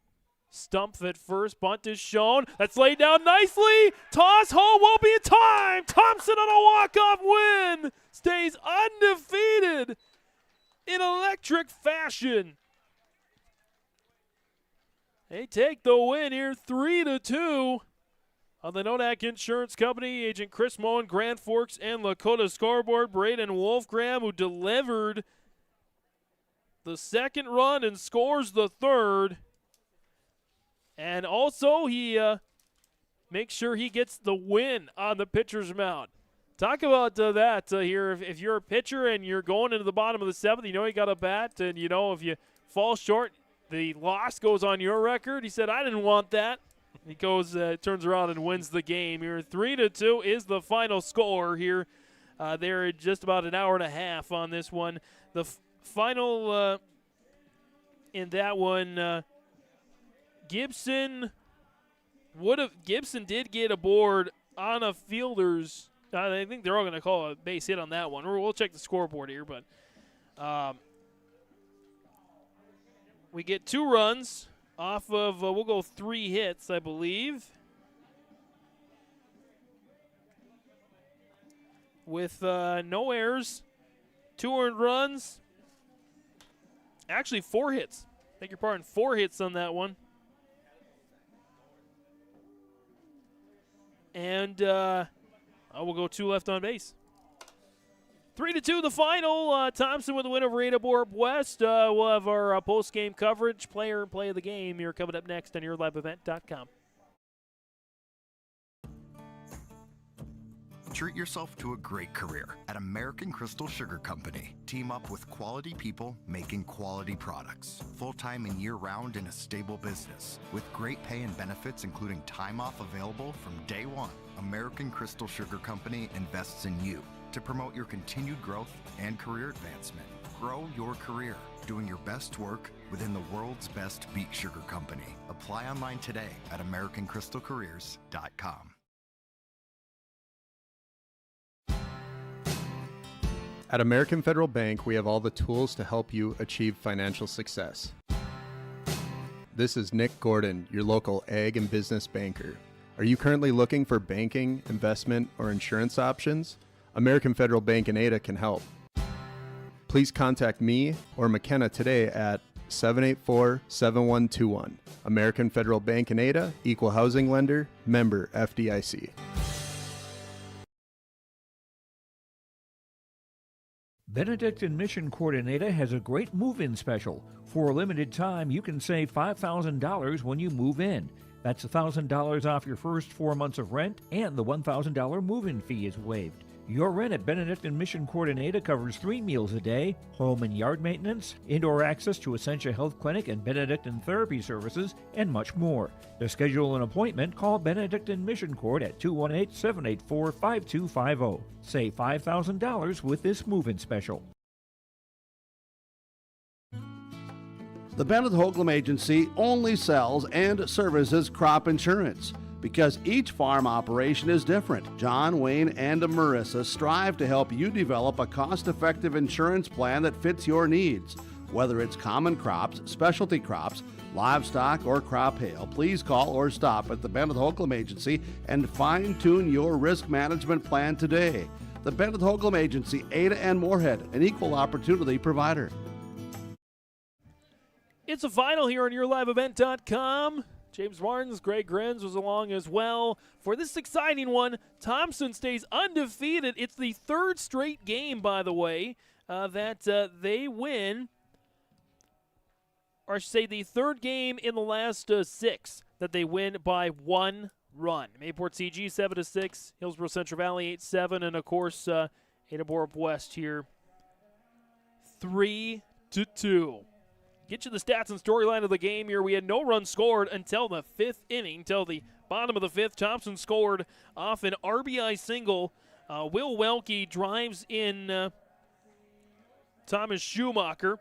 Stumpf at first. Bunt is shown. That's laid down nicely. Toss home won't be in time. Thompson on a walk-off win. Stays undefeated in electric fashion. They take the win here 3-2 on the Nodak Insurance Company. Agent Chris Moen, Grand Forks, and Lakota scoreboard. Braden Wolfgram, who delivered the second run and scores the third. And also he makes sure he gets the win on the pitcher's mound. Talk about that here. If you're a pitcher and you're going into the bottom of the seventh, you know you got a bat, and you know if you fall short, the loss goes on your record. He said, I didn't want that. He goes, turns around and wins the game here. 3-2 is the final score here. They're just about an hour and a half on this one. The final in that one, Gibson did get aboard on a fielder's. I think they're all going to call a base hit on that one. We'll check the scoreboard here, but we get 2 runs off of, we'll go 3 hits, I believe. With no errors, 2 earned runs. Actually, 4 hits. Beg your pardon, 4 hits on that one. And we'll go 2 left on base. 3-2 the final. Thompson with the win over Ada-Borup-West. We'll have our post-game coverage, player and play of the game here coming up next on YourLiveEvent.com. Treat yourself to a great career at American Crystal Sugar Company. Team up with quality people making quality products. Full-time and year-round in a stable business. With great pay and benefits including time off available from day one. American Crystal Sugar Company invests in you to promote your continued growth and career advancement. Grow your career doing your best work within the world's best beet sugar company. Apply online today at AmericanCrystalCareers.com. At American Federal Bank, we have all the tools to help you achieve financial success. This is Nick Gordon, your local ag and business banker. Are you currently looking for banking, investment, or insurance options? American Federal Bank in Ada can help. Please contact me or McKenna today at 784-7121. American Federal Bank in Ada, Equal Housing Lender, member FDIC. Benedictine Mission Coordinator has a great move-in special. For a limited time, you can save $5,000 when you move in. That's $1,000 off your first 4 months of rent, and the $1,000 move-in fee is waived. Your rent at Benedictine Mission Coordinator covers 3 meals a day, home and yard maintenance, indoor access to Essentia Health Clinic and Benedictine Therapy Services, and much more. To schedule an appointment, call Benedictine Mission Court at 218-784-5250. Save $5,000 with this move-in special. The Bennett Holcomb Agency only sells and services crop insurance. Because each farm operation is different. John, Wayne, and Marissa strive to help you develop a cost-effective insurance plan that fits your needs. Whether it's common crops, specialty crops, livestock, or crop hail, please call or stop at the Bennett Holcomb Agency and fine-tune your risk management plan today. The Bennett Holcomb Agency, Ada and Moorhead, an equal opportunity provider. It's a final here on YourLiveEvent.com. James Martins, Greg Grenz was along as well. For this exciting one, Thompson stays undefeated. It's the third straight game, by the way, that they win. Or I should say the third game in the last 6 that they win by 1 run. Mayport CG 7-6, Hillsborough Central Valley 8-7, and of course Ada-Borup-West here 3-2. Get you the stats and storyline of the game here. We had no runs scored until the 5th inning, till the bottom of the 5th. Thompson scored off an RBI single. Will Welke drives in Thomas Schumacher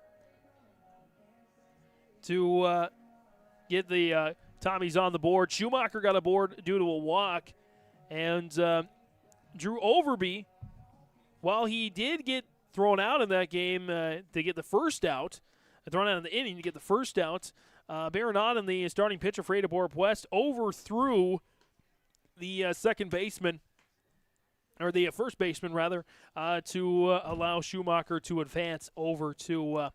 to get the Tommies on the board. Schumacher got aboard due to a walk. And Drew Overby, while he did get thrown out in that game to get the first out, thrown out in the inning to get the first out, Baronaden, the starting pitcher for Ada-Borup-West, overthrew the second baseman, or the first baseman, rather, to allow Schumacher to advance over to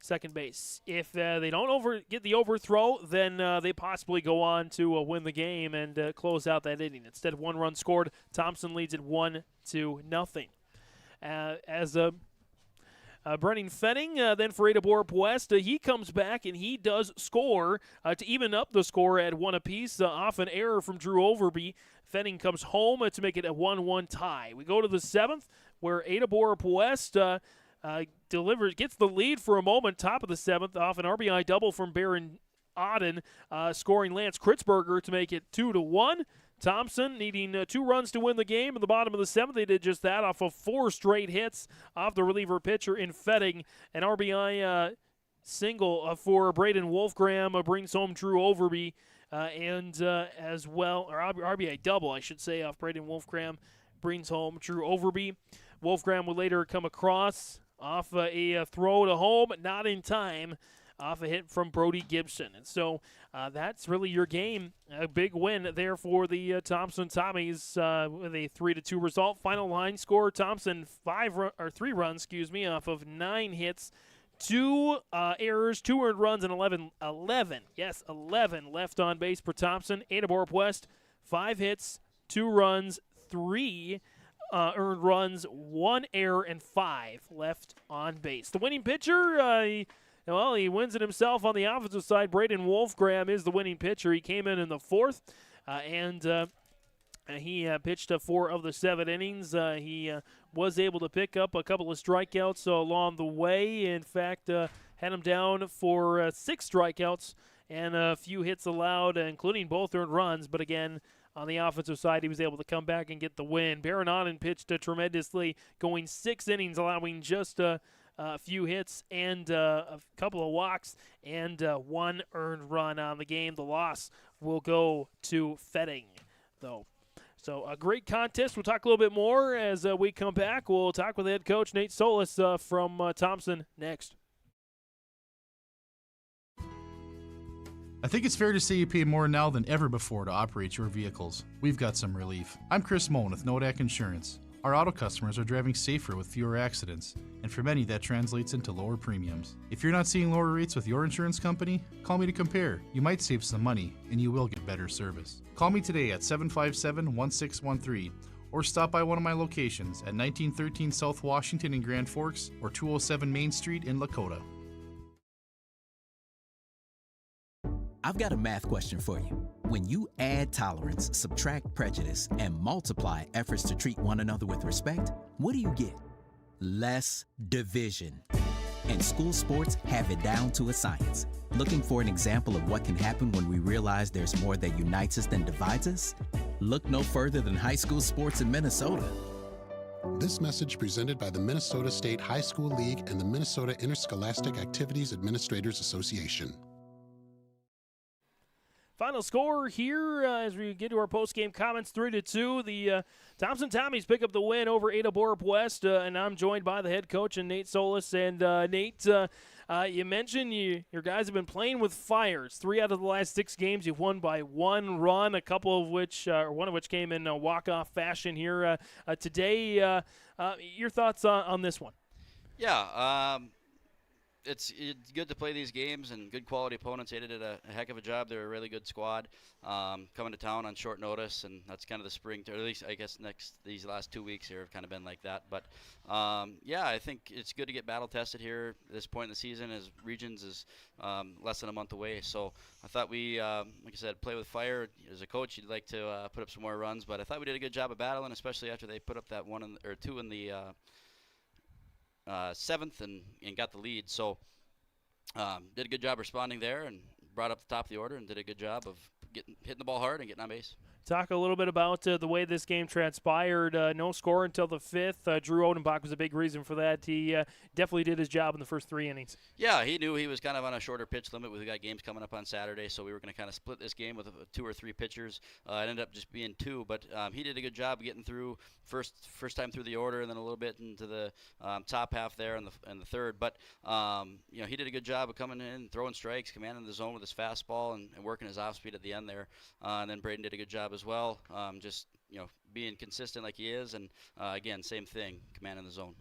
second base. If they don't get the overthrow, then they possibly go on to win the game and close out that inning. Instead of 1 run scored, Thompson leads it 1-0. Brennan Fenning, then for Ada-Borup-West, he comes back and he does score to even up the score at 1 apiece off an error from Drew Overby. Fenning comes home to make it a 1-1 tie. We go to the 7th, where Ada-Borup-West gets the lead for a moment, top of the 7th, off an RBI double from Baron Auden, scoring Lance Kritzberger to make it 2-1. Thompson needing 2 runs to win the game. In the bottom of the 7th, they did just that off of 4 straight hits off the reliever pitcher in Fetting. An RBI single for Braden Wolfgram brings home Drew Overby, and as well, or RBI double, I should say, off Braden Wolfgram brings home Drew Overby. Wolfgram would later come across off a throw to home, not in time, off a hit from Brody Gibson. And so that's really your game. A big win there for the Thompson Tommies with a 3-2 result. Final line score, Thompson 3 runs, off of 9 hits, 2 errors, 2 earned runs, and 11 left on base for Thompson. Ada-Borup-West, 5 hits, 2 runs, 3 earned runs, 1 error, and 5 left on base. The winning pitcher, he wins it himself on the offensive side. Braden Wolfgram is the winning pitcher. He came in the 4th, and he pitched 4 of the 7 innings. He was able to pick up a couple of strikeouts along the way. In fact, had him down for 6 strikeouts and a few hits allowed, including both earned runs. But again, on the offensive side, he was able to come back and get the win. Baron Auden pitched tremendously, going 6 innings, allowing just a few hits and a couple of walks and 1 earned run on the game. The loss will go to Fetting, though. So a great contest. We'll talk a little bit more as we come back. We'll talk with head coach Nate Solis from Thompson next. I think it's fair to say you pay more now than ever before to operate your vehicles. We've got some relief. I'm Chris Moen with Nodak Insurance. Our auto customers are driving safer with fewer accidents, and for many that translates into lower premiums. If you're not seeing lower rates with your insurance company, call me to compare. You might save some money, and you will get better service. Call me today at 757-1613, or stop by one of my locations at 1913 South Washington in Grand Forks or 207 Main Street in Lakota. I've got a math question for you. When you add tolerance, subtract prejudice, and multiply efforts to treat one another with respect, what do you get? Less division. And school sports have it down to a science. Looking for an example of what can happen when we realize there's more that unites us than divides us? Look no further than high school sports in Minnesota. This message presented by the Minnesota State High School League and the Minnesota Interscholastic Activities Administrators Association. Final score here as we get to our post-game comments, 3-2. The Thompson Tommies pick up the win over Ada-Borup-West, and I'm joined by the head coach, and Nate Solis. And Nate, you mentioned your guys have been playing with fires. 3 out of the last 6 games you've won by 1 run, a couple of which, or one of which came in a walk-off fashion here today. Your thoughts on this one? Yeah, it's good to play these games and good quality opponents. Ada did a heck of a job. They're a really good squad coming to town on short notice, and that's kind of the spring, or at least I guess these last 2 weeks here have kind of been like that. But yeah, I think it's good to get battle tested here at this point in the season, as Regions is less than a month away. So I thought we, like I said, play with fire. As a coach, you'd like to put up some more runs, but I thought we did a good job of battling, especially after they put up that 1 or 2 in the 7th and got the lead. So did a good job responding there and brought up the top of the order and did a good job of hitting the ball hard and getting on base. Talk a little bit about the way this game transpired. No score until the 5th. Drew Odenbach was a big reason for that. He definitely did his job in the first 3 innings. Yeah, he knew he was kind of on a shorter pitch limit. We got games coming up on Saturday, so we were going to kind of split this game with 2 or 3 pitchers. It ended up just being 2, but he did a good job getting through first time through the order, and then a little bit into the top half there in the 3rd. But you know, he did a good job of coming in, throwing strikes, commanding the zone with his fastball, and working his off speed at the end there. And then Braden did a good job as well. Just, you know, being consistent like he is, and again, same thing, commanding the zone.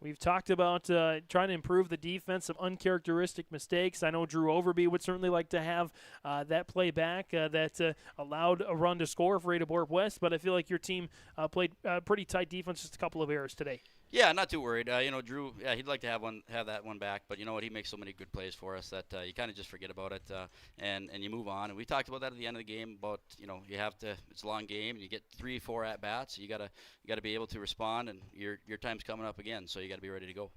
We've talked about trying to improve the defense, some uncharacteristic mistakes. I know Drew Overby would certainly like to have that play back that allowed a run to score for Ada-Borup-West, but I feel like your team played pretty tight defense, just a couple of errors today. Yeah, not too worried. You know, Drew, yeah, he'd like to have that one back, but you know what? He makes so many good plays for us that you kind of just forget about it and you move on. And we talked about that at the end of the game about, you know, you have to. It's a long game, and you get 3-4 at bats. So you gotta be able to respond, and your time's coming up again. So you got to be ready to go.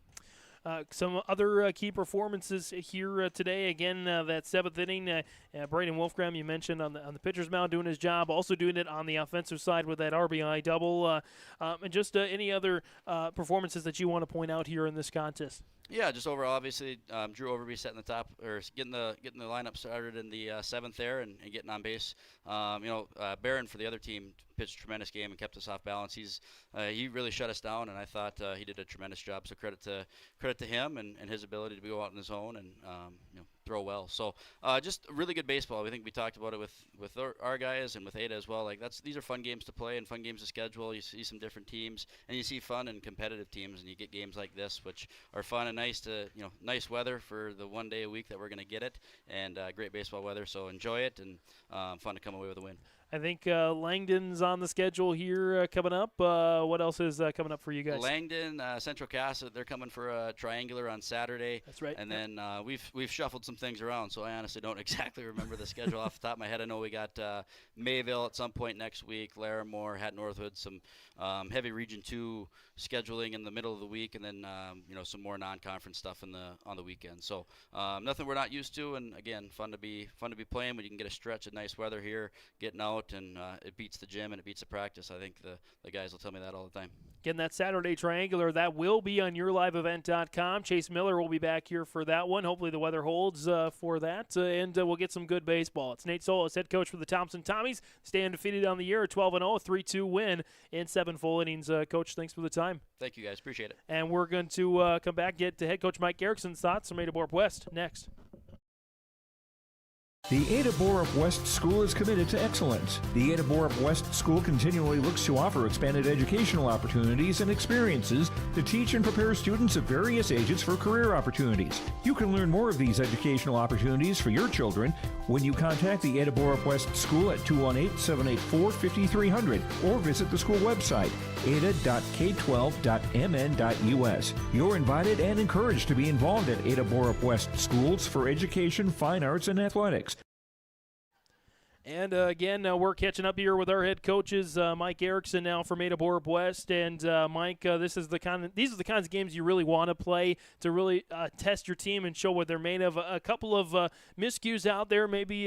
Some other key performances here today. Again, that 7th inning, Braden Wolfgram, you mentioned on the pitcher's mound doing his job, also doing it on the offensive side with that RBI double. And just any other performances that you want to point out here in this contest? Yeah, just overall, obviously, Drew Overby setting the top, or getting the lineup started in the 7th there and getting on base. You know, Barron for the other team pitched a tremendous game and kept us off balance. He really shut us down, and I thought he did a tremendous job. So credit to him and his ability to go out in his zone and you know, throw well. So just really good baseball. We think we talked about it with our guys and with Ada as well. Like these are fun games to play and fun games to schedule. You see some different teams, and you see fun and competitive teams, and you get games like this, which are fun and nice weather for the 1 day a week that we're going to get it, and great baseball weather. So enjoy it, and fun to come away with a win. I think Langdon's on the schedule here coming up. What else is coming up for you guys? Langdon, Central Cass, they're coming for a triangular on Saturday. That's right. And then we've shuffled some things around, so I honestly don't exactly remember the schedule off the top of my head. I know we got Mayville at some point next week, Larimore, Hat Northwood, some heavy Region 2 scheduling in the middle of the week, and then you know, some more non-conference stuff on the weekend. So nothing we're not used to, and again, fun to be playing when you can get a stretch of nice weather here, getting out, and it beats the gym and it beats the practice. I think the guys will tell me that all the time. Again, that Saturday triangular, that will be on yourliveevent.com. Chase Miller will be back here for that one. Hopefully the weather holds for that, and we'll get some good baseball. It's Nate Solis, head coach for the Thompson Tommies. Stay undefeated on the year, 12-0, 3-2 win in 7 full innings. Coach, thanks for the time. Thank you, guys. Appreciate it. And we're going to come back, get to head coach Mike Garrickson's thoughts from Ada-Borup-West next. The Ada-Borup-West School is committed to excellence. The Ada-Borup-West School continually looks to offer expanded educational opportunities and experiences to teach and prepare students of various ages for career opportunities. You can learn more of these educational opportunities for your children when you contact the Ada-Borup-West School at 218-784-5300 or visit the school website, ada.k12.mn.us. You're invited and encouraged to be involved at Ada-Borup-West Schools for education, fine arts, and athletics. And again, we're catching up here with our head coaches, Mike Garrickson now from Ada-Borup-West. And Mike, these are the kinds of games you really want to play to really test your team and show what they're made of. A couple of miscues out there, maybe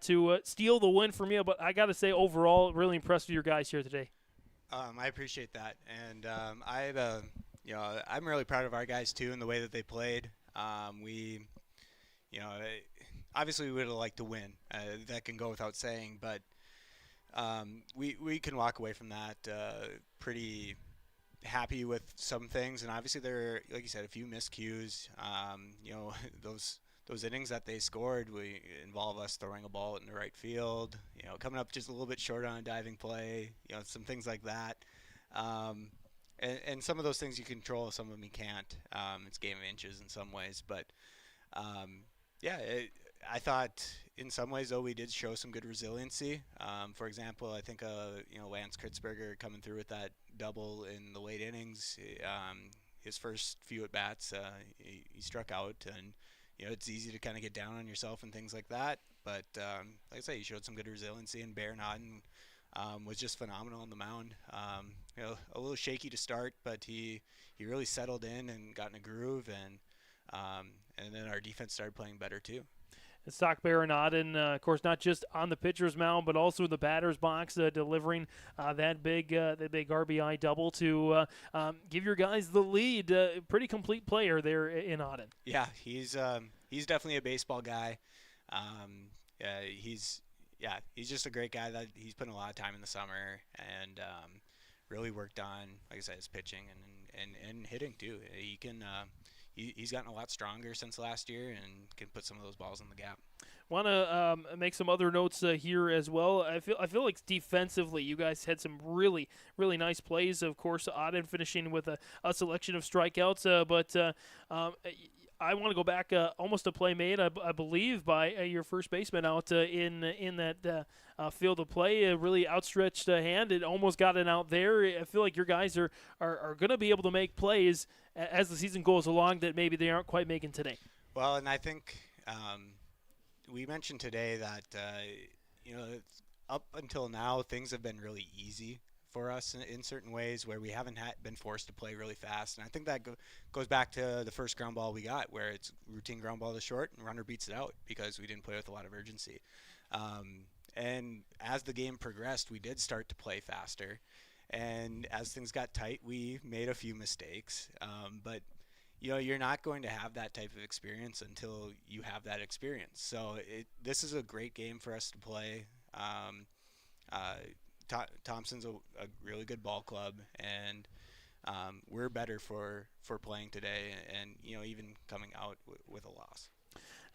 to steal the win from you. But I got to say, overall, really impressed with your guys here today. I appreciate that, and I'm really proud of our guys too and the way that they played. obviously we would have liked to win. That can go without saying, but we can walk away from that pretty happy with some things. And obviously there are, like you said, a few miscues. Those innings that they scored involve us throwing a ball in the right field, coming up just a little bit short on a diving play, some things like that. And some of those things you control, some of them you can't. It's a game of inches in some ways. But, I thought in some ways, though, we did show some good resiliency. For example, I think, Lance Kritzberger coming through with that double in the late innings, his first few at-bats, he struck out. And, it's easy to kind of get down on yourself and things like that. But, like I say, he showed some good resiliency, and Bear Naughton was just phenomenal on the mound. A little shaky to start, but he really settled in and got in a groove, and then our defense started playing better too. And Stock Bear Naughton, of course, not just on the pitcher's mound, but also in the batter's box, delivering that big RBI double to give your guys the lead. Pretty complete player there in Auden. Yeah, he's definitely a baseball guy. He's just a great guy that he's put in a lot of time in the summer and really worked on, like I said, his pitching and hitting too. He can. He's gotten a lot stronger since last year and can put some of those balls in the gap. Want to make some other notes here as well. I feel like defensively, you guys had some really, really nice plays. Of course, Auden finishing with a selection of strikeouts, but I want to go back almost a play made, I believe, by your first baseman out in that field of play. A really outstretched hand. It almost got it out there. I feel like your guys are going to be able to make plays as the season goes along that maybe they aren't quite making today. Well, and I think we mentioned today that up until now things have been really easy for us in certain ways where we haven't been forced to play really fast. And I think that goes back to the first ground ball we got, where it's routine ground ball to short and runner beats it out because we didn't play with a lot of urgency. And as the game progressed, we did start to play faster. And as things got tight, we made a few mistakes. But you're not going to have that type of experience until you have that experience. So this is a great game for us to play. Thompson's a really good ball club, and we're better for playing today and even coming out with a loss.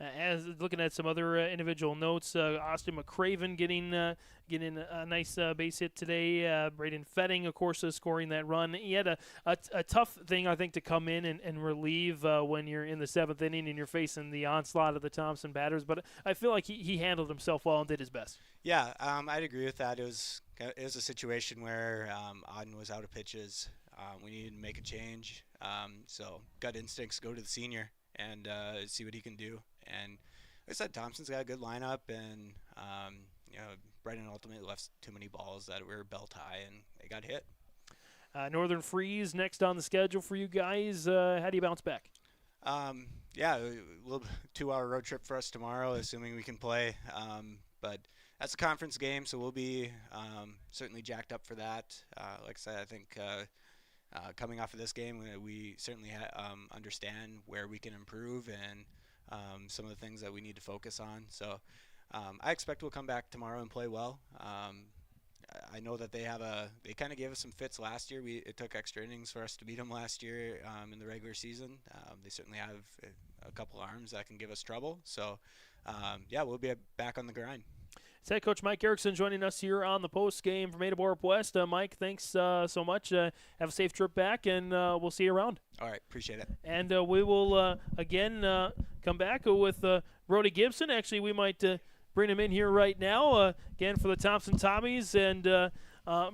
As looking at some other individual notes, Austin McCraven getting a nice base hit today. Braden Fetting, of course, scoring that run. He had a tough thing, I think, to come in and relieve when you're in the seventh inning and you're facing the onslaught of the Thompson batters. But I feel like he handled himself well and did his best. Yeah, I'd agree with that. It was a situation where Auden was out of pitches. We needed to make a change. So gut instincts, go to the senior and see what he can do. And like I said, Thompson's got a good lineup, and Brendan ultimately left too many balls that were belt high, and they got hit. Northern Freeze next on the schedule for you guys. How do you bounce back? A little 2-hour road trip for us tomorrow, assuming we can play. But that's a conference game, so we'll be certainly jacked up for that. Like I said, I think coming off of this game, we certainly understand where we can improve and some of the things that we need to focus on. So I expect we'll come back tomorrow and play well. I know that they kind of gave us some fits last year. It took extra innings for us to beat them last year in the regular season. They certainly have a couple arms that can give us trouble. So we'll be back on the grind. It's head coach Mike Erickson joining us here on the post game from Ada-Borup-West. Mike, thanks so much. Have a safe trip back, and we'll see you around. All right, appreciate it. And we will again come back with Brody Gibson. Actually, we might bring him in here right now again for the Thompson Tommies. And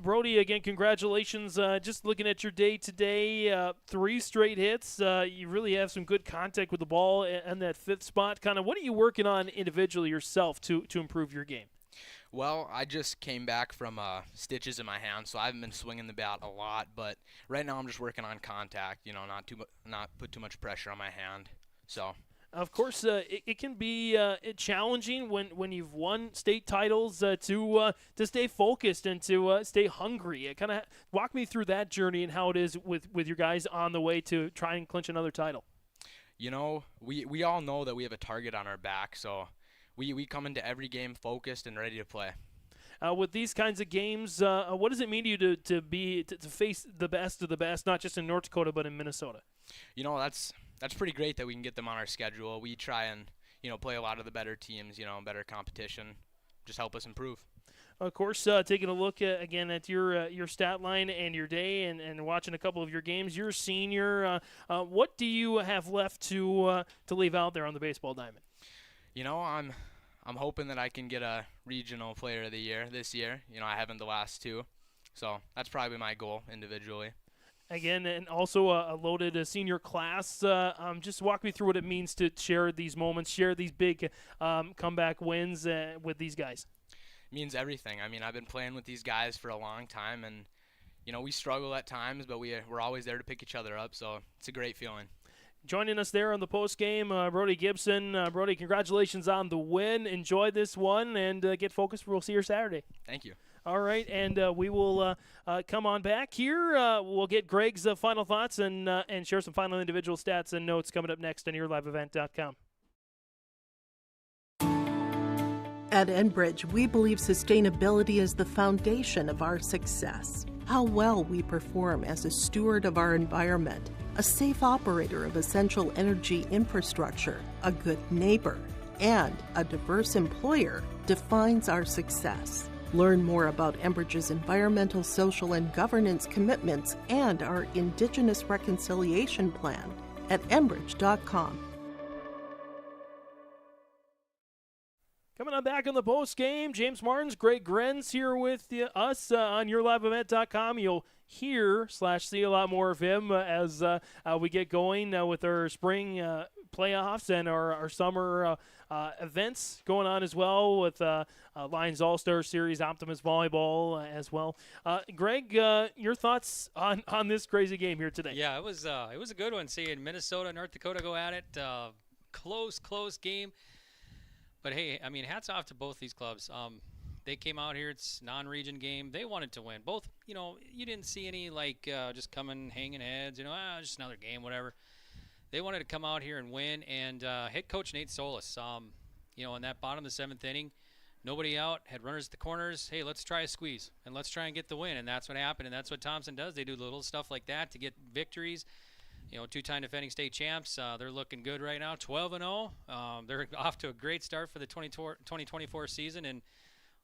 Brody, again, congratulations. Just looking at your day today, 3 straight hits. You really have some good contact with the ball and that fifth spot. Kind of, what are you working on individually yourself to improve your game? Well, I just came back from stitches in my hand, so I haven't been swinging the bat a lot. But right now, I'm just working on contact. Not put too much pressure on my hand. So. Of course, it can be challenging when you've won state titles to stay focused and to stay hungry. Kind of walk me through that journey and how it is with your guys on the way to try and clinch another title. We all know that we have a target on our back, so we come into every game focused and ready to play. With these kinds of games, what does it mean to you to face the best of the best, not just in North Dakota but in Minnesota? You know, that's pretty great that we can get them on our schedule. We try and play a lot of the better teams, better competition, just help us improve. Of course, taking a look again at your stat line and your day, and watching a couple of your games. You're a senior. What do you have left to leave out there on the baseball diamond? I'm hoping that I can get a regional player of the year this year. I haven't the last two, so that's probably my goal individually. Again, and also a loaded senior class. Just walk me through what it means to share these moments, share these big comeback wins with these guys. It means everything. I mean, I've been playing with these guys for a long time, and we struggle at times, but we're always there to pick each other up, so it's a great feeling. Joining us there on the post game, Brody Gibson. Brody, congratulations on the win. Enjoy this one and get focused. We'll see you Saturday. Thank you. All right, and we will come on back here. We'll get Greg's final thoughts and share some final individual stats and notes coming up next on YourLiveEvent.com. At Enbridge, we believe sustainability is the foundation of our success. How well we perform as a steward of our environment, a safe operator of essential energy infrastructure, a good neighbor, and a diverse employer defines our success. Learn more about Enbridge's environmental, social, and governance commitments and our Indigenous Reconciliation Plan at Enbridge.com. Coming on back on the post game, James Martins, Greg Grenz here with us on YourLiveEvent.com. You'll hear/see a lot more of him as we get going with our spring playoffs and our summer events going on as well with Lions All-Star Series, Optimus Volleyball as well. Greg, your thoughts on this crazy game here today? Yeah, it was a good one. Seeing Minnesota, North Dakota go at it. Close game. But, hey, I mean, hats off to both these clubs. They came out here. It's non-region game. They wanted to win. Both, you didn't see any, just coming, hanging heads, just another game, whatever. They wanted to come out here and win. And head coach Nate Solis, in that bottom of the seventh inning, nobody out, had runners at the corners. Hey, let's try a squeeze, and let's try and get the win. And that's what happened, and that's what Thompson does. They do little stuff like that to get victories. Two-time defending state champs. They're looking good right now, 12-0. They're off to a great start for the 2024 season and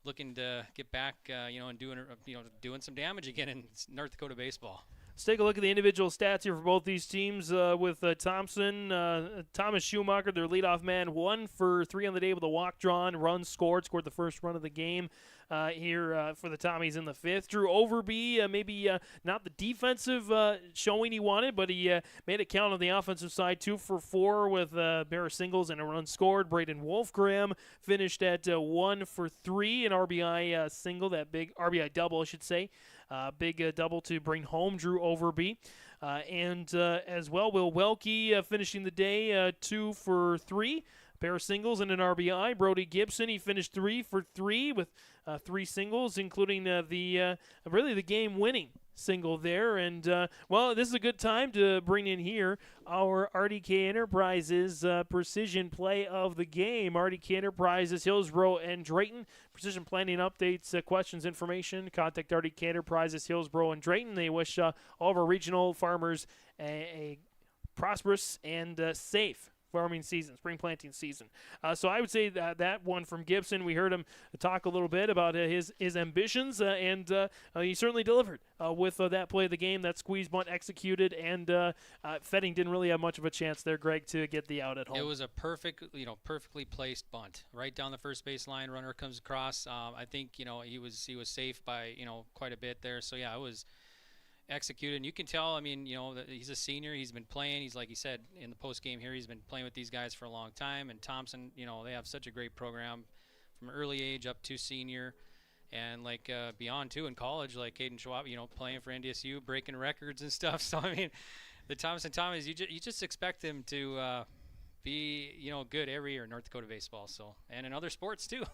looking to get back, and doing some damage again in North Dakota baseball. Let's take a look at the individual stats here for both these teams with Thompson. Thomas Schumacher, their leadoff man, 1 for 3 on the day with a walk drawn, runs scored the first run of the game here for the Tommies in the 5th. Drew Overby, maybe not the defensive showing he wanted, but he made it count on the offensive side, 2 for 4 with bare singles and a run scored. Braden Wolfgram finished at 1 for 3, an RBI single, that big RBI double, I should say. Big double to bring home Drew Overby. And as well, Will Welke finishing the day 2 for 3. Pair of singles and an RBI. Brody Gibson, he finished 3 for 3 with 3 singles, including the game-winning single there. And, this is a good time to bring in here our RDK Enterprises precision play of the game. RDK Enterprises, Hillsboro and Drayton. Precision planning updates, questions, information. Contact RDK Enterprises, Hillsboro and Drayton. They wish all of our regional farmers a prosperous and safe farming season, spring planting season. So I would say that one from Gibson, we heard him talk a little bit about his ambitions, and he certainly delivered with that play of the game, that squeeze bunt executed, and Fetting didn't really have much of a chance there, Greg, to get the out at home. It was a perfectly placed bunt right down the first base line. Runner comes across. I think he was safe by quite a bit there. So yeah, it was executed. And you can tell, that he's a senior. He's been playing. He's, like he said in the post game here, he's been playing with these guys for a long time. And Thompson, they have such a great program from early age up to senior, and beyond too in college, like Caden Schwab, playing for NDSU, breaking records and stuff. So the Thompson Tommies, you just expect them to be good every year in North Dakota baseball. So, and in other sports too.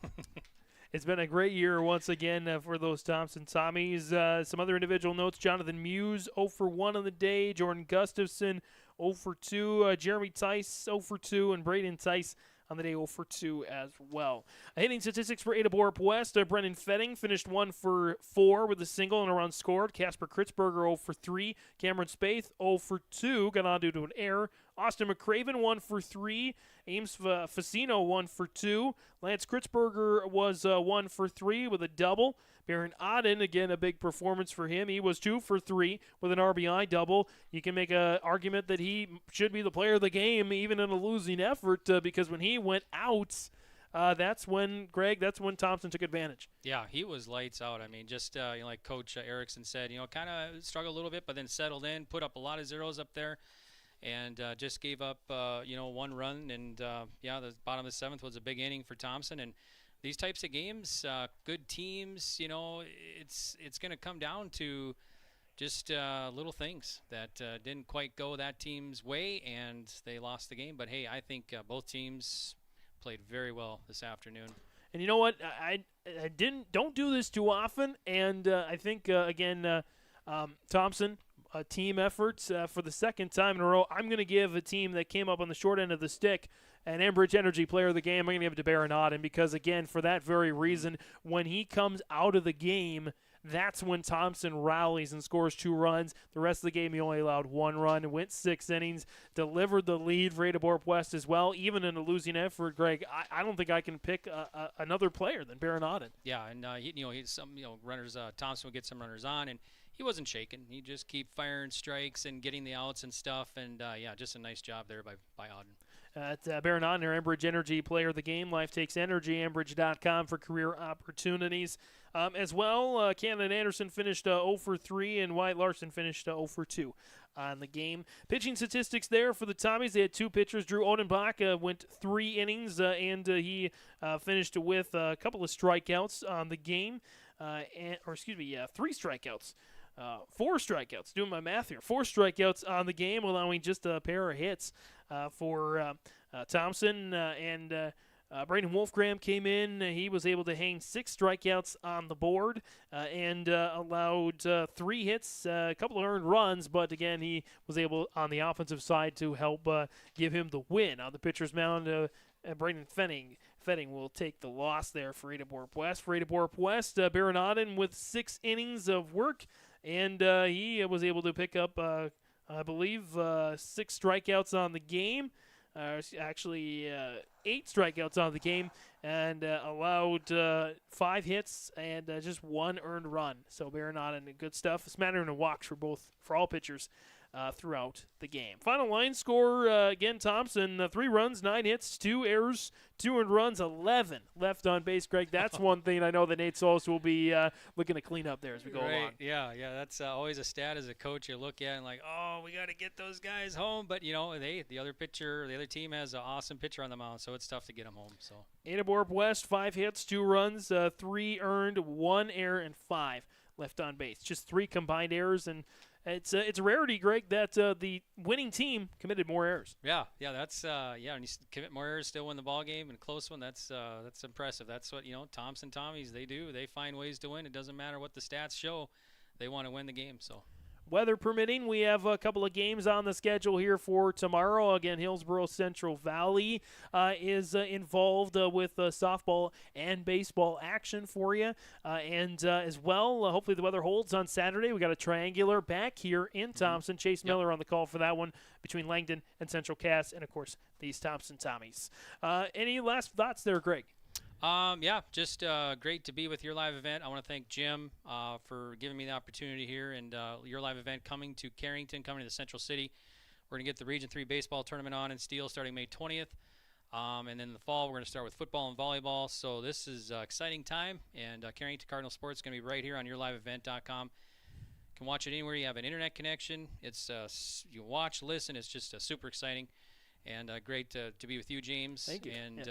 It's been a great year once again for those Thompson Tommies. Some other individual notes: Jonathan Muse, 0 for 1 on the day. Jordan Gustafson, 0 for 2. Jeremy Tice, 0 for 2. And Braden Tice on the day, 0 for 2 as well. Hitting statistics for Ada-Borup-West, Brendan Fetting finished 1 for 4 with a single and a run scored. Casper Kritzberger 0 for 3. Cameron Spaeth 0 for 2, got on due to an error. Austin McCraven 1 for 3. Ames Facino 1 for 2. Lance Kritzberger was 1 for 3 with a double. Baron Aden, again, a big performance for him. He was 2 for 3 with an RBI double. You can make an argument that he should be the player of the game, even in a losing effort, because when he went out, that's when Thompson took advantage. Yeah, he was lights out. I mean, just like Coach Erickson said, kind of struggled a little bit, but then settled in, put up a lot of zeros up there, and just gave up, 1 run. And, the bottom of the 7th was a big inning for Thompson. And these types of games, good teams, it's going to come down to just little things that didn't quite go that team's way, and they lost the game. But, hey, I think both teams played very well this afternoon. And you know what? I don't do this too often, and I think, Thompson, a team effort for the second time in a row. I'm going to give a team that came up on the short end of the stick an Enbridge Energy player of the game. I'm going to give it to Baron Aden because, again, for that very reason, when he comes out of the game, that's when Thompson rallies and scores 2 runs. The rest of the game, he only allowed 1 run, went 6 innings, delivered the lead for Ada-Borup-West as well. Even in a losing effort, Greg, I don't think I can pick another player than Baron Aden. Yeah, and runners. Thompson would get some runners on, and he wasn't shaking. He just keep firing strikes and getting the outs and stuff. And just a nice job there by Aden. Baron Aden, our Enbridge Energy player of the game. Life takes energy. Enbridge.com for career opportunities. As well, Cannon Anderson finished 0 for 3, and Wyatt Larson finished 0 for 2 on the game. Pitching statistics there for the Tommies. They had 2 pitchers. Drew Odenbach went 3 innings, and he finished with a couple of strikeouts on the game. 3 strikeouts. 4 strikeouts. Doing my math here. 4 strikeouts on the game, allowing just a pair of hits for Thompson. Braden Wolfgram came in. He was able to hang 6 strikeouts on the board and allowed 3 hits, a couple of earned runs, but again, he was able on the offensive side to help give him the win. On the pitcher's mound, Braden Fetting will take the loss there for Ada-Borup-West. For Ada-Borup-West, Baron Aden with 6 innings of work, and he was able to pick up, 6 strikeouts on the game. 8 strikeouts on the game, and allowed 5 hits and just 1 earned run. So Baron Aden, good stuff. It's mattering of walks for all pitchers throughout the game. Final line score, again, Thompson, 3 runs, 9 hits, 2 errors, 2 earned runs, 11 left on base. Greg, that's one thing I know that Nate Solis will be looking to clean up there as we go along. Yeah, that's always a stat as a coach you look at and like, we got to get those guys home. But, the other team has an awesome pitcher on the mound, so it's tough to get them home. So Ada-Borup-West, 5 hits, 2 runs, 3 earned, 1 error, and 5 left on base. Just 3 combined errors, and it's a rarity, Greg, that the winning team committed more errors. Yeah, that's and you commit more errors, still win the ball game in a close one. That's impressive. That's what Thompson Tommies they do. They find ways to win. It doesn't matter what the stats show. They want to win the game. So. Weather permitting, we have a couple of games on the schedule here for tomorrow. Again, Hillsborough Central Valley is involved with softball and baseball action for you. And as well, hopefully the weather holds on Saturday. We got a triangular back here in Thompson. Chase Miller on the call for that one between Langdon and Central Cass, and, of course, these Thompson Tommies. Any last thoughts there, Greg? Just great to be with your live event. I want to thank Jim for giving me the opportunity here, and your live event coming to Carrington, coming to the Central City. We're going to get the Region 3 baseball tournament on in Steele starting May 20th. And then in the fall, we're going to start with football and volleyball. So this is an exciting time, and Carrington Cardinal Sports is going to be right here on yourliveevent.com. You can watch it anywhere you have an internet connection. It's you watch, listen. It's just super exciting, and great to be with you, James. Thank you. And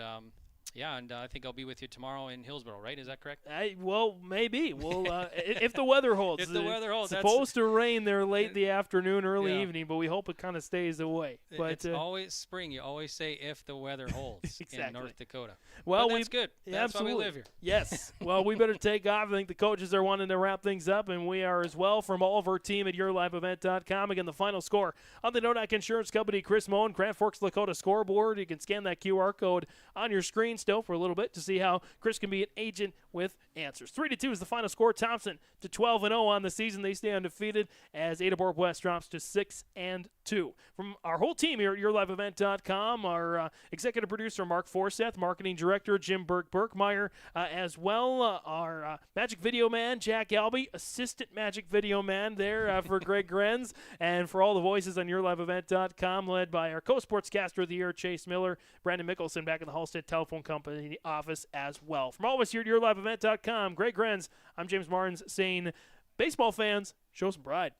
Yeah, and I think I'll be with you tomorrow in Hillsborough, right? Is that correct? Well, maybe. We'll if the weather holds. If the weather holds. It's supposed to rain there late the afternoon, early Yeah. evening, but we hope it kind of stays away. But It's always spring. You always say if the weather holds in Exactly. North Dakota. Well, but that's good. That's absolutely. why we live here. Yes. Well, we better take off. I think the coaches are wanting to wrap things up, and we are as well from all of our team at yourliveevent.com. Again, the final score on the Nodak Insurance Company, Chris Moen, Grand Forks Lakota scoreboard. You can scan that QR code on your screen still for a little bit to see how Chris can be an agent with answers. 3-2 is the final score. Thompson to 12-0 on the season. They stay undefeated as Ada-Borup-West drops to 6-2. From our whole team here at yourliveevent.com, our executive producer Mark Forseth, marketing director Jim Burkmeyer, as well our magic video man Jack Albee, assistant magic video man there for Greg Grenz, and for all the voices on yourliveevent.com, led by our co-sportscaster of the year Chase Miller, Brandon Mickelson back in the Halstead Telephone Company office as well. From all of us here at yourliveevent.com, Greg Grenz, I'm James Martins saying, baseball fans, show some pride.